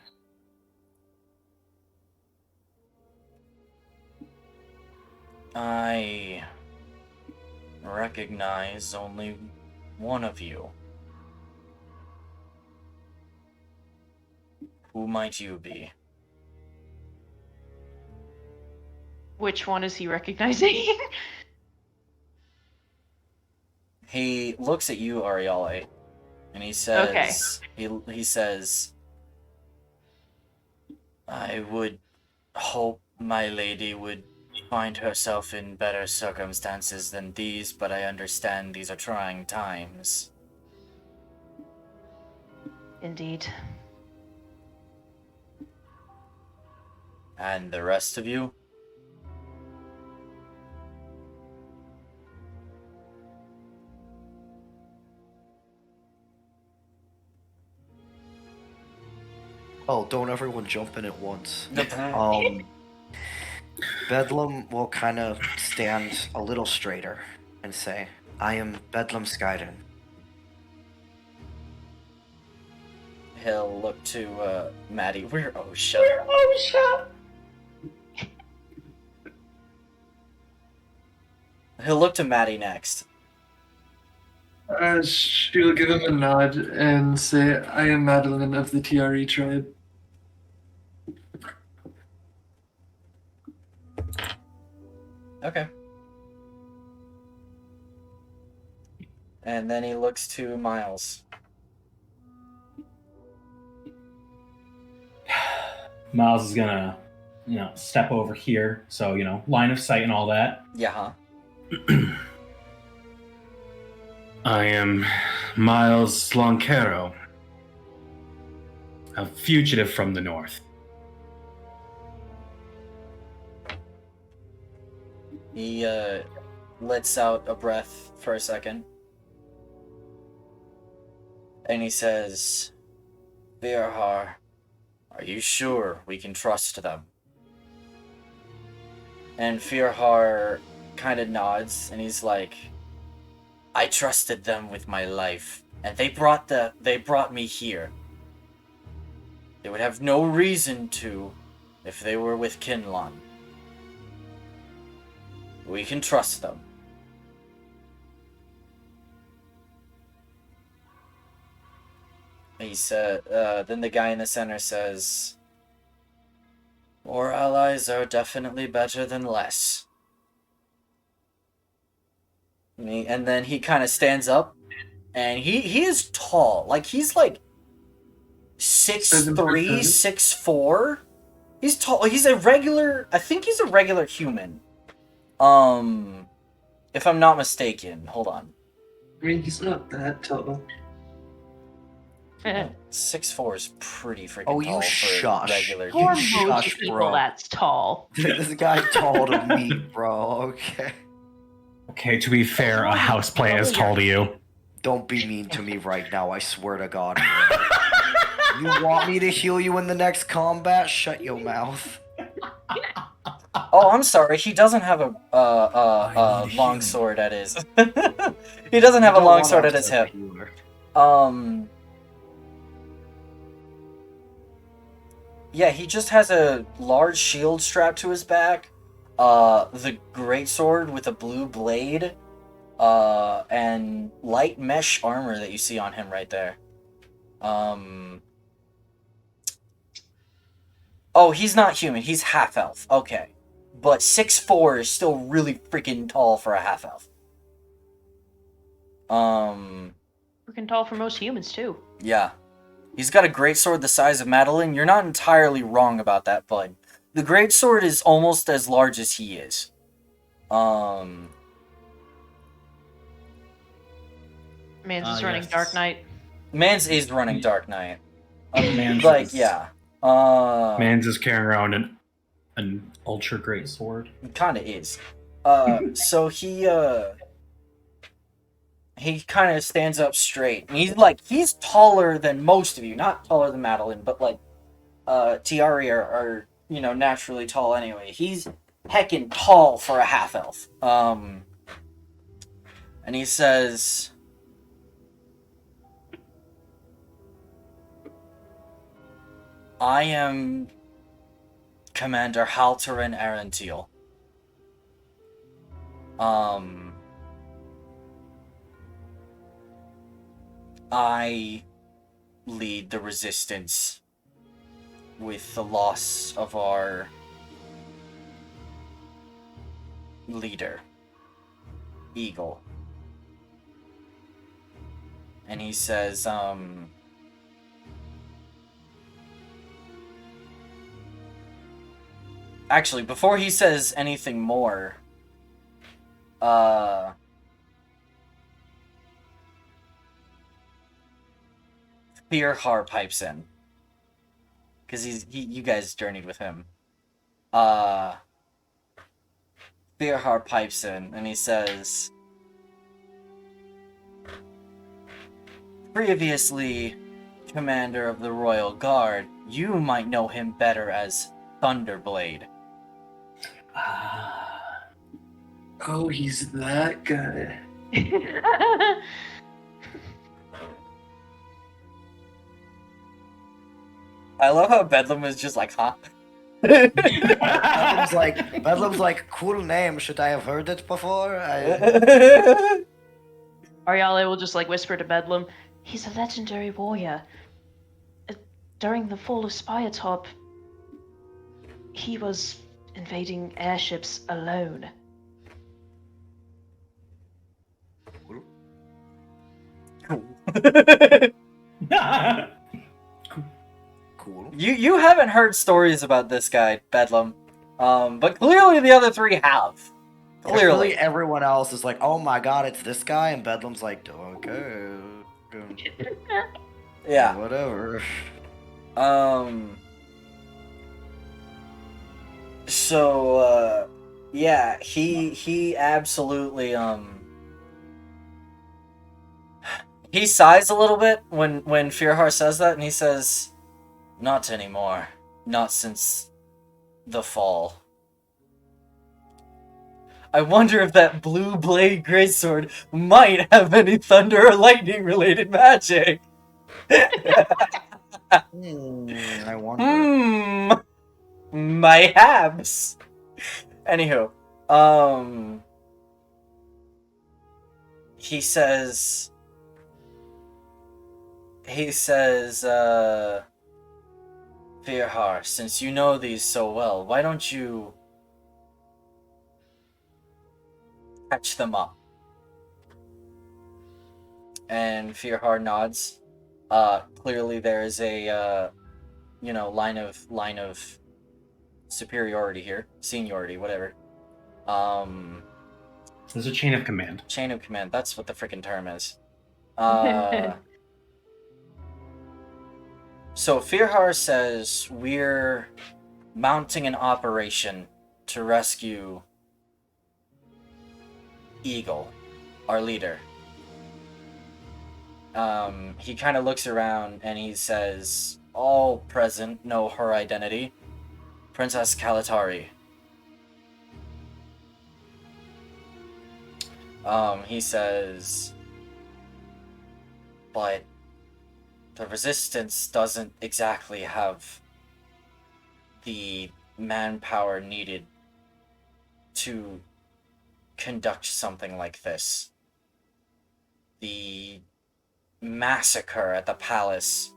I recognize only one of you. Who might you be? Which one is he recognizing? He looks at you, Ariale, and he says, he says, I would hope my lady would find herself in better circumstances than these, but I understand these are trying times. Indeed. And the rest of you? Oh, don't everyone jump in at once. Bedlam will kind of stand a little straighter and say, I am Bedlam Skyden. He'll look to Maddie. We're OSHA. He'll look to Maddie next. She'll give him a nod and say, I am Madeline of the TRE tribe. Okay. And then he looks to Miles. Miles is gonna, step over here. So, line of sight and all that. Yeah, I am Miles Loncero, a fugitive from the north. He lets out a breath for a second. And he says, Virhar, are you sure we can trust them? And Virhar kind of nods, and he's like, I trusted them with my life, and they brought me here. They would have no reason to if they were with Kinlan. We can trust them. He said, then the guy in the center says, more allies are definitely better than less. And then he kind of stands up, and he is tall. Like, he's like 6'3", 6'4". He's tall. He's a regular, I think he's a regular human. If I'm not mistaken. Hold on. I mean, he's not that tall. 6'4" is pretty freaking Oh, tall you for shush. regular For humans. shush, most people, bro. that's tall. This guy tall to me, bro. Okay. Okay, to be fair, a houseplant is tall to you. Don't be mean to me right now, I swear to God. You want me to heal you in the next combat? Shut your mouth. Oh, I'm sorry. He doesn't have a long sword at his. He doesn't have a long sword at his hip. Yeah, he just has a large shield strapped to his back. The greatsword with a blue blade. And light mesh armor that you see on him right there. Oh, he's not human. He's half elf. Okay. But 6'4" is still really freaking tall for a half elf. Freaking tall for most humans too. Yeah. He's got a greatsword the size of Madeline. You're not entirely wrong about that, bud. The greatsword is almost as large as he is. Man's is running Yes. Dark Knight. Mans is running Dark Knight. Mans Like, is- yeah. Mans is carrying around an ultra great sword. Kinda is. So he kind of stands up straight. And he's taller than most of you. Not taller than Madeline, but like, Tiari are naturally tall anyway. He's heckin' tall for a half-elf. And he says, I am Commander Halterin Arantiel. I lead the resistance with the loss of our leader, Eagle. And he says, actually, before he says anything more, Fearhar pipes in. Because you guys journeyed with him. Fearhar pipes in, and he says, previously commander of the Royal Guard, you might know him better as Thunderblade. Oh, he's that guy. I love how Bedlam was just like, huh? Bedlam's like, cool name. Should I have heard it before? Ariale will just like whisper to Bedlam, he's a legendary warrior. During the fall of Spiretop, he was invading airships alone. Cool. You haven't heard stories about this guy, Bedlam. But clearly the other three have. Clearly. Everyone else is like, oh my god, it's this guy, and Bedlam's like, okay. Yeah. Whatever. So, yeah, he absolutely, he sighs a little bit when Fearhar says that, and he says, not anymore. Not since the fall. I wonder if that blue blade greatsword might have any thunder or lightning related magic. I wonder. Mayhaps. Anywho, he says, Fearhar, since you know these so well, why don't you catch them up? And Fearhar nods. Clearly there is a, line of superiority here. Seniority, whatever. There's a chain of command. Chain of command, that's what the freaking term is. So Fearhar says, we're mounting an operation to rescue Eagle, our leader. He kind of looks around and he says, all present know her identity. Princess Kalatari. He says, but the resistance doesn't exactly have the manpower needed to conduct something like this. The massacre at the palace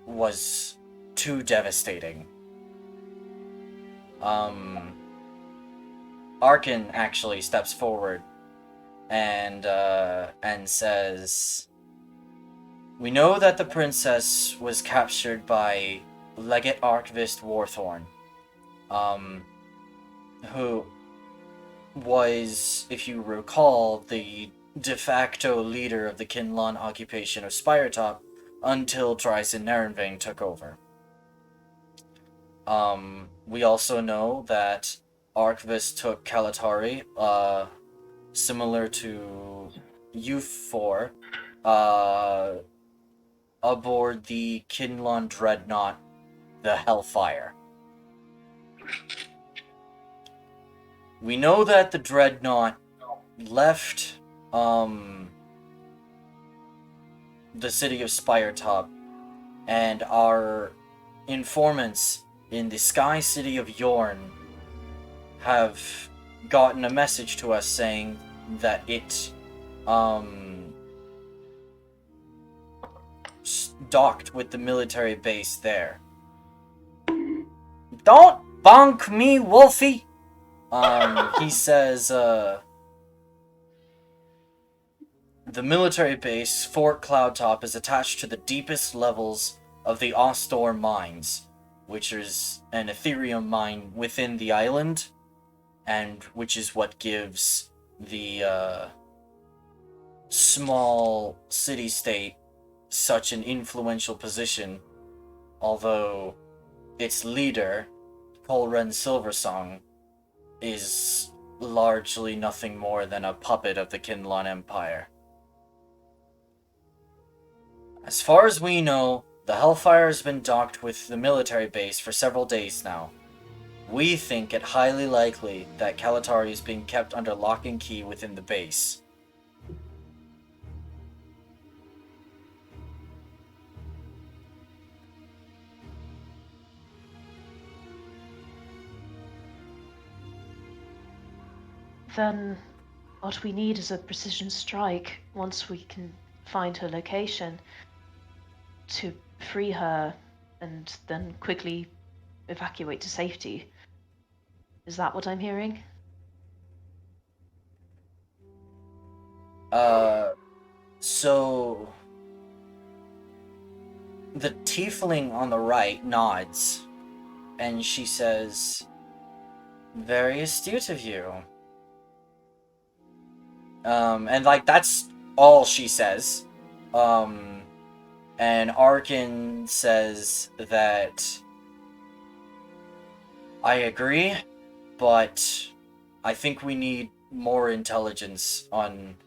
was too devastating. Arkin actually steps forward and says, "We know that the princess was captured by Legate Archivist Warthorn, who was, if you recall, the de facto leader of the Kinlan occupation of Spiretop until Tryson Narenvane took over. We also know that Archivist took Kalatari, similar to U4, aboard the Kinlan Dreadnought, the Hellfire. We know that the Dreadnought left the city of Spiretop, and our informants in the Sky City of Yorn have gotten a message to us saying that it docked with the military base there. Don't bonk me, Wolfie! He says, the military base, Fort Cloudtop, is attached to the deepest levels of the Ostor mines, which is an Ethereum mine within the island, and which is what gives the small city-state such an influential position, although its leader, Colren Silversong, is largely nothing more than a puppet of the Kinlan Empire. As far as we know, the Hellfire has been docked with the military base for several days now. We think it highly likely that Kalatari is being kept under lock and key within the base. Then what we need is a precision strike once we can find her location to free her and then quickly evacuate to safety. Is that what I'm hearing? So the tiefling on the right nods, and she says, "Very astute of you." And like that's all she says. And Arkin says that I agree, but I think we need more intelligence on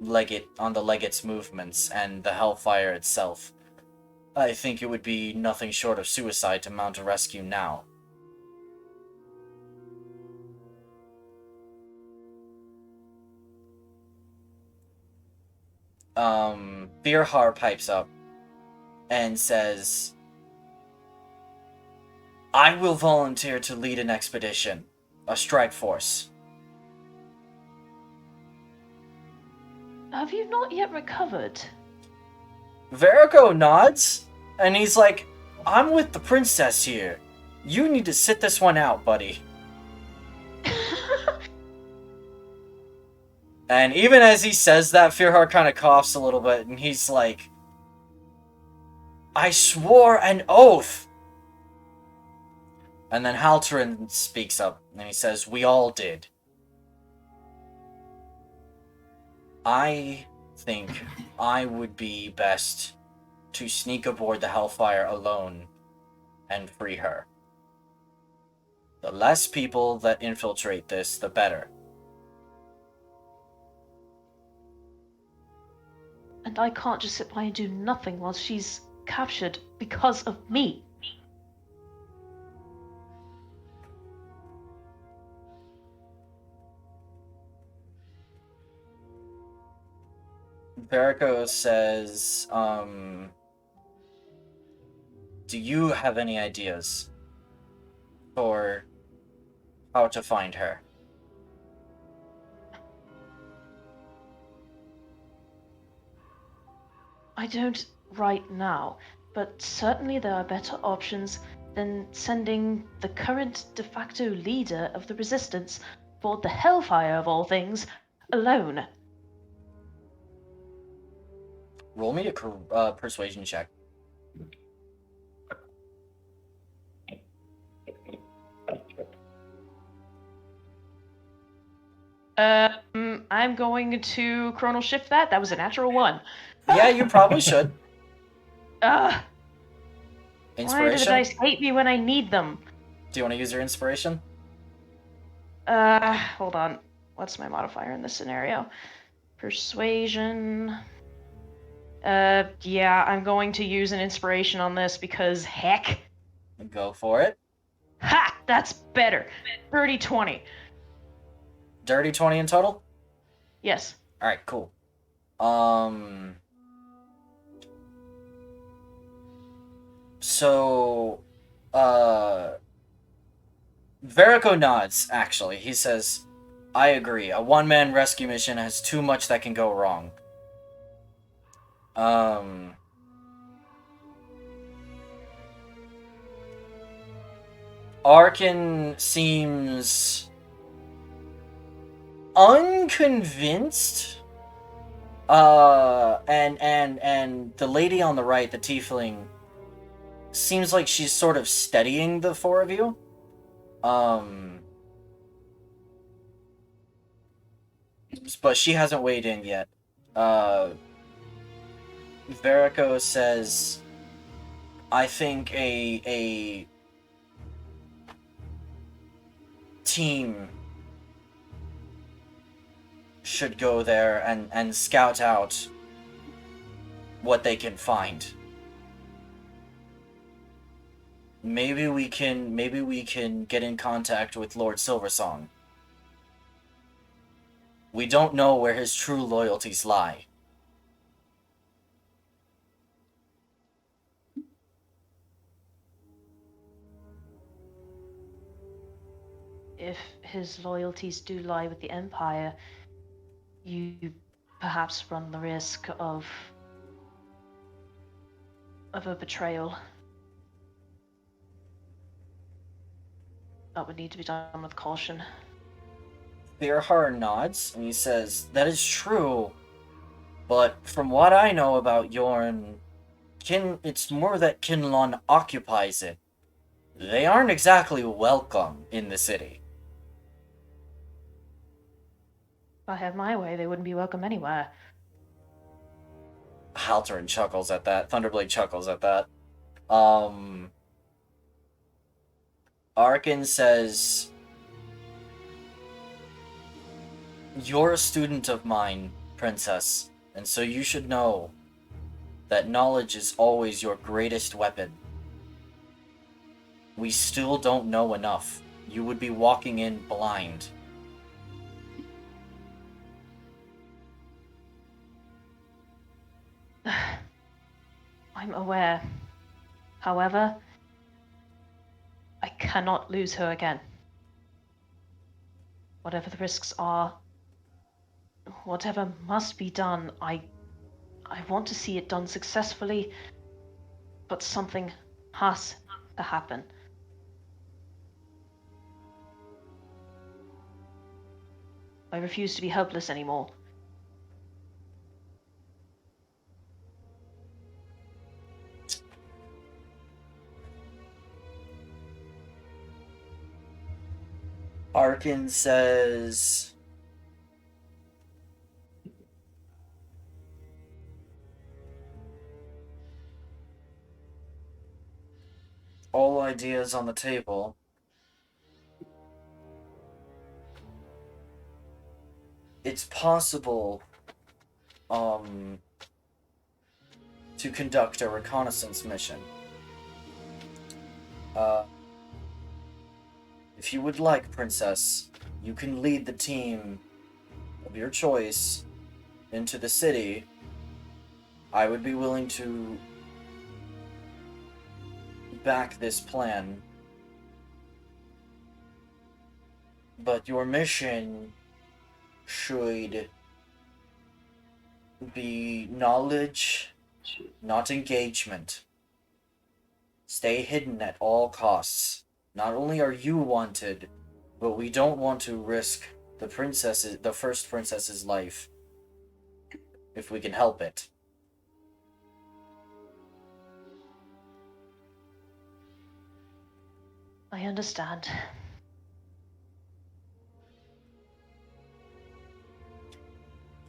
the Legate's movements and the Hellfire itself. I think it would be nothing short of suicide to mount a rescue now. Beerhar pipes up and says, "I will volunteer to lead an expedition, a strike force." Have you not yet recovered? Verico nods, and he's like, "I'm with the princess here. You need to sit this one out, buddy." And even as he says that, Firhar kind of coughs a little bit, and he's like, "I swore an oath!" And then Halterin speaks up, and he says, "We all did." I think I would be best to sneak aboard the Hellfire alone and free her. The less people that infiltrate this, the better. And I can't just sit by and do nothing while she's captured because of me. Verico says, "Do you have any ideas for how to find her?" I don't right now. but certainly there are better options than sending the current de facto leader of the resistance aboard the Hellfire of all things alone. Roll me a persuasion check. I'm going to chronal shift that. That was a natural 1. Yeah, you probably should. Why do the Inspiration? dice hate me when I need them? Do you want to use your inspiration? Hold on. What's my modifier in this scenario? Persuasion. Yeah, I'm going to use an inspiration on this because heck. Go for it. Ha! That's better. Dirty 20. Dirty 20 in total? Yes. Alright, cool. So, Verico nods, actually. He says, I agree. A one-man rescue mission has too much that can go wrong. Arkin seems unconvinced. And the lady on the right, the tiefling, seems like she's sort of steadying the four of you. But she hasn't weighed in yet. Verico says, I think a team should go there and scout out what they can find. Maybe we can get in contact with Lord Silversong. We don't know where his true loyalties lie. If his loyalties do lie with the Empire, you perhaps run the risk of a betrayal. That would need to be done with caution. Beerhar nods, and he says, that is true, but from what I know about Yorn, it's more that Kinlon occupies it. They aren't exactly welcome in the city. If I had my way, they wouldn't be welcome anywhere. Halterin chuckles at that. Thunderblade chuckles at that. Arkin says, you're a student of mine, Princess, and so you should know that knowledge is always your greatest weapon. We still don't know enough. You would be walking in blind. I'm aware. However, I cannot lose her again. Whatever the risks are, whatever must be done, I want to see it done successfully, but something has to happen. I refuse to be helpless anymore. Arkin says, all ideas on the table. It's possible to conduct a reconnaissance mission. If you would like, Princess, you can lead the team of your choice into the city. I would be willing to back this plan. But your mission should be knowledge, not engagement. Stay hidden at all costs. Not only are you wanted, but we don't want to risk the first princess's life, if we can help it. I understand.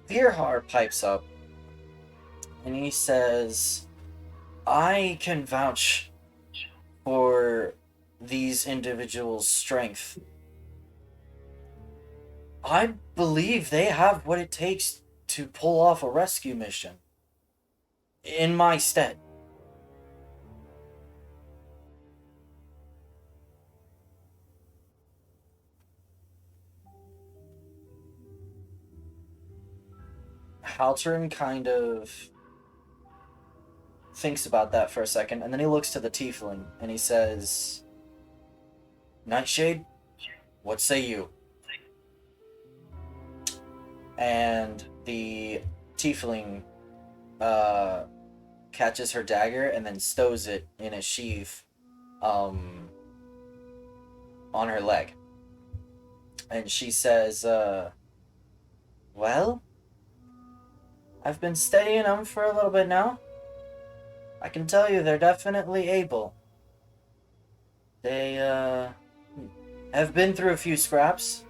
Virhar pipes up, and he says, I can vouch for these individuals' strength. I believe they have what it takes to pull off a rescue mission. In my stead. Haltern kind of thinks about that for a second, and then he looks to the tiefling, and he says, Nightshade, what say you? And the tiefling catches her dagger and then stows it in a sheath on her leg. And she says, well, I've been studying them for a little bit now. I can tell you they're definitely able. They have been through a few scraps.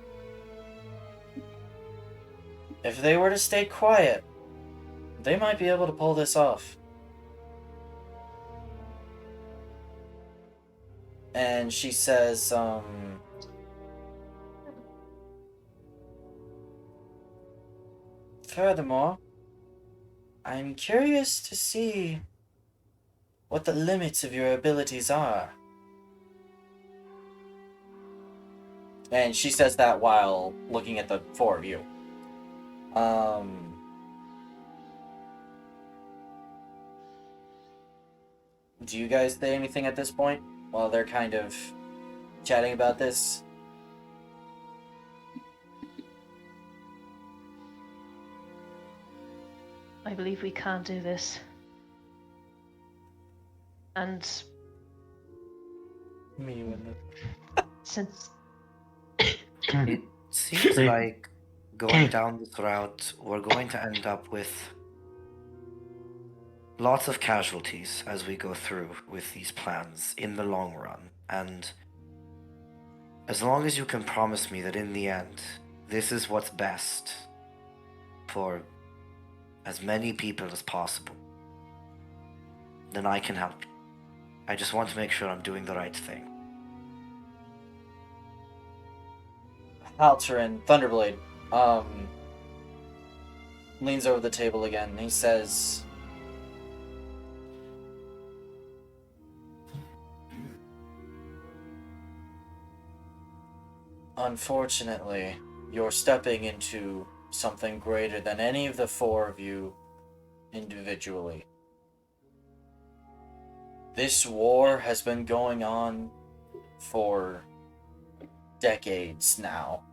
If they were to stay quiet, they might be able to pull this off. And she says, furthermore, I'm curious to see what the limits of your abilities are. And she says that while looking at the four of you. Do you guys say anything at this point while they're kind of chatting about this? I believe we can't do this. And Me with it. since It seems like going down this route, we're going to end up with lots of casualties as we go through with these plans in the long run. And as long as you can promise me that in the end, this is what's best for as many people as possible, then I can help you. I just want to make sure I'm doing the right thing. Halterin, Thunderblade, leans over the table again and he says, unfortunately, you're stepping into something greater than any of the four of you individually. This war has been going on for decades now.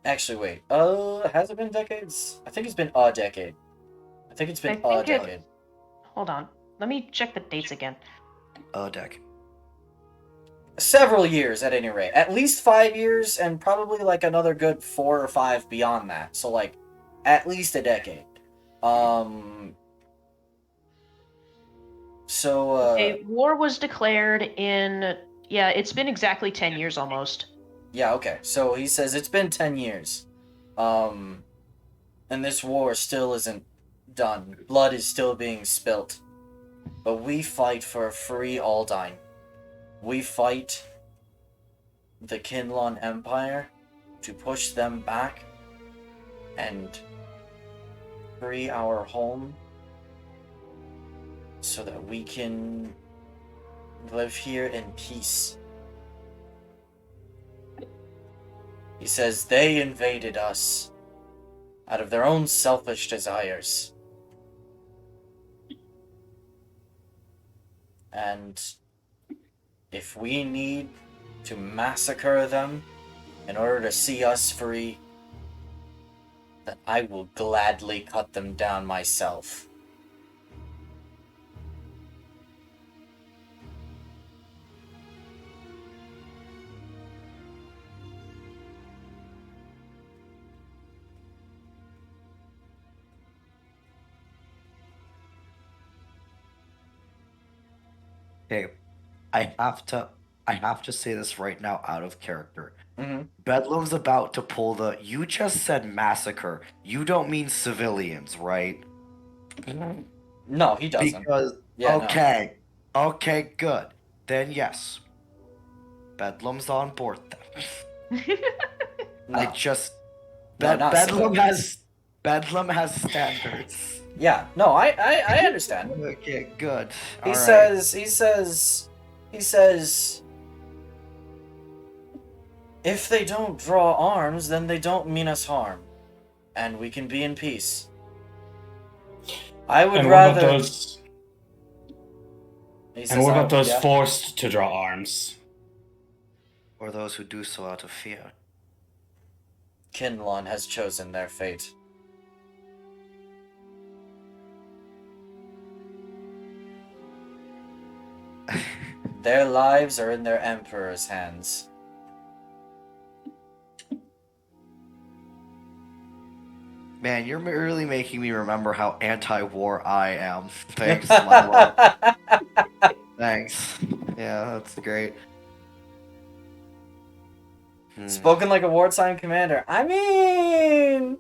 Actually, wait. Has it been decades? I think it's been a decade. I think it's been a decade. Hold on. Let me check the dates again. A deck. Several years at any rate. At least 5 years, and probably like another good 4 or 5 beyond that. So like, at least a decade. Okay, war was declared in... Yeah, it's been exactly 10 years almost. Yeah, okay. So he says it's been 10 years. And this war still isn't done. Blood is still being spilt. But we fight for a free Aldine. We fight the Kinlon Empire to push them back and free our home so that we can live here in peace. He says they invaded us out of their own selfish desires. And if we need to massacre them in order to see us free, then I will gladly cut them down myself. Hey, I have to say this right now out of character. Hmm. Bedlam's about to pull the you just said massacre. You don't mean civilians, right? No, he doesn't. Because Yeah, okay. Okay, good. Then yes. Bedlam's on board then. no. I No. just No, not civilians. Bedlam has standards. Yeah, no, I understand. Okay, good. He All right. says, if they don't draw arms, then they don't mean us harm, and we can be in peace. I would And rather. what about those? He And says, what about those yeah. forced to draw arms? Or those who do so out of fear. Kinlon has chosen their fate. Their lives are in their emperor's hands. Man, you're really making me remember how anti-war I am. Thanks, my love. Thanks. Yeah, that's great. Spoken like a wartime commander. I mean,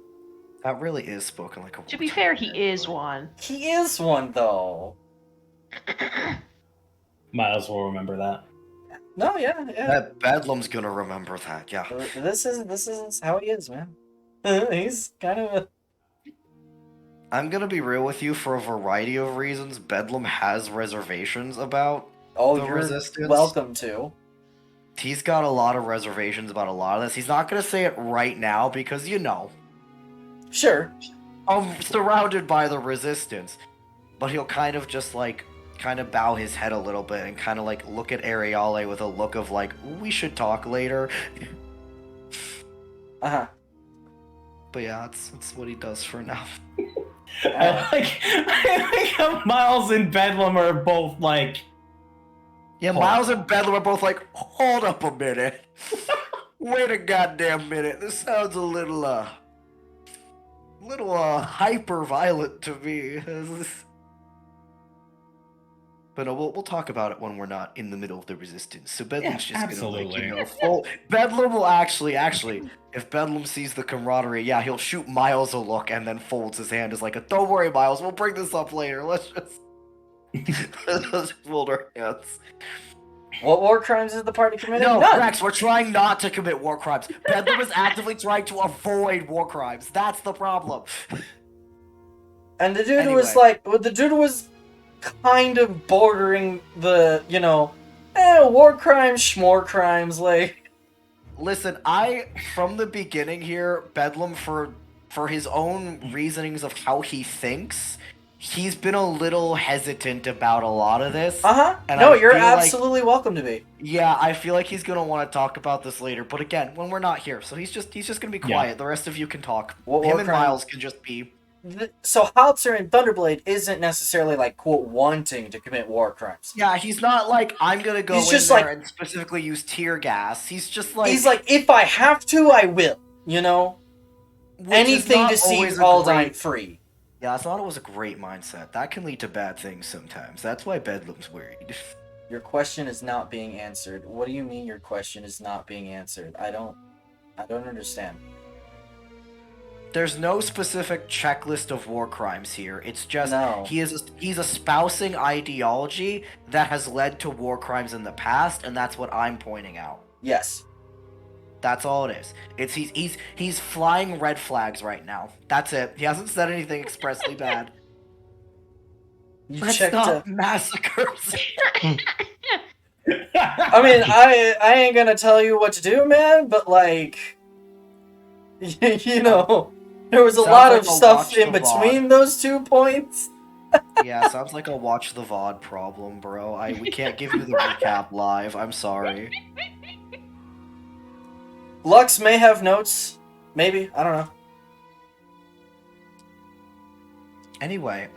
That really is spoken like a To be fair, he is one. he is one though. Miles will remember that. No, yeah. That Bedlam's gonna remember that, yeah. This is how he is, man. He's kind of a... I'm gonna be real with you, for a variety of reasons, Bedlam has reservations about Oh, the you're resistance. welcome to. He's got a lot of reservations about a lot of this. He's not gonna say it right now because, you know, Sure. I'm surrounded by the resistance. But he'll kind of just kind of bow his head a little bit and kind of look at Ariale with a look of we should talk later. Uh-huh. But yeah, that's what he does for now. I like how Miles and Bedlam are both like. Yeah, Hold Miles and Bedlam are both like, hold up a minute. Wait a goddamn minute. This sounds a little hyper violent to me. But no, we'll talk about it when we're not in the middle of the resistance. So Bedlam's just absolutely. gonna Bedlam will actually, if Bedlam sees the camaraderie, yeah, he'll shoot Miles a look and then folds his hand as don't worry, Miles, we'll bring this up later. Let's just fold our hands. What war crimes is the party committing? No, None. Rex, we're trying not to commit war crimes. Bedlam is actively trying to avoid war crimes. That's the problem. And the dude Anyway. was kind of bordering the, war crimes, schmore crimes, Listen, from the beginning here, Bedlam, for his own reasonings of how he thinks, he's been a little hesitant about a lot of this. Uh-huh. And No, I you're feel absolutely welcome to be. Yeah, I feel like he's gonna want to talk about this later. But again, when we're not here, so he's just gonna be quiet. Yeah. The rest of you can talk. What Him war and crime- Miles can just be. So Haltzer and Thunderblade isn't necessarily, quote, wanting to commit war crimes. Yeah, he's not I'm gonna go He's in just there and specifically use tear gas. He's just He's if I have to, I will, which is Anything not to see always a Aldine great- free. Yeah, it's not always a great mindset. That can lead to bad things sometimes. That's why Bedlam's worried. Your question is not being answered. What do you mean your question is not being answered? I don't understand. There's no specific checklist of war crimes here. It's just No. he's espousing ideology that has led to war crimes in the past, and that's what I'm pointing out. Yes. That's all it is. It's he's flying red flags right now. That's it. He hasn't said anything expressly bad. You Let's checked not massacres. I mean, I ain't gonna tell you what to do, man, but there was a Sounds lot like of I'll stuff watch in the between those 2 points. Yeah, sounds like a watch the VOD problem, bro. We can't give you the recap live. I'm sorry. Lux may have notes. Maybe. I don't know. Anyway,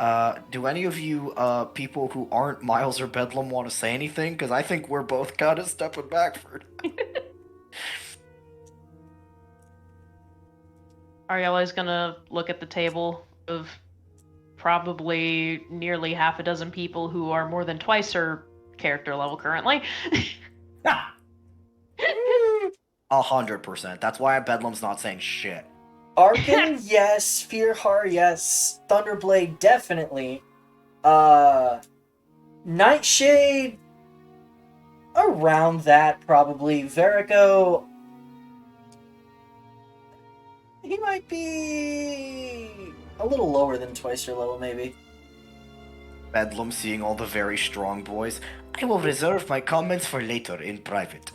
do any of you people who aren't Miles or Bedlam want to say anything? Because I think we're both kind of stepping back for Ariela's gonna look at the table of probably nearly half a dozen people who are more than twice her character level currently. 100%. That's why Bedlam's not saying shit. Arkin, yes. Fearhar, yes. Thunderblade, definitely. Nightshade, around that, probably. Verico, he might be a little lower than twice your level, maybe. Bedlam seeing all the very strong boys. I will reserve my comments for later in private.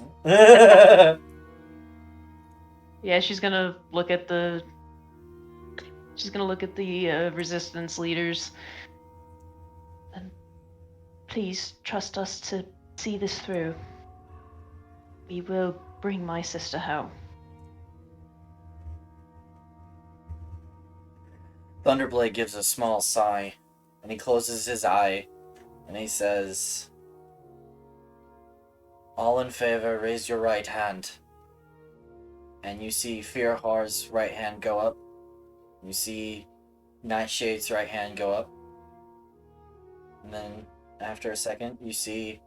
Yeah, she's gonna look at the resistance leaders. And please trust us to see this through. We will bring my sister home. Thunderblade gives a small sigh, and he closes his eye, and he says, "All in favor, raise your right hand." And you see Fearhar's right hand go up. You see Nightshade's right hand go up. And then, after a second, you see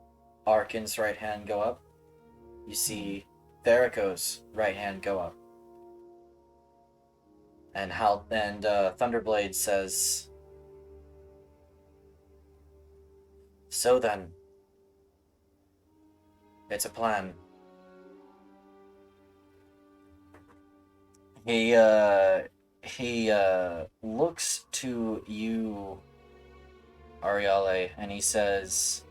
Arkin's right hand go up. You see Verico's right hand go up. And Thunderblade says, "So then, it's a plan." He looks to you, Ariale, and he says,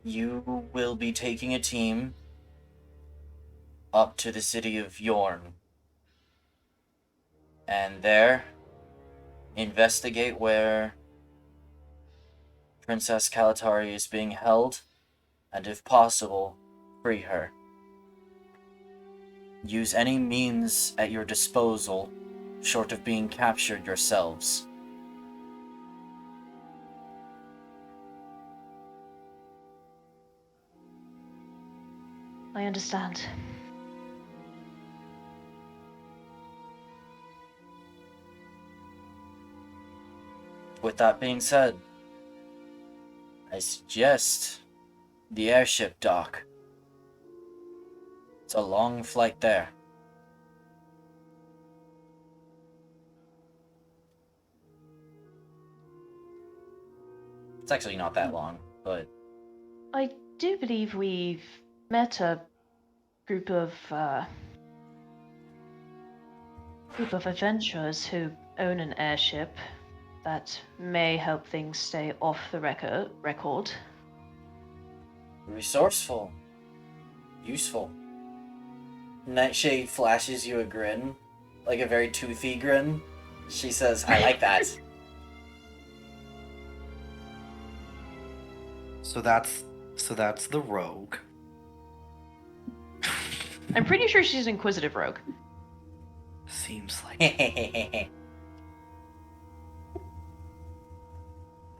"You will be taking a team up to the city of Yorn, and there, investigate where Princess Kalatari is being held, and if possible, free her. Use any means at your disposal, short of being captured yourselves." I understand. With that being said, I suggest the airship dock. It's a long flight there. It's actually not that long, but I do believe we've met a group of adventurers who own an airship that may help things stay off the record. resourceful. Useful. Nightshade flashes you a grin, like a very toothy grin. She says, "I like that." So that's the rogue. I'm pretty sure she's Inquisitive Rogue. Seems like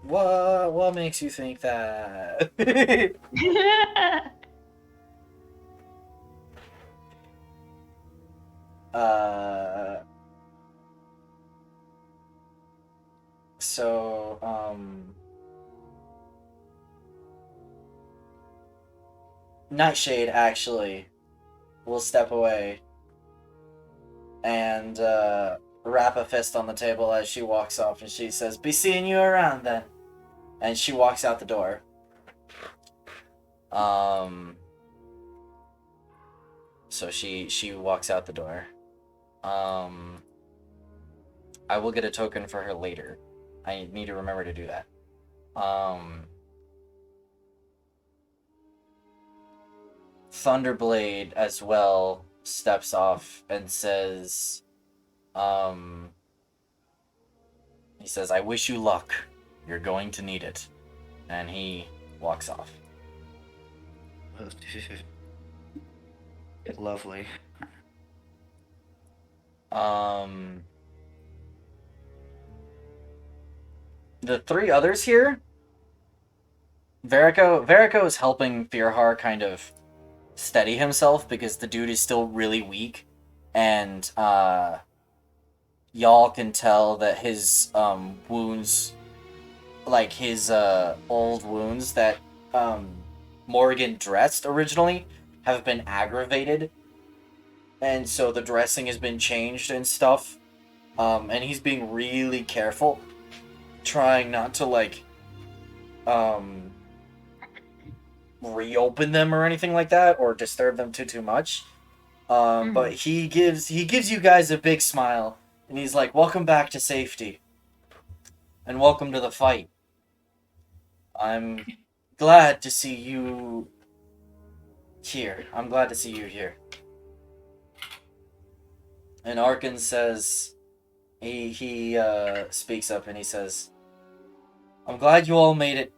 What makes you think that? So, Nightshade actually will step away and rap a fist on the table as she walks off, and she says, "Be seeing you around then." And she walks out the door. So she walks out the door. I will get a token for her later. I need to remember to do that. Thunderblade as well steps off and says, he says, "I wish you luck. You're going to need it." And he walks off. lovely. The three others here, Verico is helping Fearhar kind of steady himself because the dude is still really weak, and y'all can tell that his wounds, like his old wounds that Morgan dressed originally, have been aggravated, and so the dressing has been changed and stuff. And he's being really careful, trying not to like reopen them or anything like that, or disturb them too much. But he gives you guys a big smile, and he's like, "Welcome back to safety, and welcome to the fight. I'm glad to see you here. I'm glad to see you here." And Arkin says, he speaks up and he says, "I'm glad you all made it.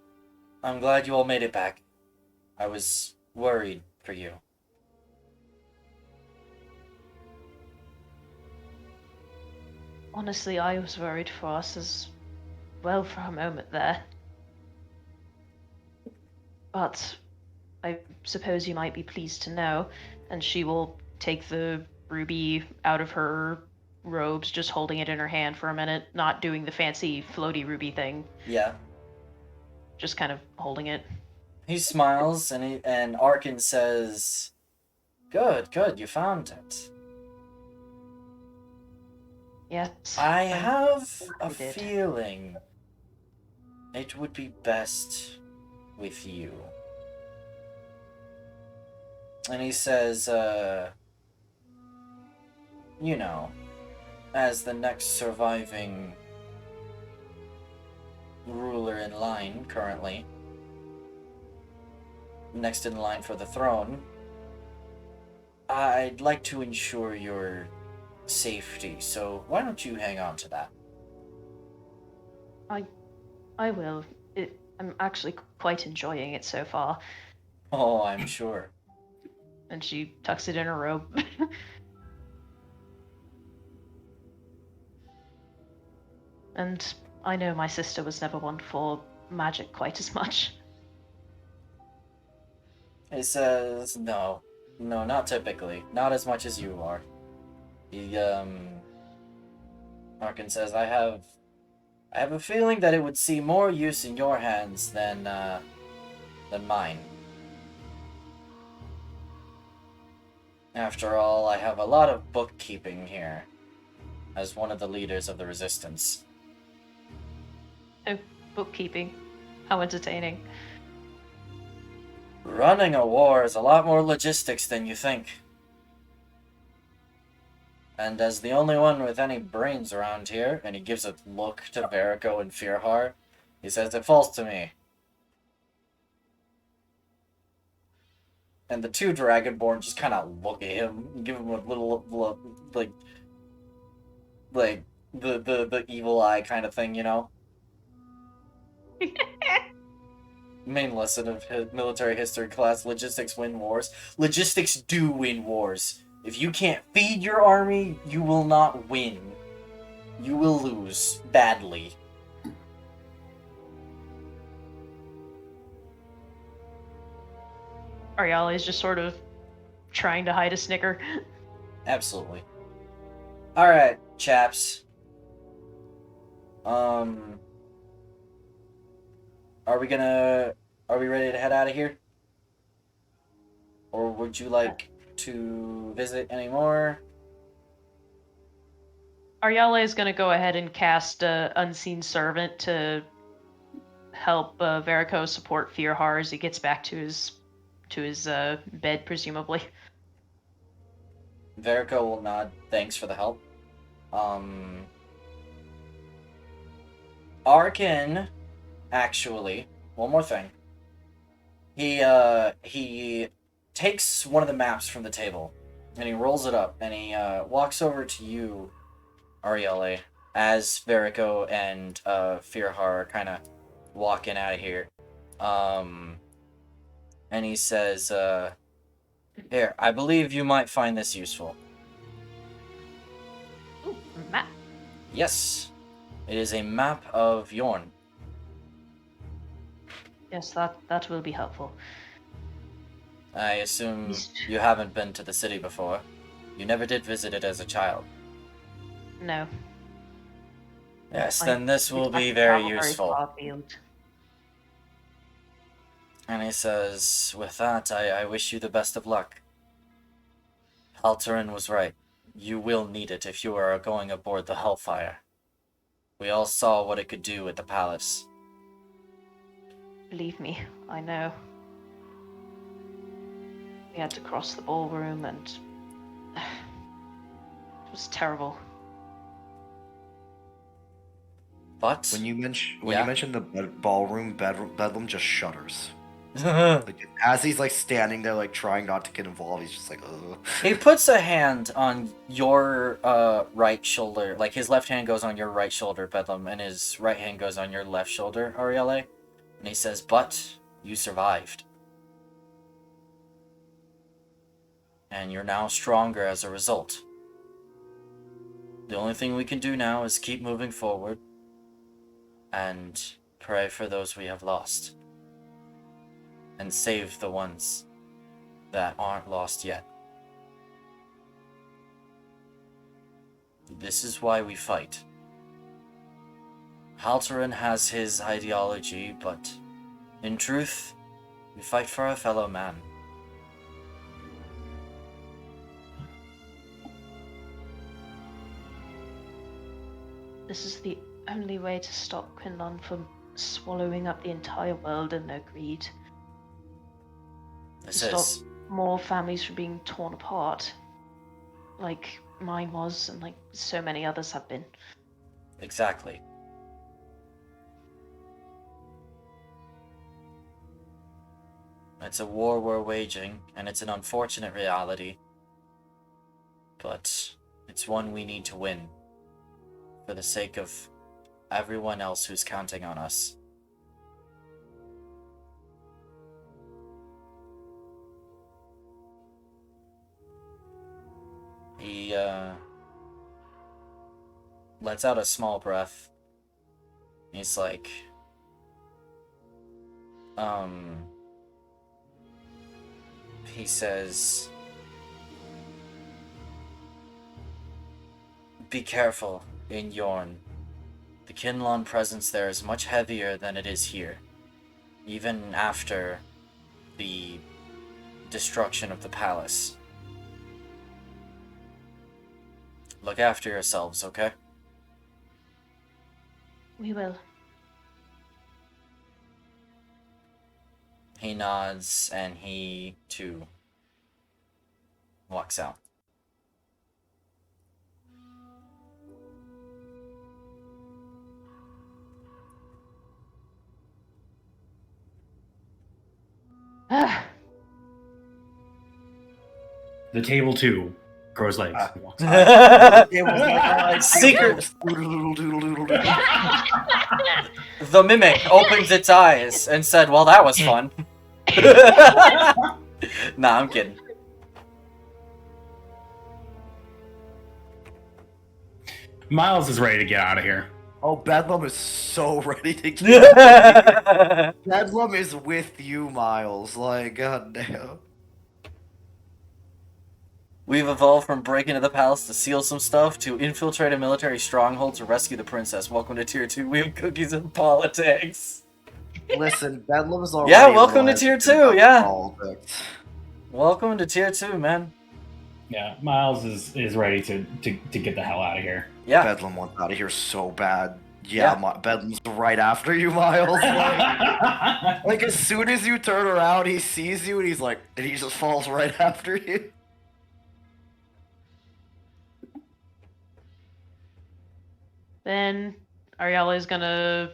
I'm glad you all made it back. I was worried for you." Honestly, I was worried for us as well for a moment there. But I suppose you might be pleased to know, and she will take the ruby out of her robes, just holding it in her hand for a minute, not doing the fancy floaty ruby thing, Yeah. just kind of holding it. He smiles and Arkin says, Good, you found it. Yes. I I'm have a glad you did. feeling it would be best with you." And he says, you know, as the next surviving ruler in line currently, next in line for the throne, I'd like to ensure your safety, so why don't you hang on to that? I will. I'm actually quite enjoying it so far. Oh, I'm sure. And she tucks it in her robe. And I know my sister was never one for magic quite as much. He says, no, not typically. Not as much as you are. Arkin says, I have a feeling that it would see more use in your hands than mine. After all, I have a lot of bookkeeping here, as one of the leaders of the Resistance. Oh, bookkeeping. How entertaining. Running a war is a lot more logistics than you think. And as the only one with any brains around here, and he gives a look to Verico and Firhar, he says, it falls to me. And the two Dragonborn just kind of look at him, and give him a little, like the evil eye kind of thing, you know? Main lesson of military history class, logistics win wars. Logistics do win wars. If you can't feed your army, you will not win. You will lose badly. Ariala is just sort of trying to hide a snicker. Absolutely. Alright, chaps. Are we ready to head out of here? Or would you like to visit anymore? Ariala is going to go ahead and cast Unseen Servant to help Verico support Firhar as he gets back to his bed, presumably. Verico will nod, thanks for the help. Arkin, actually, one more thing. He takes one of the maps from the table, and he rolls it up, and he walks over to you, Arielle, as Verico and Firhar are kind of walking out of here. And he says, here, I believe you might find this useful. Ooh, map. Yes, it is a map of Yorn. Yes, that will be helpful. I assume you haven't been to the city before. You never did visit it as a child. No. Yes, I- then this will I be very travel useful. far afield. And he says, with that, I wish you the best of luck. Halterin was right. You will need it if you are going aboard the Hellfire. We all saw what it could do at the palace. Believe me, I know. We had to cross the ballroom and it was terrible. But When you mention Yeah. the ballroom, Bedlam just shudders. Like as he's like standing there, like trying not to get involved, he's just like, ugh. he puts a hand on your right shoulder. Like his left hand goes on your right shoulder, Bedlam, and his right hand goes on your left shoulder, Arielle. And he says, "But you survived. And you're now stronger as a result. The only thing we can do now is keep moving forward and pray for those we have lost. And save the ones that aren't lost yet. This is why we fight. Halterin has his ideology, but in truth, we fight for our fellow man. This is the only way to stop Quinlan from swallowing up the entire world in their greed. This To is stop more families from being torn apart. Like mine was, and like so many others have been. exactly. It's a war we're waging, and it's an unfortunate reality. But it's one we need to win. For the sake of everyone else who's counting on us. He, lets out a small breath. He's like, he says, "Be careful in Yorn. The Kinlan presence there is much heavier than it is here, even after the destruction of the palace. Look after yourselves, okay?" We will. He nods and he, too, walks out. The table too grows legs. and walks out. It was like, Secret. doodle, doodle, doodle, doodle. The mimic opens its eyes and said, "Well, that was fun." Nah, I'm kidding. Miles is ready to get out of here. Oh, Bedlam is so ready to get. Bedlam is with you, Miles. Like, goddamn. We've evolved from break into the palace to steal some stuff to infiltrate a military stronghold to rescue the princess. Welcome to Tier 2. We have cookies and politics. Listen, Bedlam's already. Yeah, a welcome to little Tier hesitant 2, about yeah. politics. Welcome to Tier 2, man. Yeah, Miles is ready to get the hell out of here. Yeah. Bedlam wants out of here so bad. Yeah, Yeah. Bedlam's right after you, Miles. Like as soon as you turn around, he sees you and he's like, and he just falls right after you. Then Ariella is gonna,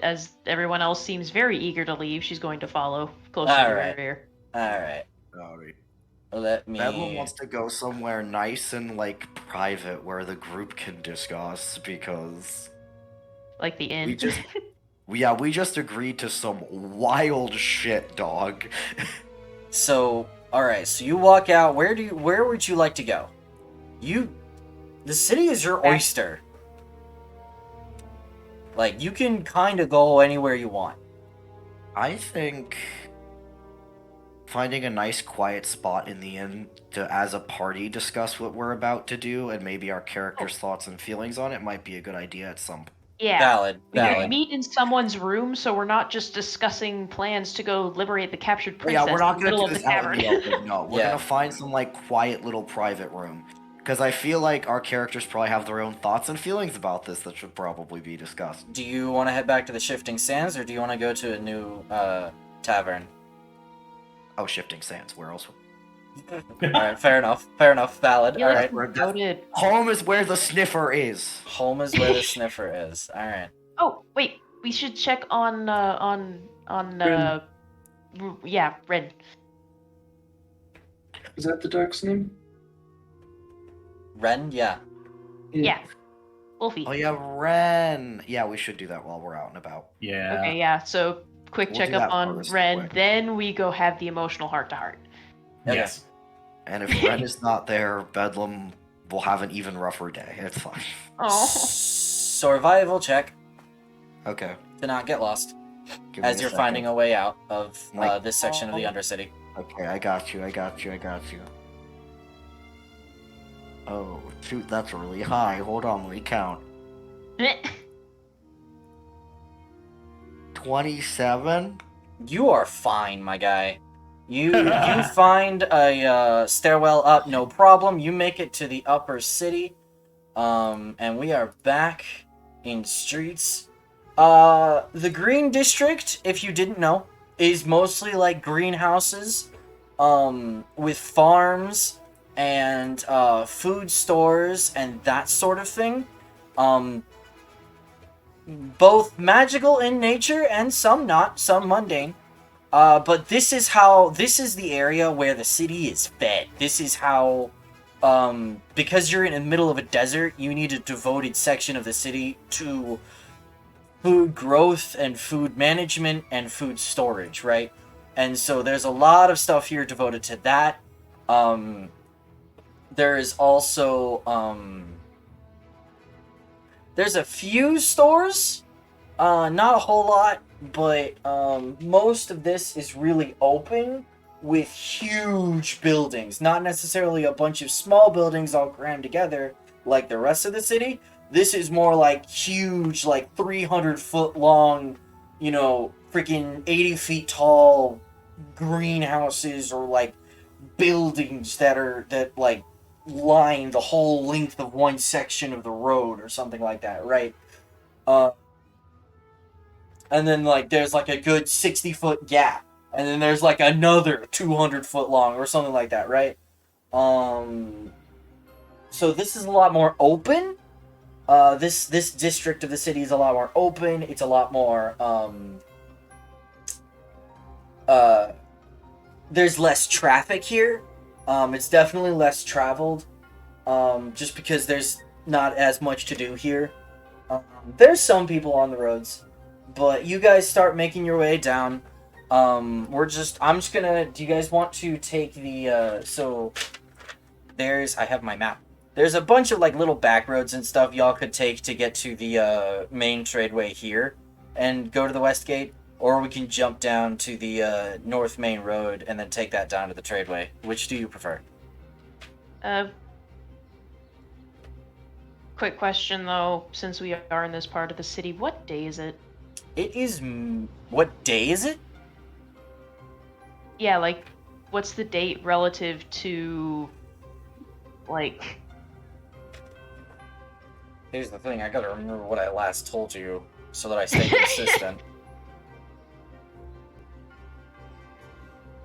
as everyone else seems very eager to leave, she's going to follow closer to Alright. the rear. Alright. Sorry. Let me... Bedlam wants to go somewhere nice and like private where the group can discuss because Like the inn. we just we just agreed to some wild shit, dog. So, alright, so you walk out. Where would you like to go? The city is your oyster. Like, you can kind of go anywhere you want. I think finding a nice quiet spot in the inn to, as a party, discuss what we're about to do and maybe our characters' thoughts and feelings on it might be a good idea at some point. Yeah. Valid. We could Valid. meet in someone's room, so we're not just discussing plans to go liberate the captured princess Yeah, we're not in the gonna middle do of the this out in tavern. the open. No, we're Yeah. gonna find some like quiet little private room because I feel like our characters probably have their own thoughts and feelings about this that should probably be discussed. Do you want to head back to the Shifting Sands, or do you want to go to a new tavern? Oh, Shifting Sands. Where else? Alright, fair enough. Fair enough. Valid. Yeah, Alright. We're Noted. Home is where the sniffer is. Home is where the sniffer is. Alright. Oh, wait. We should check on yeah, Red. Is that the dog's name? Ren? Yeah. Yeah. Wolfie. Oh yeah, Ren. Yeah, we should do that while we're out and about. Yeah. Okay, yeah. So quick We'll do checkup that on first, Ren, quick. then we go have the emotional heart to heart. Okay. Yes. And if Ren is not there, Bedlam will have an even rougher day. It's fine. Oh. Survival check Okay. to not get lost Give me as a you're second. finding a way out of Like- this section of the Undercity. Okay, I got you. Oh, shoot, that's really high. Hold on, let me count. 27? You are fine, my guy. You find a stairwell up, no problem. You make it to the upper city, and we are back in streets. The Green District, if you didn't know, is mostly like greenhouses, with farms and food stores and that sort of thing. Both magical in nature and some not, some mundane. But this is the area where the city is fed. This is how, because you're in the middle of a desert, you need a devoted section of the city to food growth and food management and food storage, right? And so there's a lot of stuff here devoted to that. There is also, there's a few stores, not a whole lot, but most of this is really open with huge buildings, not necessarily a bunch of small buildings all crammed together like the rest of the city. This is more like huge, like 300-foot long, you know, freaking 80 feet tall greenhouses or like buildings that like line the whole length of one section of the road or something like that, right? And then like there's like a good 60-foot gap, and then there's like another 200-foot long or something like that, right? So this is a lot more open. This district of the city is a lot more open. It's a lot more there's less traffic here. It's definitely less traveled, just because there's not as much to do here. There's some people on the roads, but you guys start making your way down. I'm just gonna, do you guys want to take the, so I have my map. There's a bunch of like little back roads and stuff y'all could take to get to the main tradeway here and go to the west gate, or we can jump down to the north main road and then take that down to the tradeway. Which do you prefer? Quick question though, since we are in this part of the city, what day is it? It is, what day is it? Yeah, like, what's the date relative to, like... Here's the thing, I gotta remember what I last told you so that I stay consistent.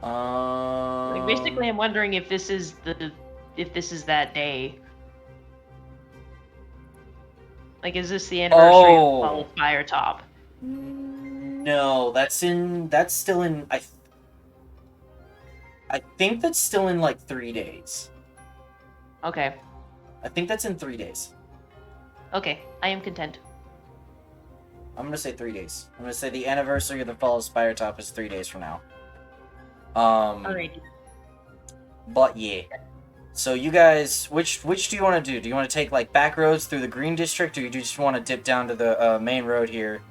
Like, basically, I'm wondering if this is that day. Like, is this the anniversary of the fall of Spiretop? No, that's still in, I think that's still in like 3 days. Okay. I think that's in 3 days. Okay, I am content. I'm gonna say 3 days. I'm gonna say the anniversary of the fall of Spiretop is 3 days from now. Alrighty. But yeah. So you guys, which do you want to do? Do you want to take like back roads through the Green District, or you just want to dip down to the main road here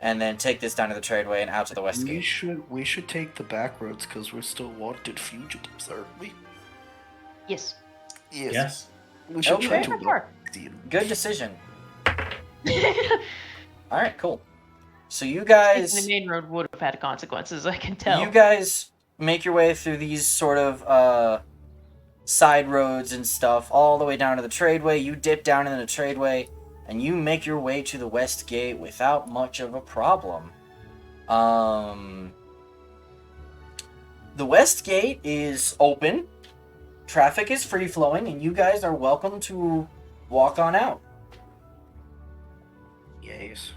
and then take this down to the tradeway and out to the west gate. We should take the back roads because we're still wanted fugitives, aren't we? Yes. Yes. We should try Okay. to Sure. Good decision. Taking All right, cool. So you the guys, main road would have had consequences, I can tell. you guys make your way through these sort of side roads and stuff, all the way down to the tradeway. You dip down into the tradeway, and you make your way to the west gate without much of a problem. The west gate is open, traffic is free flowing, and you guys are welcome to walk on out. Yes.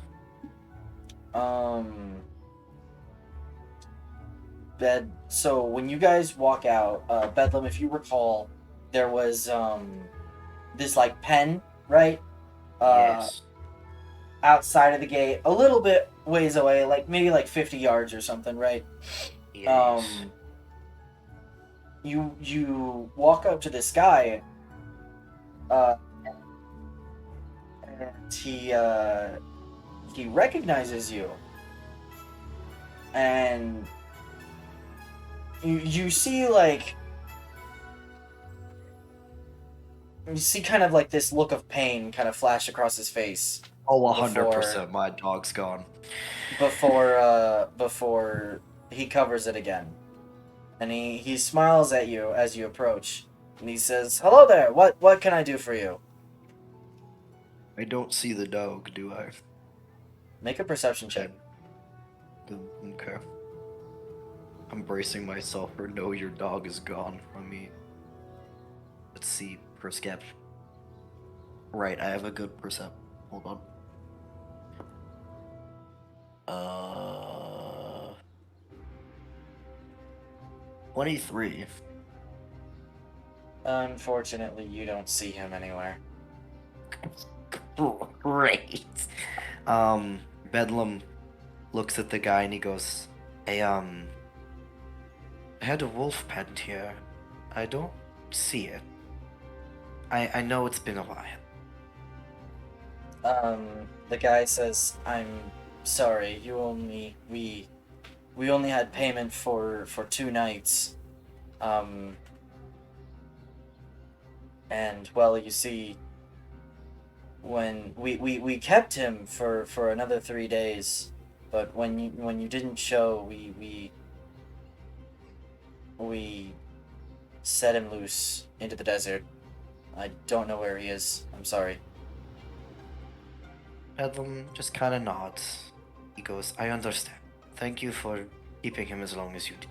So when you guys walk out, Bedlam, if you recall, there was this like pen, right? Yes. Outside of the gate, a little bit ways away, like maybe like 50 yards or something, right? Yes. You walk up to this guy, and he recognizes you, and you see like you see kind of like this look of pain kind of flash across his face Oh, 100%. My dog's gone. before he covers it again. And he smiles at you as you approach, and he says, "Hello there. What can I do for you?" I don't see the dog, do I? Make a perception check. Okay. I'm bracing myself for no, your dog is gone from me. Let's see, perception. Right, I have a good percept. Hold on. 23. Unfortunately, you don't see him anywhere. Great. Bedlam looks at the guy and he goes, I had a wolf penned here. I don't see it. I know it's been a while. The guy says, "I'm sorry. We only had payment for 2 nights. And well, you see, when we kept him for another 3 days, but when you didn't show, we set him loose into the desert. I don't know where he is. I'm sorry." Bedlam just kind of nods. He goes, I understand. Thank you for keeping him as long as you did.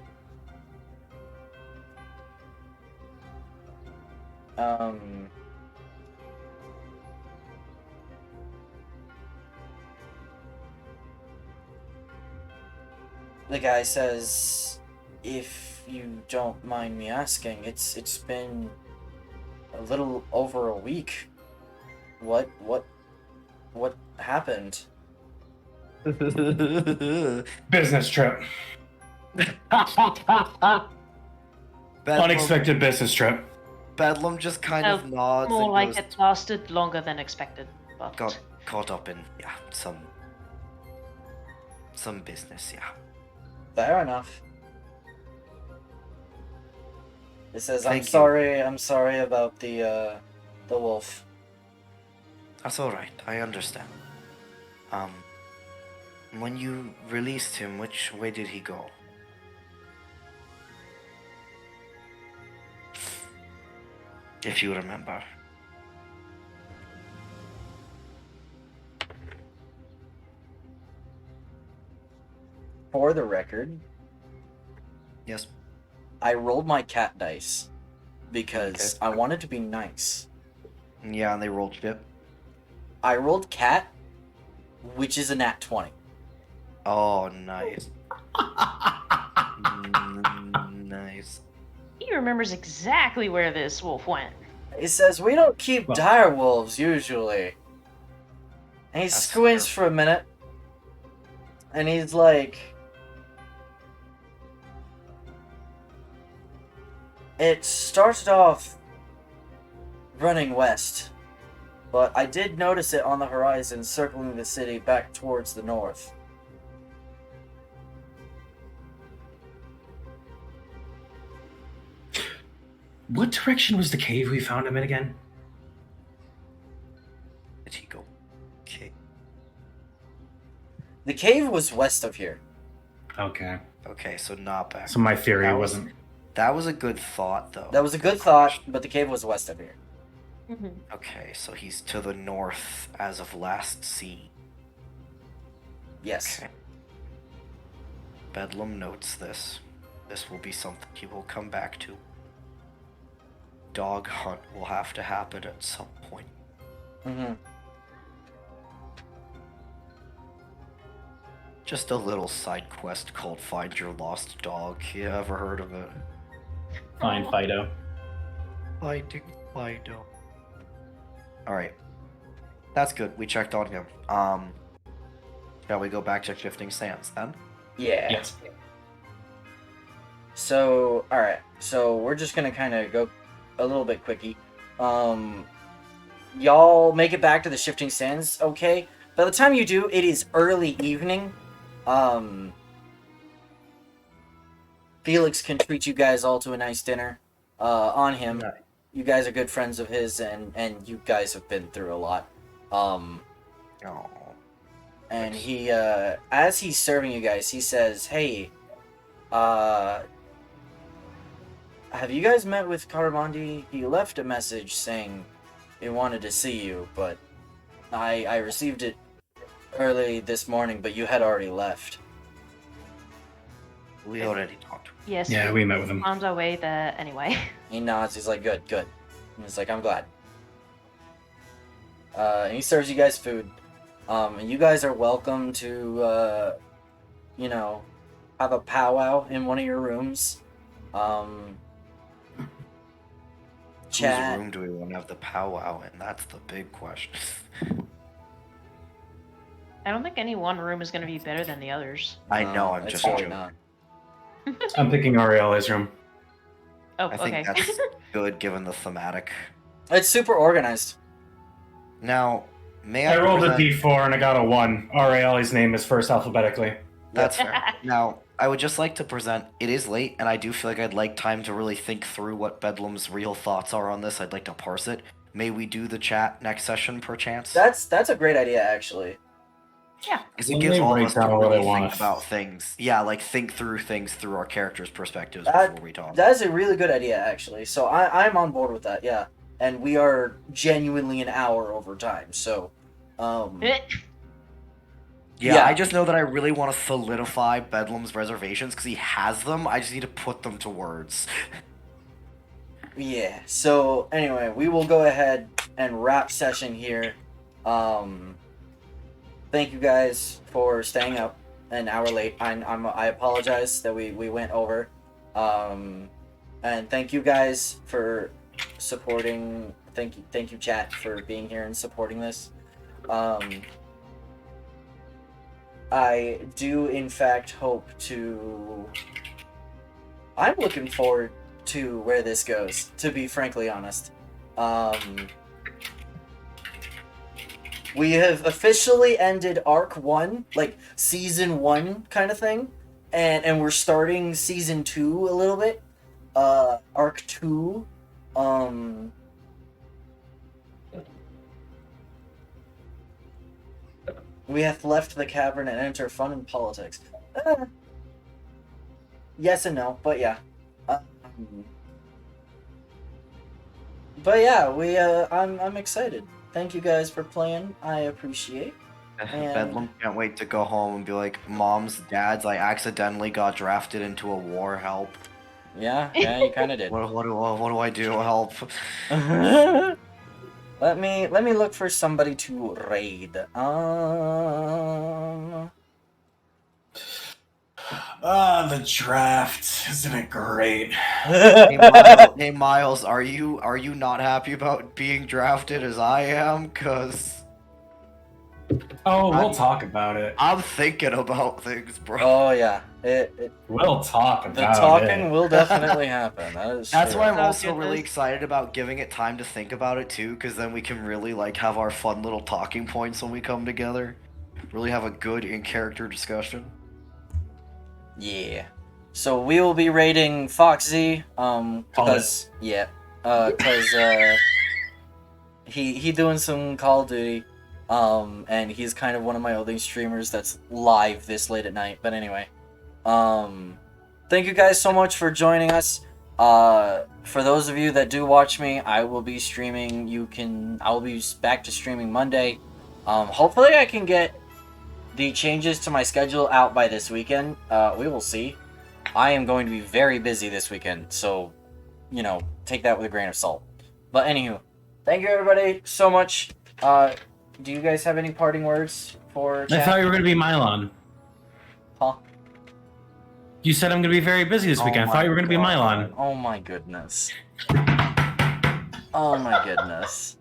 The guy says, "If you don't mind me asking, it's been a little over a week. What happened?" Business trip. Unexpected business trip. Bedlam just kind of nods More and like goes, it lasted longer than expected, but got caught up in, yeah, some business, yeah. Fair enough. It says, Thank you. I'm sorry about the wolf." That's alright, I understand. When you released him, which way did he go? If you remember. For the record, Yes. I rolled my cat dice because Okay. I wanted to be nice. Yeah, and they rolled shit. I rolled cat, which is a nat 20. Oh, nice. Nice. he remembers exactly where this wolf went. It says, "We don't keep Well- dire wolves usually." And he That's squints fair. for a minute, and he's like, "It started off running west, but I did notice it on the horizon circling the city back towards the north. What direction was the cave we found him in again? Did he go? Okay. The cave was west of here. Okay. Okay, so not back. So my theory That was- wasn't. That was a good thought, though. That was a good thought, but the cave was west of here. Okay, so he's to the north as of last seen. Yes. Okay. Bedlam notes this. This will be something he will come back to. Dog hunt will have to happen at some point. Mm-hmm. Just a little side quest called Find Your Lost Dog. You ever heard of it? Fine, Fido. Fido. Alright. That's good. We checked on him. Shall we go back to Shifting Sands then? Yeah. Yes. So, alright. So, we're just gonna kind of go a little bit quickie. Y'all make it back to the Shifting Sands, okay? By the time you do, it is early evening. Felix can treat you guys all to a nice dinner on him. Nice. You guys are good friends of his, and you guys have been through a lot. Oh. And he, as he's serving you guys, he says, "Hey, have you guys met with Caramandi? He left a message saying he wanted to see you, but I received it early this morning, but you had already left." We already talked. Yes. Yeah, we met with him. On our way there anyway. He nods. He's like, "Good, good." And he's like, "I'm glad." And he serves you guys food. And you guys are welcome to, have a powwow in one of your rooms. Chat. Whose room do we want to have the powwow in? That's the big question. I don't think any one room is going to be better than the others. I know, I'm it's just probably joking. not. I'm picking Ariela's room. Oh, I think okay. that's good given the thematic. It's super organized. Now, may I I rolled a present- d4 and I got a 1. Ariela's name is first alphabetically. That's fair. Now, I would just like to present, it is late, and I do feel like I'd like time to really think through what Bedlam's real thoughts are on this. I'd like to parse it. May we do the chat next session, perchance? That's a great idea, actually. Because it Let gives me all of write us to down what I really wanna think about things. Yeah, like think through things through our characters' perspectives That- before we talk. That is a really good idea, actually. So I'm on board with that. Yeah, and we are genuinely an hour over time. So, Yeah, Yeah. I just know that I really want to solidify Bedlam's reservations because he has them. I just need to put them to words. yeah. So anyway, we will go ahead and wrap session here. Thank you guys for staying up an hour late. I apologize that we went over. And thank you guys for supporting. Thank you, chat, for being here and supporting this. I do, in fact, hope to. I'm looking forward to where this goes, to be frankly honest. We have officially ended Arc 1, like Season 1 kind of thing, and we're starting Season 2 a little bit. Arc 2, we have left the cavern and enter fun and politics. Yes and no, but yeah. But yeah, I'm excited. Thank you guys for playing. I appreciate. And- Bedlam can't wait to go home and be like, Moms, Dads, I accidentally got drafted into a war. Help! Yeah, you kind of did. What do I do? Help! Let me look for somebody to raid. The draft. Isn't it great? Hey Miles, are you not happy about being drafted as I am? Cause Oh, we'll I'm- talk about it. I'm thinking about things, bro. Oh yeah, We'll talk the about talking it. will definitely happen. That is That's true. why I'm Oh, also really goodness. excited about giving it time to think about it too, because then we can really like have our fun little talking points when we come together. Really have a good in-character discussion. Yeah. So we will be rating Foxy. Because yeah, cause he doing some Call of Duty, and he's kind of one of my only streamers that's live this late at night. But anyway, thank you guys so much for joining us. For those of you that do watch me, I will be streaming. I will be back to streaming Monday. Hopefully I can get the changes to my schedule out by this weekend. We will see. I am going to be very busy this weekend, so, you know, take that with a grain of salt. But anywho, thank you everybody so much. Do you guys have any parting words for chat? I thought you were going to be Mylon. Huh? You said I'm going to be very busy this weekend. I thought you were going to be Mylon. Oh my goodness. Oh my goodness.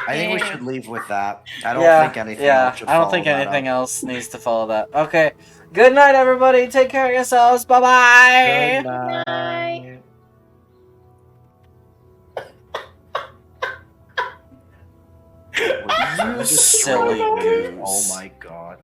I think we should leave with that. I don't think anything else should I don't follow think that anything up. else needs to follow that. Okay. Good night, everybody. Take care of yourselves. Bye-bye. Good night. You silly goose. Oh my god.